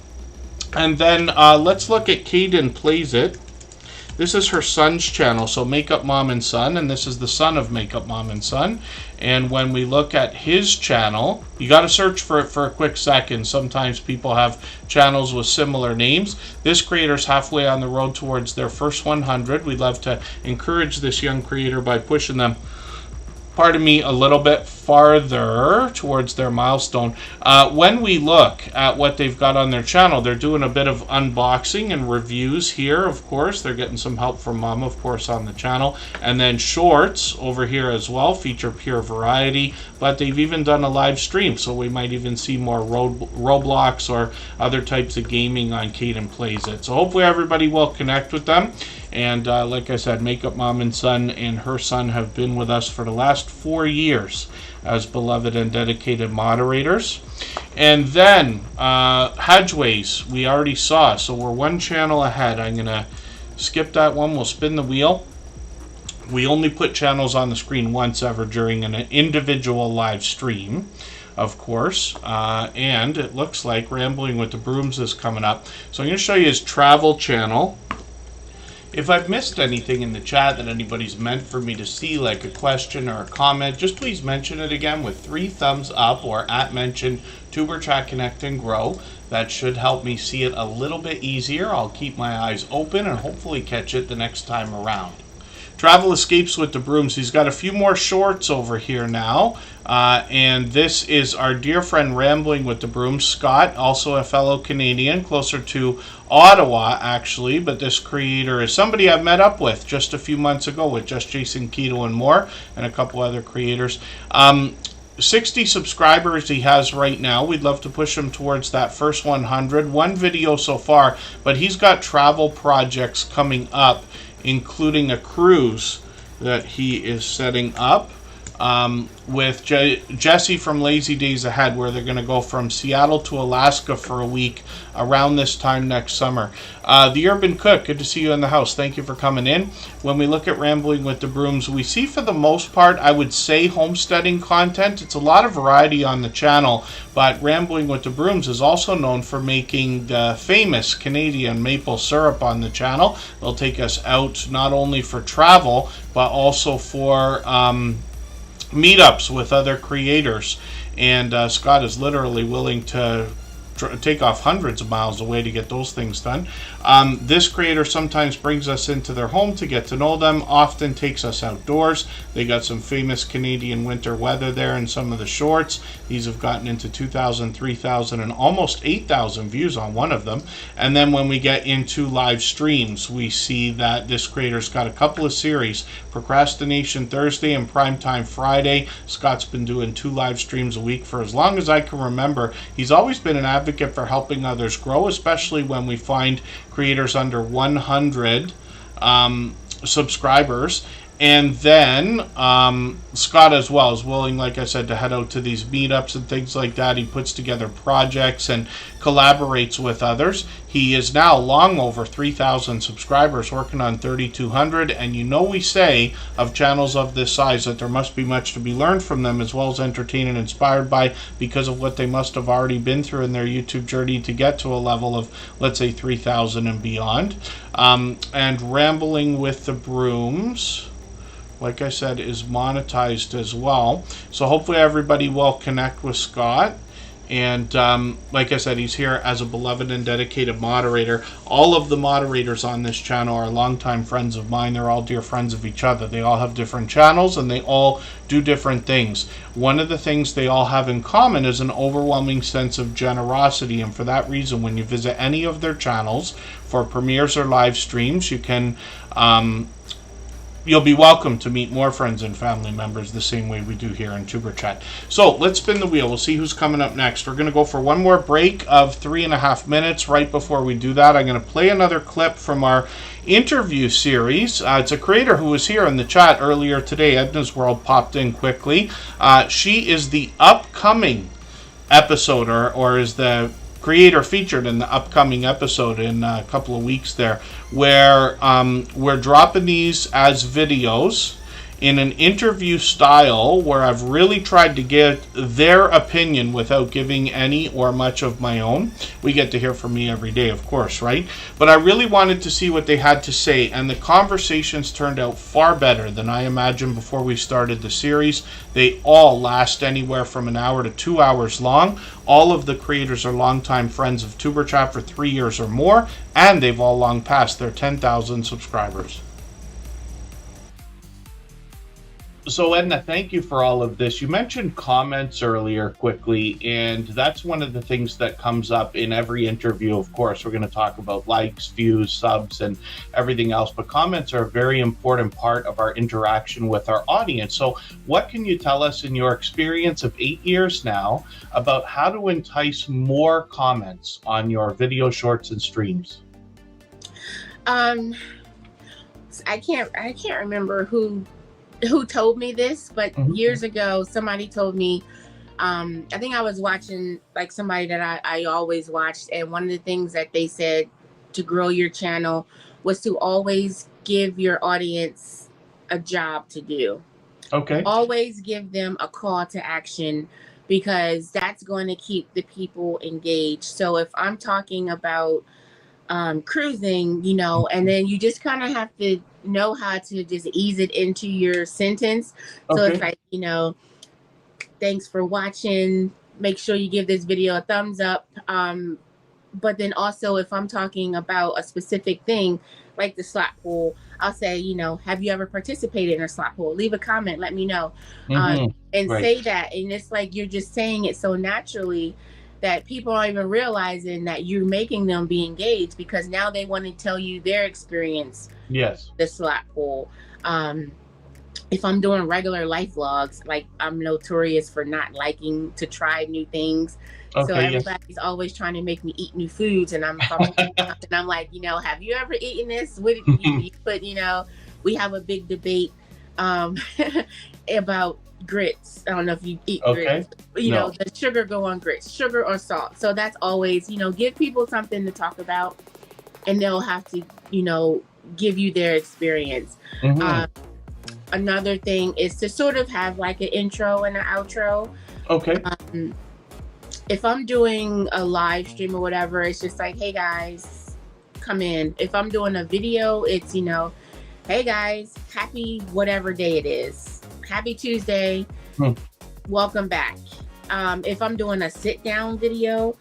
A: And then let's look at Caden Plays It. This is her son's channel, so Makeup Mom and Son, and this is the son of Makeup Mom and Son. And when we look at his channel, you got to search for it for a quick second. Sometimes people have channels with similar names. This creator's halfway on the road towards their first 100. We'd love to encourage this young creator by pushing them, pardon me, a little bit farther towards their milestone. When we look at what they've got on their channel, they're doing a bit of unboxing and reviews here, of course. They're getting some help from Mom, of course, on the channel. And then shorts over here as well, feature pure variety. But they've even done a live stream, so we might even see more Roblox or other types of gaming on Caden Plays It. So hopefully everybody will connect with them. And like I said, Makeup Mom and Son and her son have been with us for the last 4 years as beloved and dedicated moderators. And then Hedgeways, we already saw, so we're one channel ahead. I'm going to skip that one. We'll spin the wheel. We only put channels on the screen once ever during an individual live stream, of course. And it looks like Rambling with the Brooms is coming up. So I'm going to show you his travel channel. If I've missed anything in the chat that anybody's meant for me to see, like a question or a comment, just please mention it again with 3 thumbs up or @mention Superchat Connect and Grow. That should help me see it a little bit easier. I'll keep my eyes open and hopefully catch it the next time around. Travel Escapes with the Brooms. He's got a few more shorts over here now. And this is our dear friend Rambling with the Brooms, Scott, also a fellow Canadian, closer to Ottawa, actually. But this creator is somebody I've met up with just a few months ago with Just Jason Keto and more, and a couple other creators. 60 subscribers he has right now. We'd love to push him towards that first 100. One video so far, but he's got travel projects coming up, including a cruise that he is setting up with Jesse from Lazy Days Ahead, where they're going to go from Seattle to Alaska for a week around this time next summer. The Urban Cook, good to see you in the house. Thank you for coming in. When we look at Rambling with the Brooms, we see for the most part, I would say, homesteading content. It's a lot of variety on the channel, but Rambling with the Brooms is also known for making the famous Canadian maple syrup on the channel. They'll take us out not only for travel, but also for meetups with other creators. And Scott is literally willing to take off hundreds of miles away to get those things done. This creator sometimes brings us into their home to get to know them, often takes us outdoors. They got some famous Canadian winter weather there in some of the shorts. These have gotten into 2,000, 3,000, and almost 8,000 views on one of them. And then when we get into live streams, we see that this creator's got a couple of series, Procrastination Thursday and Primetime Friday. Scott's been doing 2 live streams a week for as long as I can remember. He's always been an advocate for helping others grow, especially when we find creators under 100 subscribers. And then Scott as well is willing, like I said, to head out to these meetups and things like that. He puts together projects and collaborates with others. He is now long over 3,000 subscribers, working on 3,200. And you know we say of channels of this size that there must be much to be learned from them, as well as entertained and inspired by, because of what they must have already been through in their YouTube journey to get to a level of, let's say, 3,000 and beyond. And Rambling with the Brooms, like I said, is monetized as well. So hopefully everybody will connect with Scott. And like I said, he's here as a beloved and dedicated moderator. All of the moderators on this channel are longtime friends of mine. They're all dear friends of each other. They all have different channels and they all do different things. One of the things they all have in common is an overwhelming sense of generosity. And for that reason, when you visit any of their channels for premieres or live streams, you can you'll be welcome to meet more friends and family members the same way we do here in Superchat. So let's spin the wheel. We'll see who's coming up next. We're going to go for one more break of 3.5 minutes. Right before we do that, I'm going to play another clip from our interview series. It's a creator who was here in the chat earlier today. Edna's World popped in quickly. She is the upcoming episode, or is the creator featured in the upcoming episode in a couple of weeks there, where we're dropping these as videos, in an interview style where I've really tried to get their opinion without giving any or much of my own. We get to hear from me every day, of course, right? But I really wanted to see what they had to say, and the conversations turned out far better than I imagined before we started the series. They all last anywhere from an hour to 2 hours long. All of the creators are longtime friends of Superchat for 3 years or more, and they've all long passed their 10,000 subscribers. So Edna, thank you for all of this. You mentioned comments earlier quickly, and that's one of the things that comes up in every interview. Of course, we're going to talk about likes, views, subs, and everything else, but comments are a very important part of our interaction with our audience. So what can you tell us in your experience of 8 years now about how to entice more comments on your video shorts and streams?
F: I can't remember who told me this, but years ago somebody told me, I think I was watching like somebody that I always watched, and one of the things that they said to grow your channel was to always give your audience a job to do.
A: Okay.
F: Always give them a call to action, because that's going to keep the people engaged. So if I'm talking about cruising, you know, and then you just kind of have to know how to just ease it into your sentence. So it's like, you know, thanks for watching. Make sure you give this video a thumbs up. But then also, if I'm talking about a specific thing like the slot pool, I'll say, you know, have you ever participated in a slot pool? Leave a comment, let me know. And say that. And it's like you're just saying it so naturally that people aren't even realizing that you're making them be engaged, because now they want to tell you their experience.
A: Yes.
F: The slot pool. If I'm doing regular life vlogs, like I'm notorious for not liking to try new things. So everybody's always trying to make me eat new foods, and I'm like, you know, have you ever eaten this? What did you put? You know, we have a big debate about grits. I don't know if you eat grits. You know, does sugar go on grits, sugar or salt? So that's always, you know, give people something to talk about, and they'll have to, you know, give you their experience. Another thing is to sort of have like an intro and an outro. If I'm doing a live stream or whatever, it's just like, hey guys, come in. If I'm doing a video, it's, you know, hey guys, happy whatever day it is. Happy Tuesday. Welcome back. If I'm doing a sit down video,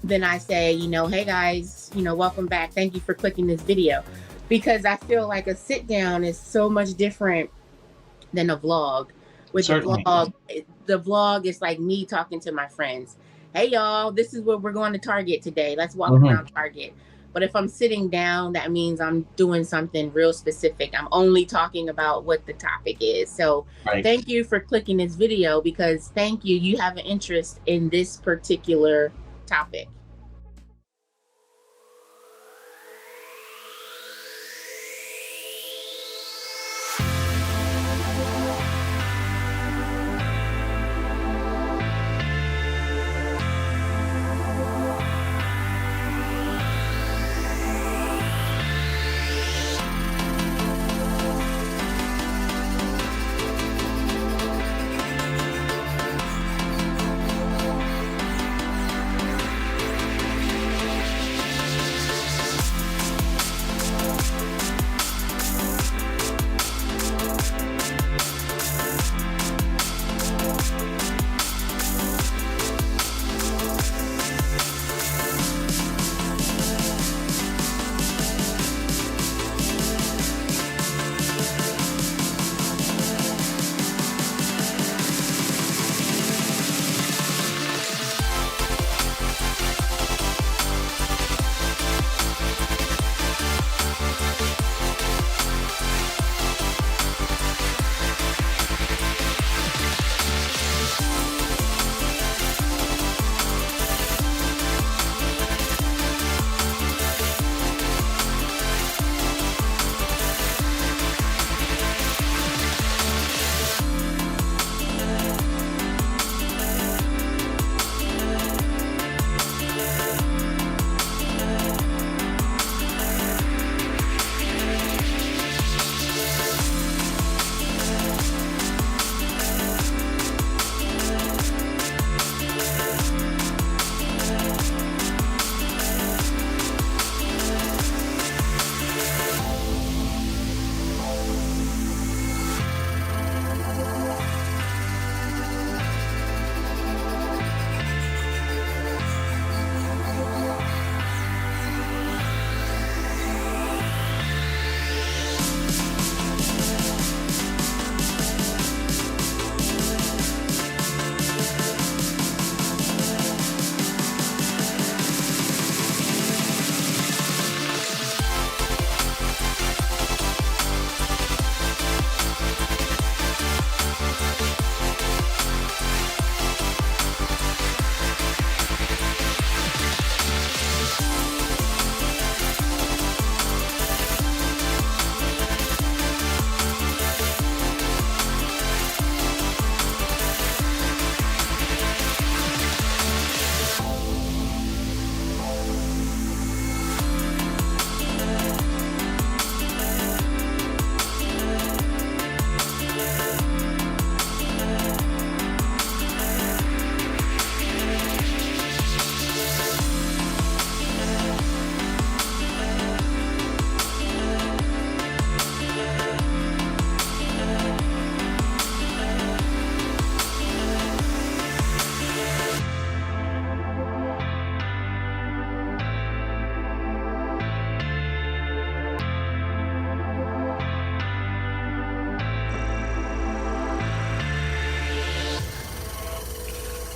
F: then I say, you know, hey guys, you know, welcome back. Thank you for clicking this video. Because I feel like a sit down is so much different than a vlog. With the vlog is like me talking to my friends. Hey y'all, this is where we're going to Target today. Let's walk around Target. But if I'm sitting down, that means I'm doing something real specific. I'm only talking about what the topic is. So thank you for clicking this video, because thank you, you have an interest in this particular topic.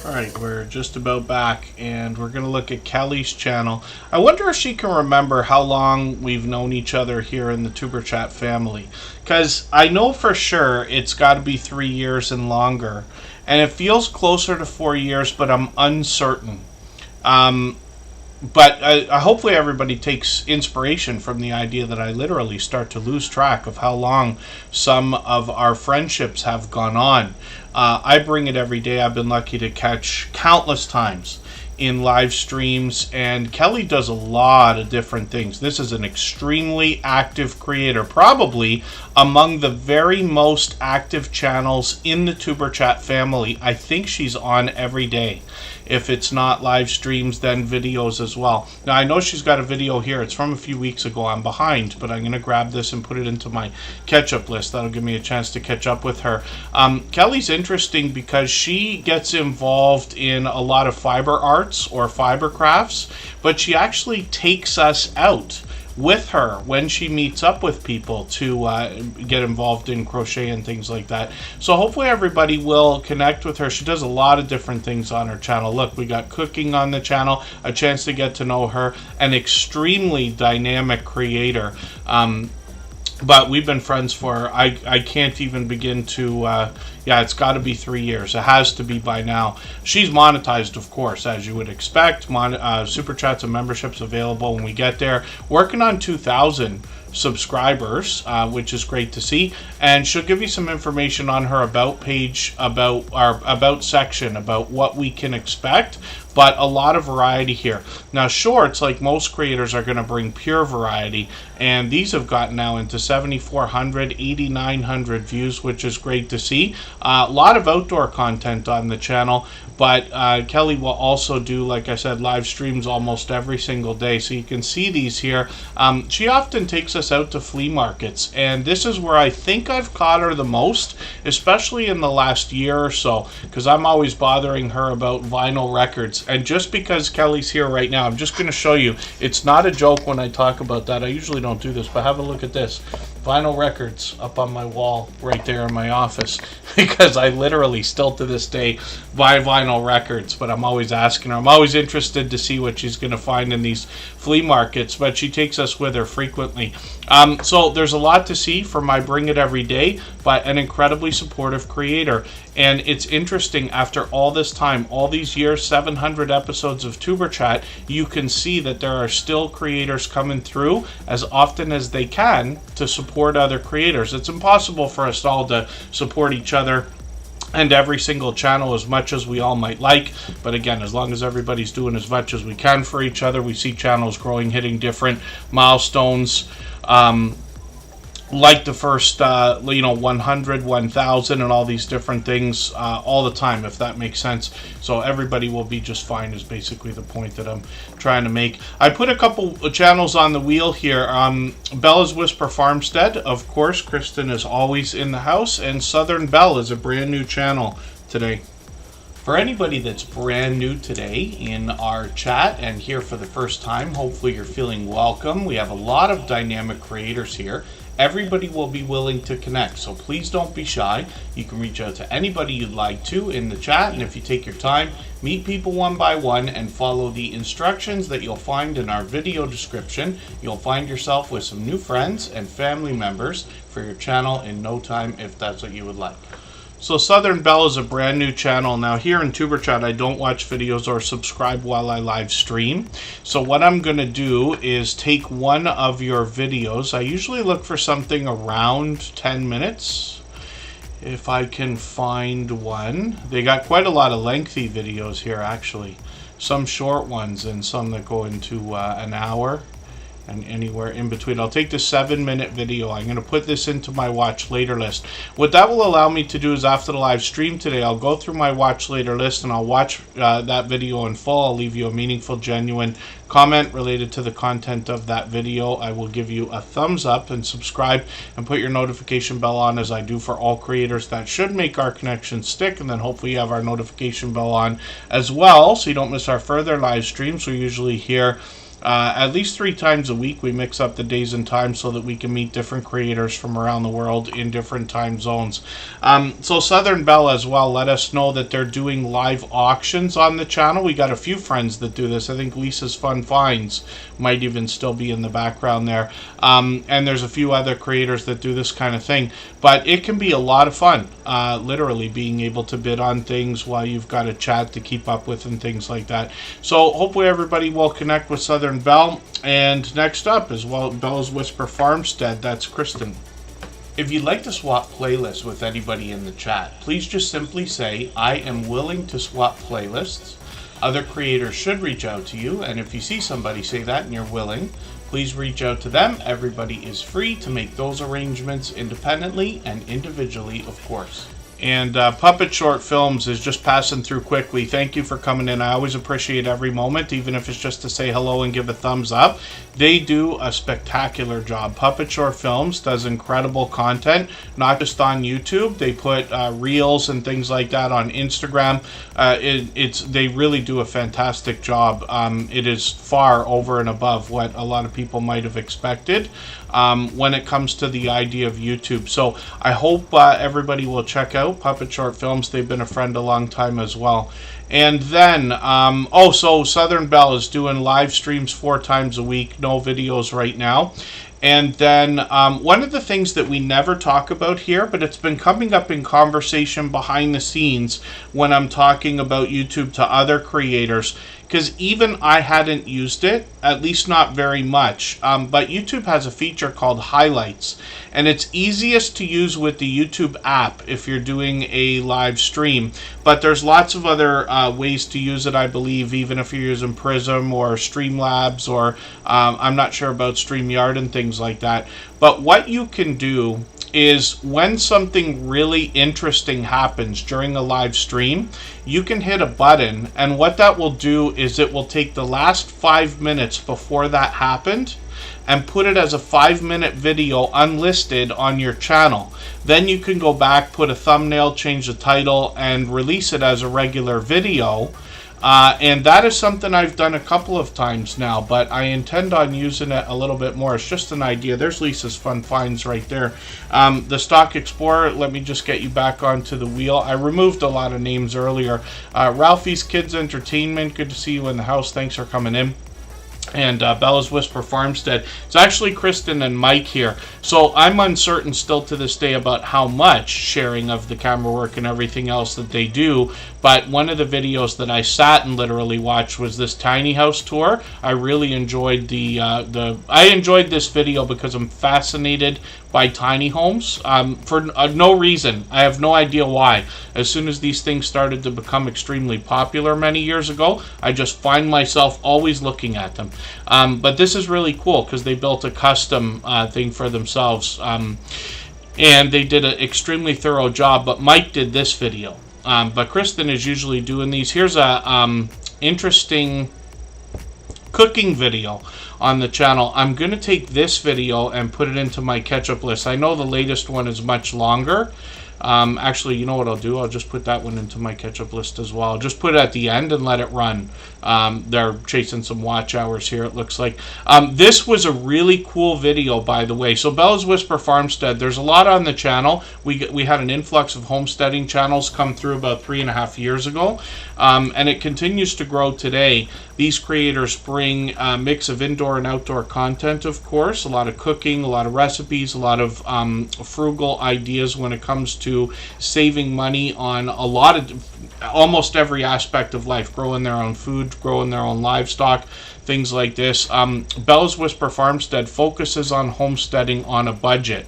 A: Alright, we're just about back, and we're going to look at Kelly's channel. I wonder if she can remember how long we've known each other here in the Tuber Chat family. Because I know for sure it's got to be 3 years and longer. And it feels closer to 4 years, but I'm uncertain. But hopefully everybody takes inspiration from the idea that I literally start to lose track of how long some of our friendships have gone on. I bring it every day. I've been lucky to catch countless times in live streams, and Kelly does a lot of different things. This is an extremely active creator, probably among the very most active channels in the Tuber Chat family. I think she's on every day. If it's not live streams, then videos as well. Now, I know she's got a video here. It's from a few weeks ago. I'm behind, but I'm going to grab this and put it into my catch-up list. That'll give me a chance to catch up with her. Kelly's interesting because she gets involved in a lot of fiber arts or fiber crafts, but she actually takes us out with her when she meets up with people to get involved in crochet and things like that. So hopefully everybody will connect with her. She does a lot of different things on her channel. Look, we got cooking on the channel, a chance to get to know her, an extremely dynamic creator. But we've been friends for, I can't even begin to, yeah, it's got to be 3 years. It has to be by now. She's monetized, of course, as you would expect. Super Chats and memberships available when we get there. Working on 2,000 subscribers, which is great to see. And she'll give you some information on her about page, about our about section, about what we can expect. But a lot of variety here. Now, shorts, like most creators, are going to bring pure variety, and these have gotten now into 7,400, 8,900 views, which is great to see. A lot of outdoor content on the channel, but Kelly will also do, like I said, live streams almost every single day, so you can see these here. She often takes us out to flea markets, and this is where I think I've caught her the most, especially in the last year or so, because I'm always bothering her about vinyl records. And just because Kelly's here right now, I'm just going to show you. It's not a joke when I talk about that. I usually don't do this, but have a look at this. Vinyl records up on my wall right there in my office, because I literally still to this day buy vinyl records, but I'm always asking her. I'm always interested to see what she's going to find in these flea markets, but she takes us with her frequently. So there's a lot to see from my Bring It Every Day, but an incredibly supportive creator. And it's interesting, after all this time, all these years, 700 episodes of Tuber Chat, you can see that there are still creators coming through as often as they can to support other creators. It's impossible for us all to support each other and every single channel as much as we all might like, but again, as long as everybody's doing as much as we can for each other, we see channels growing, hitting different milestones, like the first 100, 1,000, and all these different things all the time, if that makes sense. So everybody will be just fine is basically the point that I'm trying to make. I put a couple channels on the wheel here. Bella's Whisper Farmstead, of course. Kristen is always in the house, and Southern Belle is a brand new channel today. For anybody that's brand new today in our chat and here for the first time, hopefully you're feeling welcome. We have a lot of dynamic creators here. Everybody will be willing to connect, so please don't be shy. You can reach out to anybody you'd like to in the chat, and if you take your time, meet people one by one and follow the instructions that you'll find in our video description, you'll find yourself with some new friends and family members for your channel in no time, if that's what you would like. So Southern Belle is a brand new channel. Now here in Tuber Chat, I don't watch videos or subscribe while I live stream. So what I'm going to do is take one of your videos. I usually look for something around 10 minutes. If I can find one. They got quite a lot of lengthy videos here, actually. Some short ones and some that go into an hour. And anywhere in between. I'll take the 7-minute video. I'm going to put this into my watch later list. What that will allow me to do is after the live stream today, I'll go through my watch later list and I'll watch that video in full. I'll leave you a meaningful, genuine comment related to the content of that video. I will give you a thumbs up and subscribe and put your notification bell on, as I do for all creators. That should make our connection stick, and then hopefully you have our notification bell on as well so you don't miss our further live streams. We're usually here at least 3 times a week. We mix up the days and times so that we can meet different creators from around the world in different time zones. So Southern Belle as well let us know that they're doing live auctions on the channel. We got a few friends that do this. I think Lisa's Fun Finds might even still be in the background there. And there's a few other creators that do this kind of thing. But it can be a lot of fun, literally being able to bid on things while you've got a chat to keep up with and things like that. So hopefully everybody will connect with Southern Belle. And next up is Bella's Whisper Farmstead. That's Kristen. If you'd like to swap playlists with anybody in the chat, please just simply say, I am willing to swap playlists. Other creators should reach out to you, and if you see somebody say that and you're willing, please reach out to them. Everybody is free to make those arrangements independently and individually, of course. And Puppet Short Films is just passing through quickly. Thank you for coming in. I always appreciate every moment, even if it's just to say hello and give a thumbs up. They do a spectacular job. Puppet Short Films does incredible content, not just on YouTube. They put reels and things like that on Instagram. They really do a fantastic job. It is far over and above what a lot of people might have expected when it comes to the idea of YouTube. So I hope everybody will check out Puppet Short Films. They've been a friend a long time as well. And then, so Southern Belle is doing live streams 4 times a week, no videos right now. And then one of the things that we never talk about here, but it's been coming up in conversation behind the scenes when I'm talking about YouTube to other creators, because even I hadn't used it, at least not very much. But YouTube has a feature called Highlights, and it's easiest to use with the YouTube app if you're doing a live stream. But there's lots of other ways to use it, I believe, even if you're using Prism or Streamlabs, or I'm not sure about StreamYard and things like that. But what you can do is when something really interesting happens during a live stream, you can hit a button, and what that will do is it will take the last 5 minutes before that happened and put it as a 5-minute video unlisted on your channel. Then you can go back, put a thumbnail, change the title, and release it as a regular video. And that is something I've done a couple of times now, but I intend on using it a little bit more. It's just an idea. There's Lisa's Fun Finds right there. The Stock Explorer, let me just get you back onto the wheel. I removed a lot of names earlier. Ralphie's Kids Entertainment, good to see you in the house. Thanks for coming in. And Bella's Whisper Farmstead. It's actually Kristen and Mike here. So I'm uncertain still to this day about how much sharing of the camera work and everything else that they do. But one of the videos that I sat and literally watched was this tiny house tour. I really enjoyed I enjoyed this video because I'm fascinated by tiny homes for no reason. I have no idea why. As soon as these things started to become extremely popular many years ago, I just find myself always looking at them. But this is really cool because they built a custom thing for themselves. And they did an extremely thorough job. But Mike did this video. But Kristen is usually doing these. Here's a interesting cooking video on the channel. I'm going to take this video and put it into my catch-up list. I know the latest one is much longer. Actually, you know what I'll do? I'll just put that one into my catch-up list as well. I'll just put it at the end and let it run. They're chasing some watch hours here, it looks like. This was a really cool video, by the way. So Bella's Whisper Farmstead, there's a lot on the channel. We had an influx of homesteading channels come through about 3.5 years ago. And it continues to grow today. These creators bring a mix of indoor and outdoor content, of course. A lot of cooking, a lot of recipes, a lot of frugal ideas when it comes to saving money on a lot of almost every aspect of life. Growing their own food, growing their own livestock, things like this. Bella's Whisper Farmstead focuses on homesteading on a budget.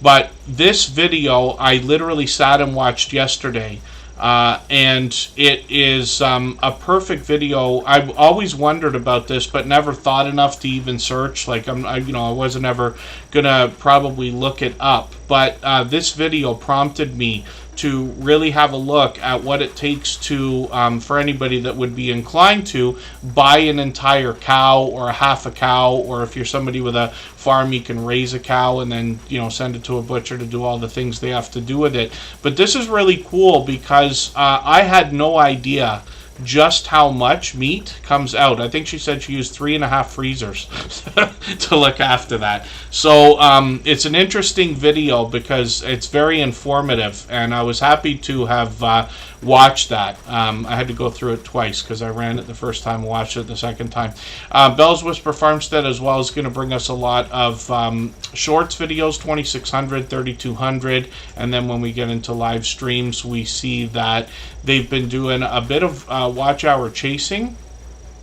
A: But this video I literally sat and watched yesterday. And it is a perfect video. I've always wondered about this, but never thought enough to even search. Like I wasn't ever gonna probably look it up. But this video prompted me to really have a look at what it takes to, for anybody that would be inclined to, buy an entire cow or a half a cow, or if you're somebody with a farm, you can raise a cow and then, send it to a butcher to do all the things they have to do with it. But this is really cool because I had no idea just how much meat comes out. I think she said she used 3.5 freezers to look after that. So it's an interesting video because it's very informative, and I was happy to have watched that. I had to go through it twice because I ran it the first time and watched it the second time. Bell's Whisper Farmstead as well is going to bring us a lot of shorts videos, 2600, 3200, and then when we get into live streams, we see that they've been doing a bit of watch hour chasing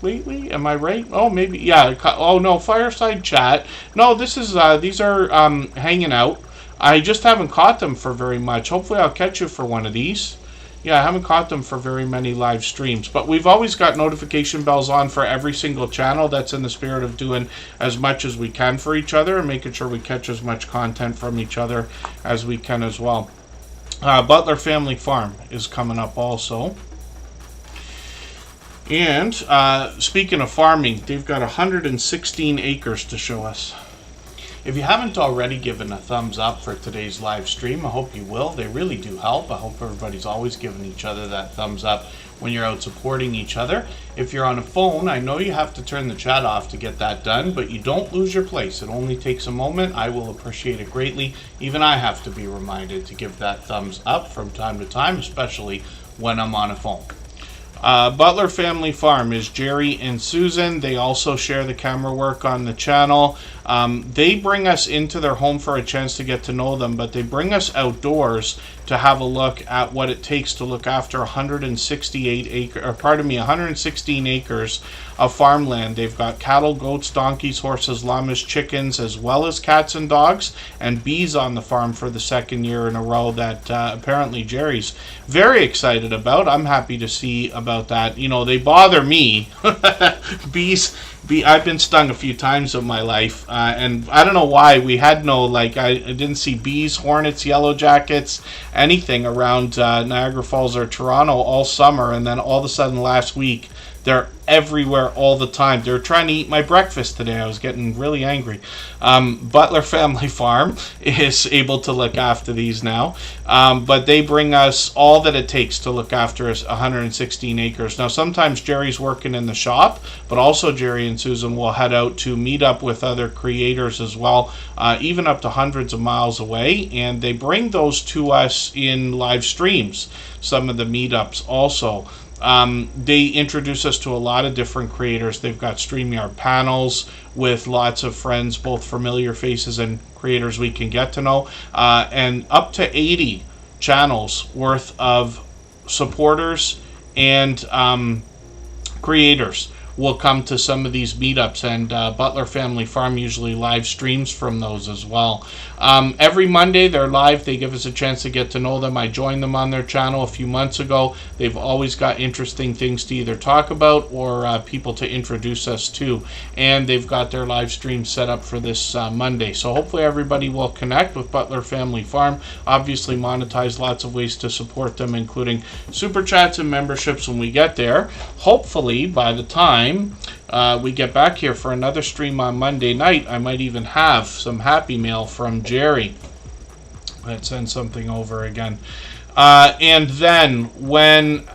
A: lately. Am I right? Oh, maybe. Yeah. Oh, no. Fireside chat. No, this is these are hanging out. I just haven't caught them for very much. Hopefully I'll catch you for one of these. Yeah, I haven't caught them for very many live streams. But we've always got notification bells on for every single channel. That's in the spirit of doing as much as we can for each other and making sure we catch as much content from each other as we can as well. Butler Family Farm is coming up also. And speaking of farming, they've got 116 acres to show us. If you haven't already given a thumbs up for today's live stream, I hope you will. They really do help. I hope everybody's always giving each other that thumbs up when you're out supporting each other. If you're on a phone, I know you have to turn the chat off to get that done, but you don't lose your place. It only takes a moment. I will appreciate it greatly. Even I have to be reminded to give that thumbs up from time to time, especially when I'm on a phone. Butler Family Farm is Jerry and Susan. They also share the camera work on the channel. They bring us into their home for a chance to get to know them, but they bring us outdoors to have a look at what it takes to look after 116 acres of farmland. They've got cattle, goats, donkeys, horses, llamas, chickens, as well as cats and dogs, and bees on the farm for the second year in a row that apparently Jerry's very excited about. I'm happy to see about that. You know, they bother me. Bees. I've been stung a few times in my life, and I don't know why. We had no, like, I didn't see bees, hornets, yellow jackets, anything around Niagara Falls or Toronto all summer, and then all of a sudden last week, they're everywhere all the time. They're trying to eat my breakfast today. I was getting really angry. Butler Family Farm is able to look after these now, but they bring us all that it takes to look after 116 acres. Now, sometimes Jerry's working in the shop, but also Jerry and Susan will head out to meet up with other creators as well, even up to hundreds of miles away, and they bring those to us in live streams, some of the meetups also. They introduce us to a lot of different creators. They've got StreamYard panels with lots of friends, both familiar faces and creators we can get to know, and up to 80 channels worth of supporters and creators will come to some of these meetups, and Butler Family Farm usually live streams from those as well. Every Monday they're live. They give us a chance to get to know them. I joined them on their channel a few months ago. They've always got interesting things to either talk about or people to introduce us to, and they've got their live stream set up for this Monday. So hopefully everybody will connect with Butler Family Farm. Obviously monetize lots of ways to support them, including super chats and memberships when we get there. Hopefully by the time we get back here for another stream on Monday night, I might even have some happy mail from Jerry. Let's send something over again. And then when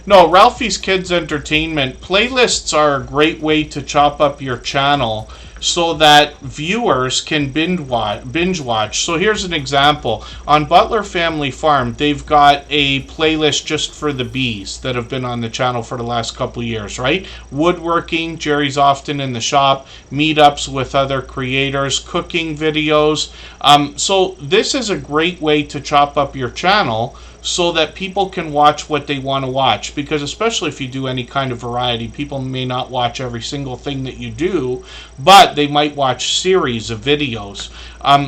A: Ralphie's Kids Entertainment playlists are a great way to chop up your channel so that viewers can binge watch. So here's an example. On Butler Family Farm, they've got a playlist just for the bees that have been on the channel for the last couple years, right? Woodworking, Jerry's often in the shop, meetups with other creators, cooking videos. So this is a great way to chop up your channel so that people can watch what they want to watch, because especially if you do any kind of variety, people may not watch every single thing that you do, but they might watch series of videos.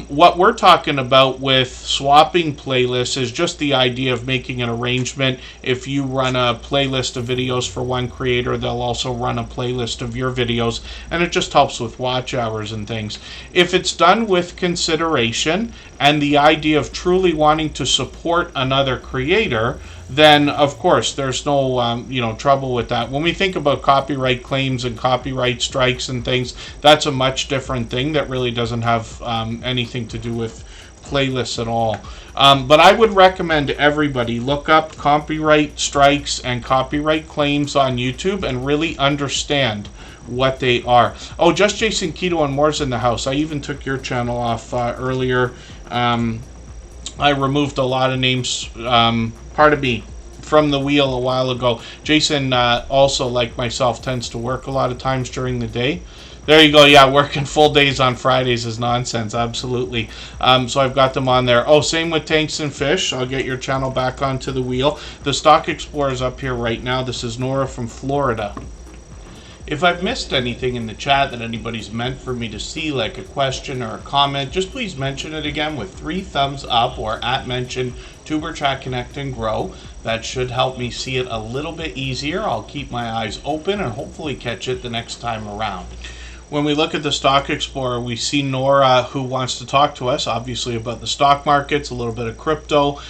A: What we're talking about with swapping playlists is just the idea of making an arrangement. If you run a playlist of videos for one creator, they'll also run a playlist of your videos, and it just helps with watch hours and things. If it's done with consideration and the idea of truly wanting to support another creator, then of course there's no trouble with that. When we think about copyright claims and copyright strikes and things, that's a much different thing that really doesn't have anything to do with playlists at all. But I would recommend everybody look up copyright strikes and copyright claims on YouTube and really understand what they are. Oh, Just Jason Keto and More's in the house. I even took your channel off earlier. I removed a lot of names, pardon me, from the wheel a while ago. Jason, also like myself, tends to work a lot of times during the day. There you go. Yeah, working full days on Fridays is nonsense. Absolutely. So I've got them on there. Oh, same with Tanks and Fish. I'll get your channel back onto the wheel. The Stock Explorer is up here right now. This is Nora from Florida. If I've missed anything in the chat that anybody's meant for me to see, like a question or a comment, just please mention it again with 3 thumbs up or @mention Tuber Chat Connect and Grow. That should help me see it a little bit easier. I'll keep my eyes open and hopefully catch it the next time around. When we look at the Stock Explorer, we see Nora, who wants to talk to us, obviously, about the stock markets, a little bit of crypto,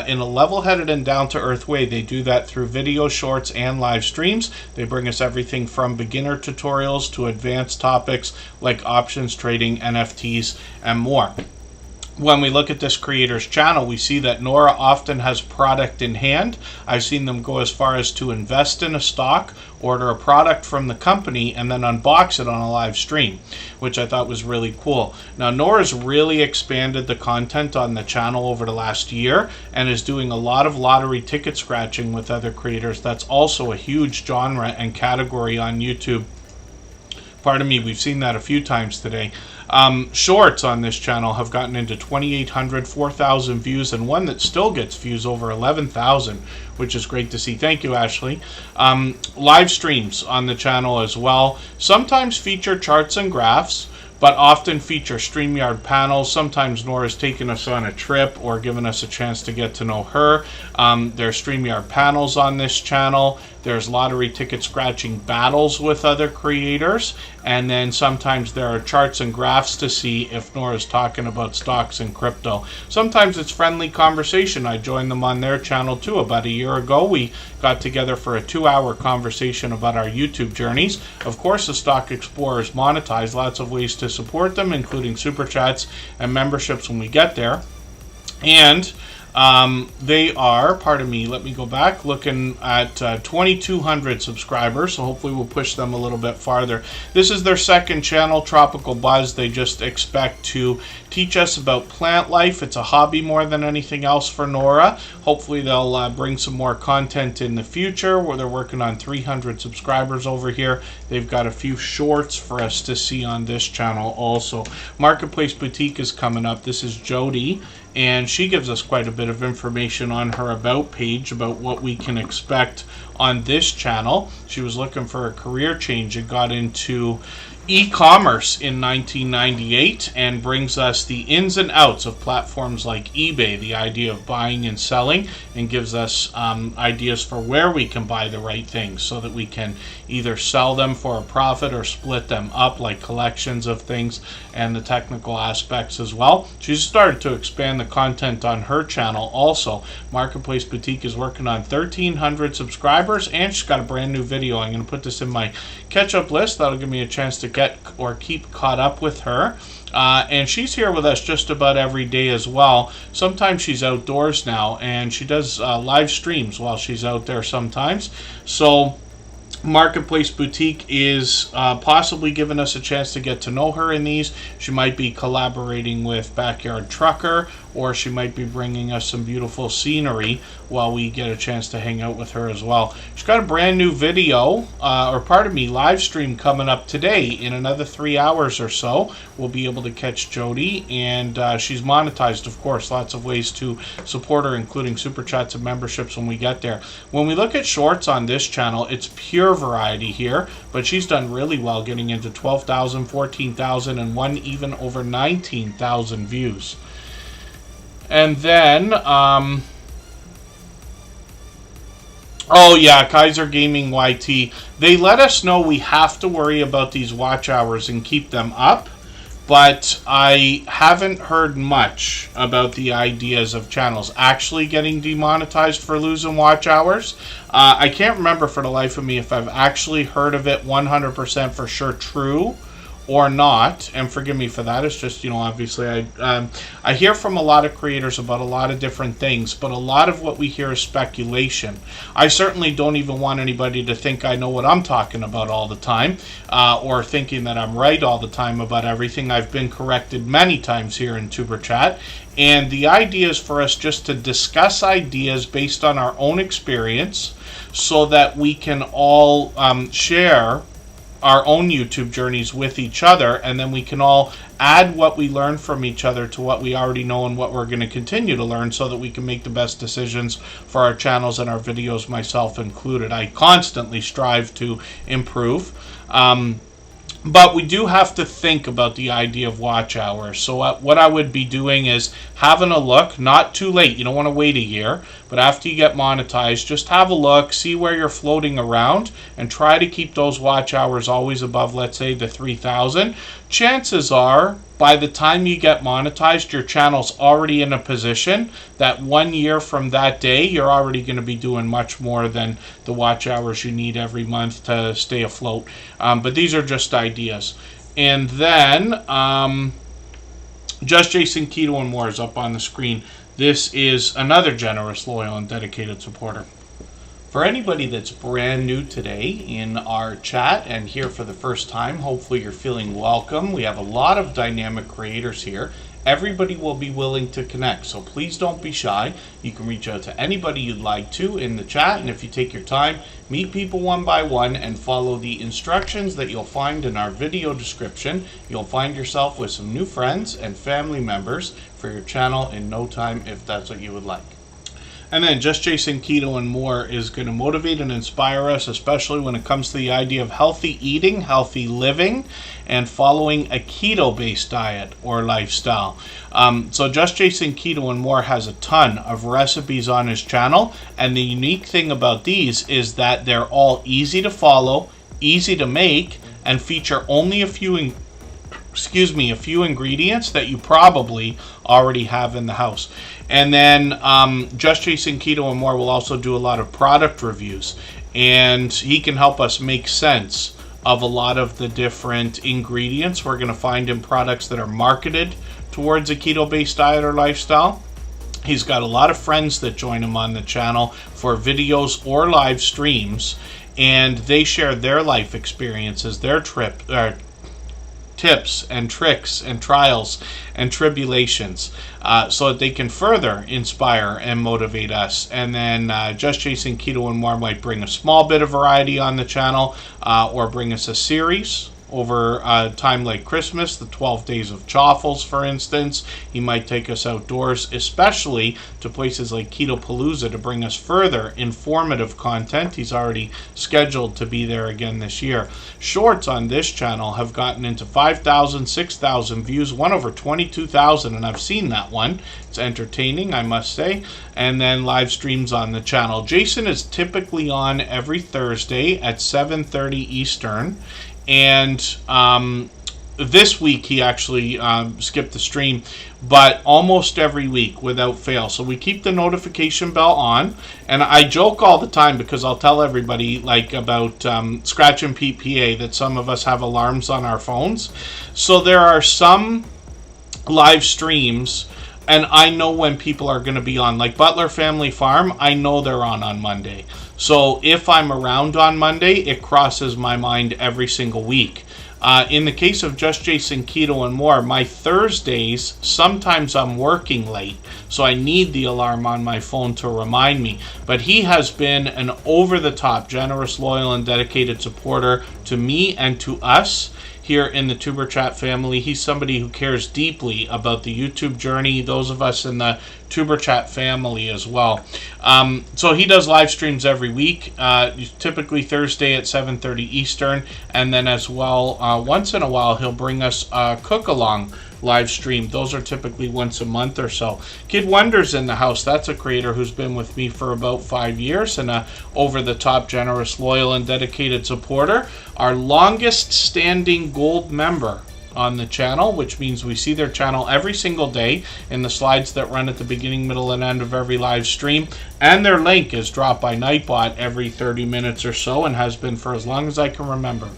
A: in a level-headed and down-to-earth way. They do that through video shorts and live streams. They bring us everything from beginner tutorials to advanced topics like options trading, NFTs, and more. When we look at this creator's channel, we see that Nora often has product in hand. I've seen them go as far as to invest in a stock, order a product from the company, and then unbox it on a live stream, which I thought was really cool. Now, Nora's really expanded the content on the channel over the last year and is doing a lot of lottery ticket scratching with other creators. That's also a huge genre and category on YouTube. Pardon me, we've seen that a few times today. Shorts on this channel have gotten into 2,800, 4,000 views, and one that still gets views over 11,000, which is great to see. Thank you, Ashley. Live streams on the channel as well. Sometimes feature charts and graphs, but often feature StreamYard panels. Sometimes Nora's taken us on a trip or given us a chance to get to know her. There's StreamYard panels on this channel. There's lottery ticket scratching battles with other creators. And then sometimes there are charts and graphs to see if Nora's talking about stocks and crypto. Sometimes it's friendly conversation. I joined them on their channel too. About a year ago, we got together for a 2-hour conversation about our YouTube journeys. Of course, the Stock Explorer is monetized. Lots of ways to support them, including super chats and memberships when we get there. And they are, pardon me, let me go back, looking at 2,200 subscribers, so hopefully we'll push them a little bit farther. This is their second channel, Tropical Buzz. They just expect to teach us about plant life. It's a hobby more than anything else for Nora. Hopefully they'll bring some more content in the future, where they're working on 300 subscribers over here. They've got a few shorts for us to see on this channel also. Marketplace Boutique is coming up. This is Jody, and she gives us quite a bit of information on her About page about what we can expect on this channel. She was looking for a career change and got into e-commerce in 1998 and brings us the ins and outs of platforms like eBay, the idea of buying and selling, and gives us ideas for where we can buy the right things so that we can either sell them for a profit or split them up, like collections of things, and the technical aspects as well. She's started to expand the content on her channel also. Marketplace Boutique is working on 1,300 subscribers, and she's got a brand new video. I'm going to put this in my catch-up list. That'll give me a chance to get or keep caught up with her. And she's here with us just about every day as well. Sometimes she's outdoors now, and she does live streams while she's out there sometimes. So Marketplace Boutique is possibly giving us a chance to get to know her in these. She might be collaborating with Backyard Trucker, or she might be bringing us some beautiful scenery while we get a chance to hang out with her as well. She's got a brand new video, live stream coming up today. In another 3 hours or so, we'll be able to catch Jody, and she's monetized, of course. Lots of ways to support her, including super chats and memberships when we get there. When we look at shorts on this channel, it's pure variety here, but she's done really well, getting into 12,000, 14,000, and one even over 19,000 views. And then, oh yeah, Kaiser Gaming YT. They let us know we have to worry about these watch hours and keep them up, but I haven't heard much about the ideas of channels actually getting demonetized for losing watch hours. I can't remember for the life of me if I've actually heard of it 100% for sure true, or not, and forgive me for that, it's just, you know, obviously I hear from a lot of creators about a lot of different things, but a lot of what we hear is speculation. I certainly don't even want anybody to think I know what I'm talking about all the time, or thinking that I'm right all the time about everything. I've been corrected many times here in Tuber Chat, and the idea is for us just to discuss ideas based on our own experience so that we can all share our own YouTube journeys with each other, and then we can all add what we learn from each other to what we already know and what we're going to continue to learn so that we can make the best decisions for our channels and our videos, myself included. I constantly strive to improve. But we do have to think about the idea of watch hours. So what I would be doing is having a look, not too late. You don't want to wait a year, but after you get monetized, just have a look, see where you're floating around, and try to keep those watch hours always above, let's say, the 3,000. Chances are, by the time you get monetized, your channel's already in a position that 1 year from that day, you're already going to be doing much more than the watch hours you need every month to stay afloat. But these are just ideas. And then, Just Jason Keto and More is up on the screen. This is another generous, loyal, and dedicated supporter. For anybody that's brand new today in our chat and here for the first time, hopefully you're feeling welcome. We have a lot of dynamic creators here. Everybody will be willing to connect, so please don't be shy. You can reach out to anybody you'd like to in the chat, and if you take your time, meet people one by one and follow the instructions that you'll find in our video description. You'll find yourself with some new friends and family members for your channel in no time if that's what you would like. And then Just Jason Keto and More is going to motivate and inspire us, especially when it comes to the idea of healthy eating, healthy living, and following a keto-based diet or lifestyle. So Just Jason Keto and More has a ton of recipes on his channel, and the unique thing about these is that they're all easy to follow, easy to make, and feature only a few ingredients that you probably already have in the house. And then Just Jason Keto and More will also do a lot of product reviews, and he can help us make sense of a lot of the different ingredients we're going to find in products that are marketed towards a keto-based diet or lifestyle. He's got a lot of friends that join him on the channel for videos or live streams, and they share their life experiences, their tips and tricks and trials and tribulations, so that they can further inspire and motivate us. And then Just Jason Keto and More might bring a small bit of variety on the channel, or bring us a series over a time like Christmas, the 12 days of Chaffles, for instance. He might take us outdoors, especially to places like Keto Palooza, to bring us further informative content. He's already scheduled to be there again this year. Shorts on this channel have gotten into 5,000, 6,000 views, one over 22,000, and I've seen that one. It's entertaining, I must say. And then live streams on the channel. Jason is typically on every Thursday at 7:30 Eastern. And this week he actually skipped the stream, but almost every week without fail. So we keep the notification bell on, and I joke all the time because I'll tell everybody like about Scratch and Pete PA that some of us have alarms on our phones. So there are some live streams, and I know when people are going to be on, like Butler Family Farm. I know they're on Monday. So if I'm around on Monday, it crosses my mind every single week. In the case of Just Jason Keto and More, my Thursdays, sometimes I'm working late, so I need the alarm on my phone to remind me. But he has been an over-the-top, generous, loyal, and dedicated supporter to me and to us here in the Tuber Chat family. He's somebody who cares deeply about the YouTube journey, those of us in the Tuber Chat family as well. So he does live streams every week, typically Thursday at 7:30 Eastern, and then as well, once in a while, he'll bring us a cook-along live stream. Those are typically once a month or so. Kid Wonder's in the house. That's a creator who's been with me for about 5 years and a over-the-top, generous, loyal, and dedicated supporter. Our longest standing gold member on the channel, which means we see their channel every single day in the slides that run at the beginning, middle, and end of every live stream. And their link is dropped by Nightbot every 30 minutes or so and has been for as long as I can remember.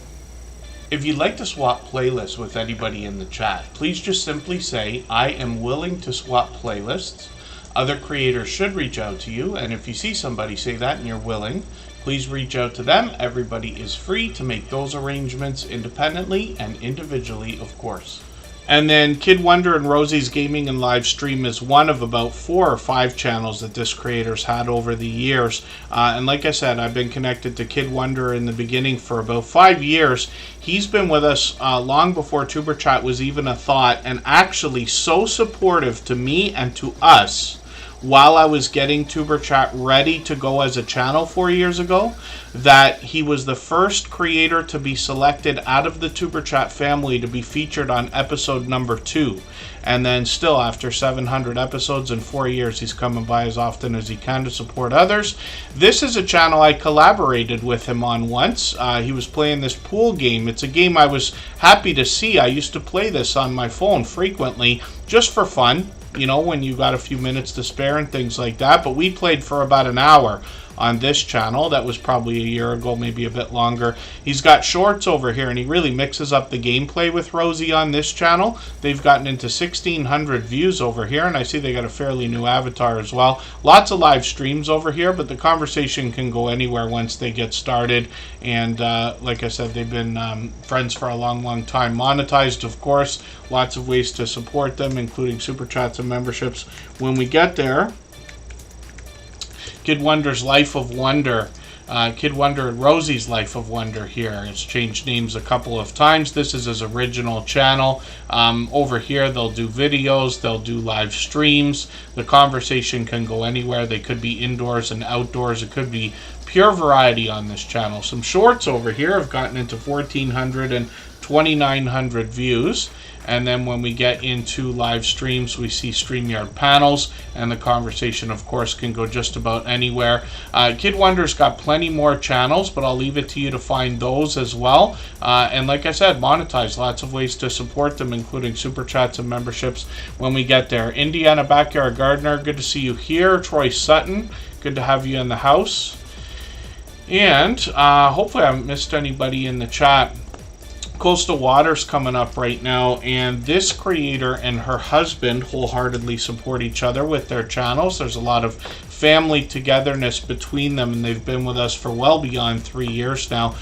A: If you'd like to swap playlists with anybody in the chat, please just simply say, I am willing to swap playlists. Other creators should reach out to you, and if you see somebody say that and you're willing, please reach out to them. Everybody is free to make those arrangements independently and individually, of course. And then Kid Wonder and Rosie's Gaming and Live Stream is one of about 4 or 5 channels that this creator's had over the years. And like I said, I've been connected to Kid Wonder in the beginning for about 5 years. He's been with us long before Superchat was even a thought, and actually so supportive to me and to us while I was getting Superchat ready to go as a channel 4 years ago, that he was the first creator to be selected out of the Superchat family to be featured on episode number 2. And then still, after 700 episodes in 4 years, he's coming by as often as he can to support others. This is a channel I collaborated with him on once. He was playing this pool game. It's a game I was happy to see. I used to play this on my phone frequently, just for fun, you know, when you got a few minutes to spare and things like that. But we played for about an hour on this channel. That was probably a year ago, maybe a bit longer. He's got shorts over here, and he really mixes up the gameplay with Rosie on this channel. They've gotten into 1,600 views over here, and I see they got a fairly new avatar as well. Lots of live streams over here, but the conversation can go anywhere once they get started. And like I said, they've been friends for a long, long time. Monetized, of course. Lots of ways to support them, including super chats and memberships when we get there. Kid Wonder's Life of Wonder. Kid Wonder and Rosie's Life of Wonder here. It's changed names a couple of times. This is his original channel. Over here, they'll do videos. They'll do live streams. The conversation can go anywhere. They could be indoors and outdoors. It could be pure variety on this channel. Some shorts over here have gotten into 1,400 and 2,900 views. And then when we get into live streams, we see StreamYard panels, and the conversation, of course, can go just about anywhere. Kid Wonder's got plenty more channels, but I'll leave it to you to find those as well. And like I said, monetize. Lots of ways to support them, including super chats and memberships when we get there. Indiana Backyard Gardener, good to see you here. Troy Sutton, good to have you in the house. And hopefully I haven't missed anybody in the chat. Coastal Waters coming up right now, and this creator and her husband wholeheartedly support each other with their channels. There's a lot of family togetherness between them, and they've been with us for well beyond 3 years now.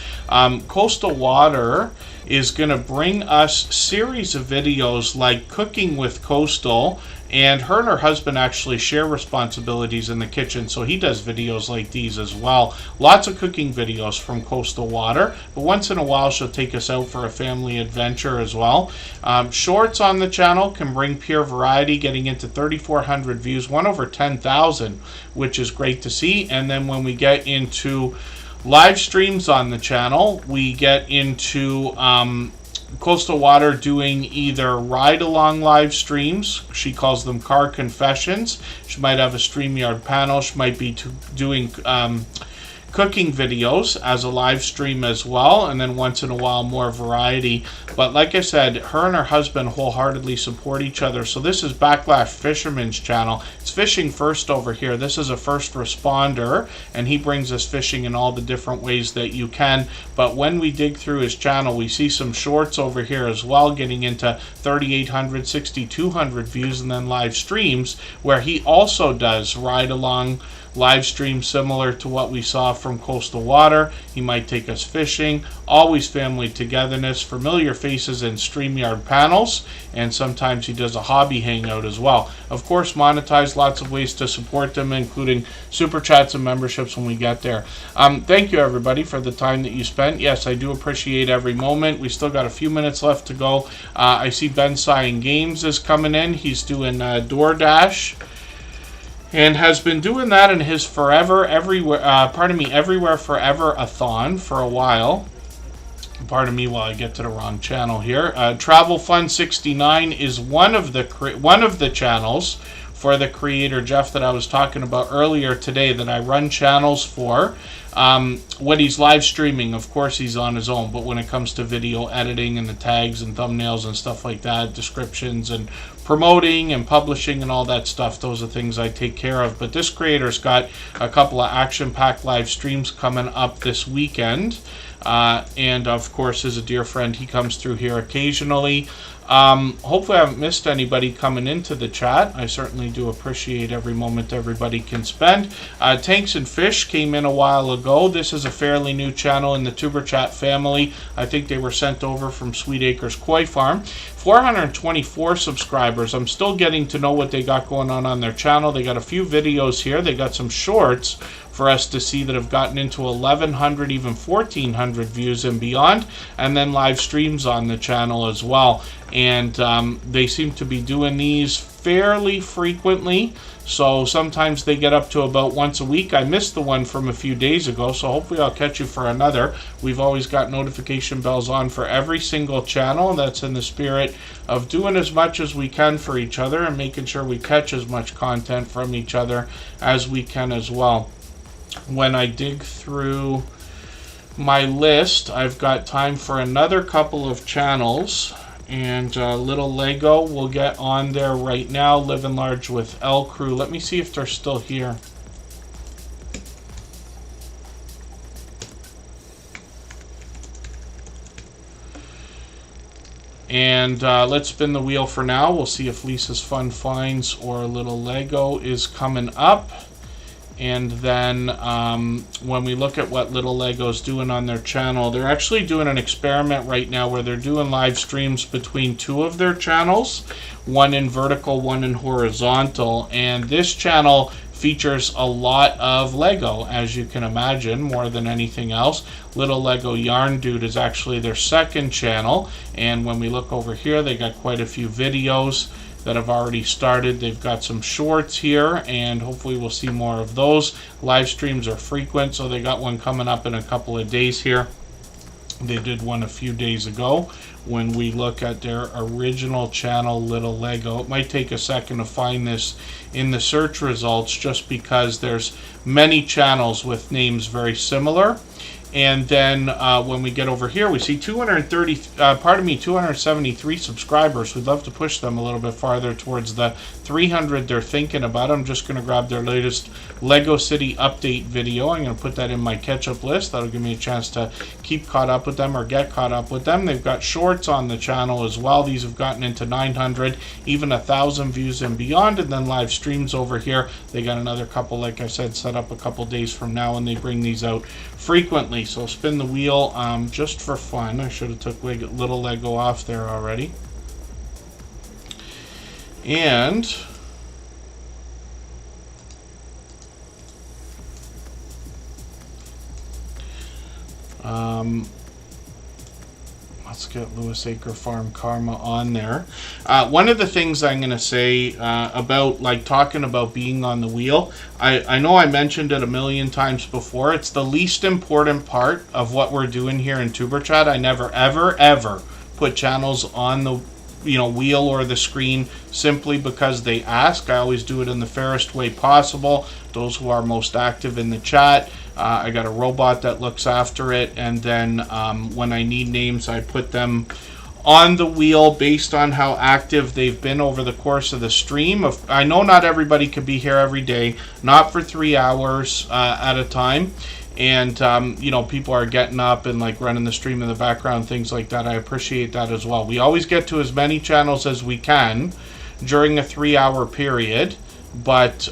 A: Coastal Water is going to bring us series of videos like Cooking with Coastal, and her husband actually share responsibilities in the kitchen, so he does videos like these as well. Lots of cooking videos from Coastal Water, but once in a while she'll take us out for a family adventure as well. Shorts on the channel can bring pure variety, getting into 3,400 views, one over 10,000, which is great to see. And then when we get into live streams on the channel, we get into Coastal Water doing either ride-along live streams. She calls them car confessions. She might have a StreamYard panel. She might be doing cooking videos as a live stream as well, and then once in a while more variety. But like I said, her and her husband wholeheartedly support each other. So this is Backlash Fisherman's channel. It's fishing first over here. This is a first responder, and he brings us fishing in all the different ways that you can. But when we dig through his channel, we see some shorts over here as well, getting into 3,800, 6,200 views, and then live streams where he also does ride along live stream similar to what we saw from Coastal Water. He might take us fishing. Always family togetherness, familiar faces in StreamYard panels, and sometimes he does a hobby hangout as well. Of course, monetize. Lots of ways to support them, including super chats and memberships when we get there. Thank you everybody for the time that you spent. Yes, I do appreciate every moment. We still got a few minutes left to go. I see Ben Cyan Games is coming in. He's doing DoorDash, and has been doing that in his Everywhere Forever-a-thon for a while. Pardon me while I get to the wrong channel here. Travel Fun 69 is one of the channels for the creator Jeff that I was talking about earlier today that I run channels for. When he's live streaming, of course he's on his own, but when it comes to video editing and the tags and thumbnails and stuff like that, descriptions and promoting and publishing and all that stuff, those are things I take care of. But this creator's got a couple of action-packed live streams coming up this weekend. and of course is a dear friend. He comes through here occasionally. Hopefully I haven't missed anybody coming into the chat. I certainly do appreciate every moment everybody can spend. Tanks and Fish came in a while ago. This is a fairly new channel in the Superchat family. I think they were sent over from Sweet Acres Koi Farm. 424 subscribers. I'm still getting to know what they got going on their channel. They got a few videos here. They got some shorts for us to see that have gotten into 1,100, even 1,400 views and beyond, and then live streams on the channel as well. And they seem to be doing these fairly frequently, so sometimes they get up to about once a week. I missed the one from a few days ago, so hopefully I'll catch you for another. We've always got notification bells on for every single channel. That's in the spirit of doing as much as we can for each other and making sure we catch as much content from each other as we can as well. When I dig through my list, I've got time for another couple of channels, and Little Lego will get on there right now. Living Large with L Crew. Let me see if they're still here. And let's spin the wheel for now. We'll see if Lisa's Fun Finds or Little Lego is coming up. And then when we look at what Little Lego's doing on their channel, they're actually doing an experiment right now where they're doing live streams between two of their channels, one in vertical, one in horizontal. And this channel features a lot of Lego, as you can imagine, more than anything else. Little Lego Yarn Dude is actually their second channel. And when we look over here, they got quite a few videos that have already started. They've got some shorts here, and hopefully we'll see more of those. Live streams are frequent, so they got one coming up in a couple of days here. They did one a few days ago. When we look at their original channel, Little Lego, it might take a second to find this in the search results just because there's many channels with names very similar. And then when we get over here, we see 273 subscribers. We'd love to push them a little bit farther towards the 300 they're thinking about. I'm just going to grab their latest Lego City update video. I'm going to put that in my catch-up list. That'll give me a chance to keep caught up with them or get caught up with them. They've got shorts on the channel as well. These have gotten into 900, even 1,000 views and beyond. And then live streams over here. They got another couple, like I said, set up a couple days from now, and they bring these out frequently. So spin the wheel just for fun. I should have took Little Lego off there already. And let's get Lewis Acre Farm Karma on there. One of the things I'm going to say about talking about being on the wheel, I know I mentioned it a million times before. It's the least important part of what we're doing here in Tuberchat. I never, ever, ever put channels on the wheel or the screen simply because they ask. I always do it in the fairest way possible. Those who are most active in the chat, I got a robot that looks after it, and then when I need names, I put them on the wheel based on how active they've been over the course of the stream. I know not everybody could be here every day, not for 3 hours at a time. And people are getting up and running the stream in the background, things like that. I appreciate that as well. We always get to as many channels as we can during a 3-hour period, but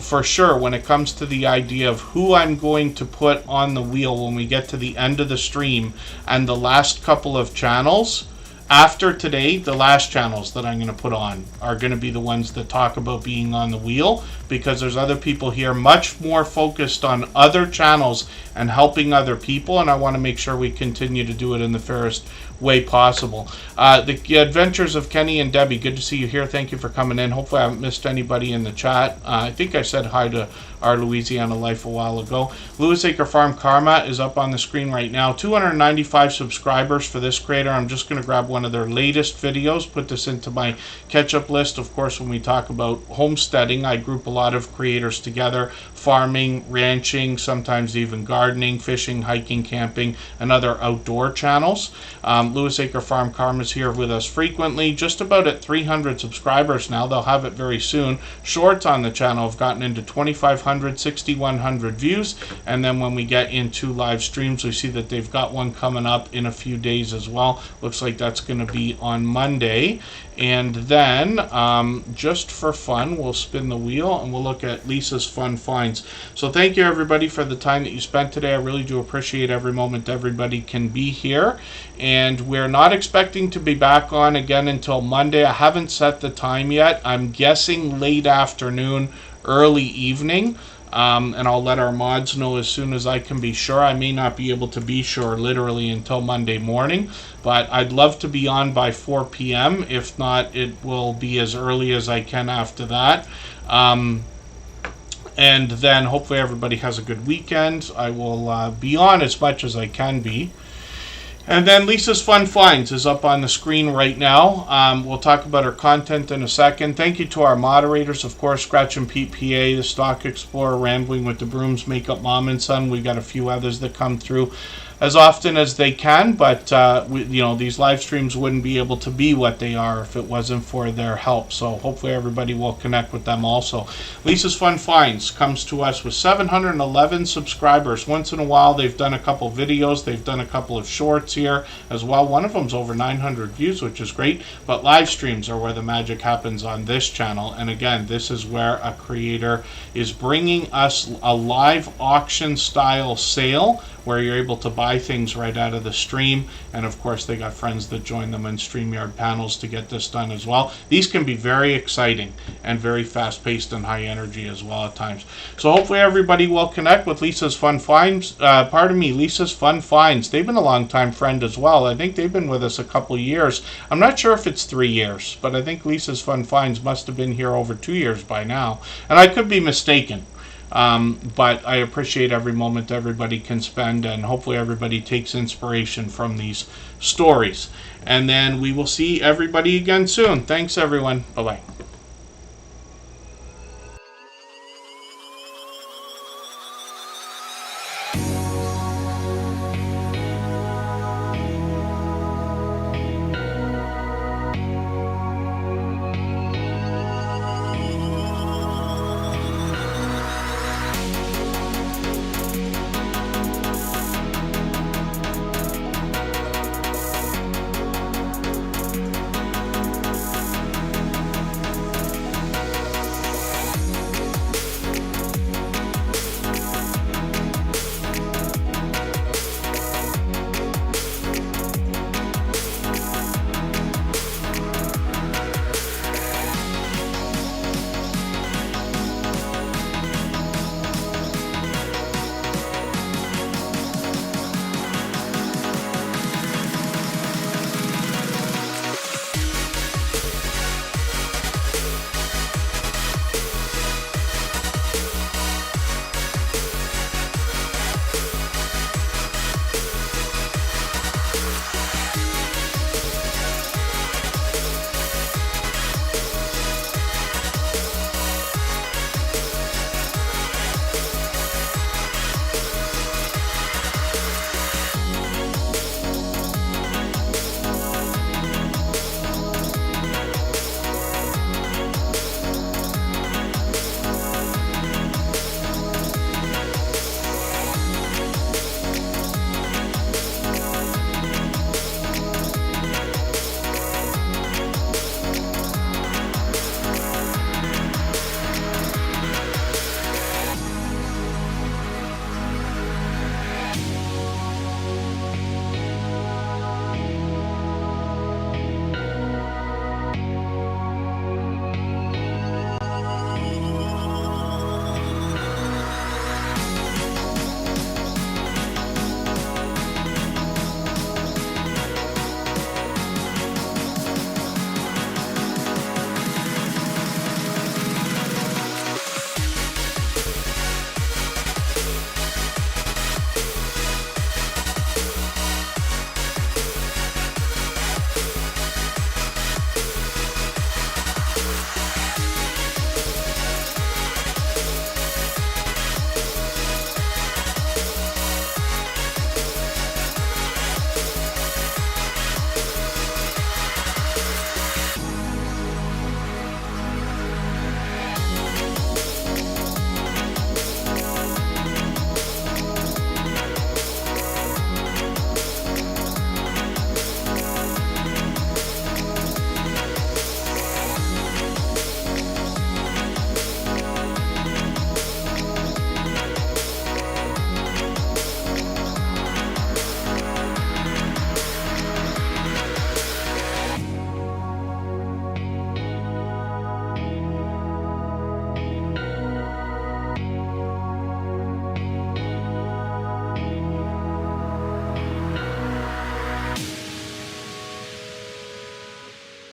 A: for sure when it comes to the idea of who I'm going to put on the wheel when we get to the end of the stream and the last couple of channels, after today, the last channels that I'm going to put on are going to be the ones that talk about being on the wheel, because there's other people here much more focused on other channels and helping other people, and I want to make sure we continue to do it in the fairest way possible. The Adventures of Kenny and Debbie, good to see you here. Thank you for coming in. Hopefully I haven't missed anybody in the chat. I think I said hi to our Louisiana Life a while ago. Lewis Acre Farm Karma is up on the screen right now. 295 subscribers for this creator. I'm just going to grab one of their latest videos, put this into my catch-up list. Of course, when we talk about homesteading, I group a lot of creators together farming, ranching, sometimes even gardening, fishing, hiking, camping, and other outdoor channels. Lewis Acre Farm Karma is here with us frequently, just about at 300 subscribers now. They'll have it very soon. Shorts on the channel have gotten into 2,500, 6,100 views, and then when we get into live streams, we see that they've got one coming up in a few days as well. Looks like that's going to be on Monday. And then, just for fun, we'll spin the wheel and we'll look at Lisa's Fun Finds. So thank you, everybody, for the time that you spent today. I really do appreciate every moment everybody can be here. And we're not expecting to be back on again until Monday. I haven't set the time yet. I'm guessing late afternoon, early evening. And I'll let our mods know as soon as I can be sure. I may not be able to be sure literally until Monday morning, but I'd love to be on by 4 p.m. If not, it will be as early as I can after that. And then hopefully everybody has a good weekend. I will be on as much as I can be. And then Lisa's Fun Finds is up on the screen right now. We'll talk about her content in a second. Thank you to our moderators, of course, Scratch and Pete PA, the Stock Explorer, Rambling with the Brooms, Makeup Mom and Son. We got a few others that come through as often as they can, but these live streams wouldn't be able to be what they are if it wasn't for their help. So hopefully everybody will connect with them also. Lisa's Fun Finds comes to us with 711 subscribers. Once in a while they've done a couple videos, they've done a couple of shorts here as well. One of them's over 900 views, which is great, but live streams are where the magic happens on this channel. And again, this is where a creator is bringing us a live auction style sale where you're able to buy things right out of the stream. And of course, they got friends that join them in StreamYard panels to get this done as well. These can be very exciting and very fast-paced and high energy as well at times. So hopefully everybody will connect with Lisa's Fun Finds. Lisa's Fun Finds. They've been a long-time friend as well. I think they've been with us a couple years. I'm not sure if it's 3 years, but I think Lisa's Fun Finds must have been here over 2 years by now. And I could be mistaken. But I appreciate every moment everybody can spend, and hopefully everybody takes inspiration from these stories. And then we will see everybody again soon. Thanks, everyone. Bye-bye.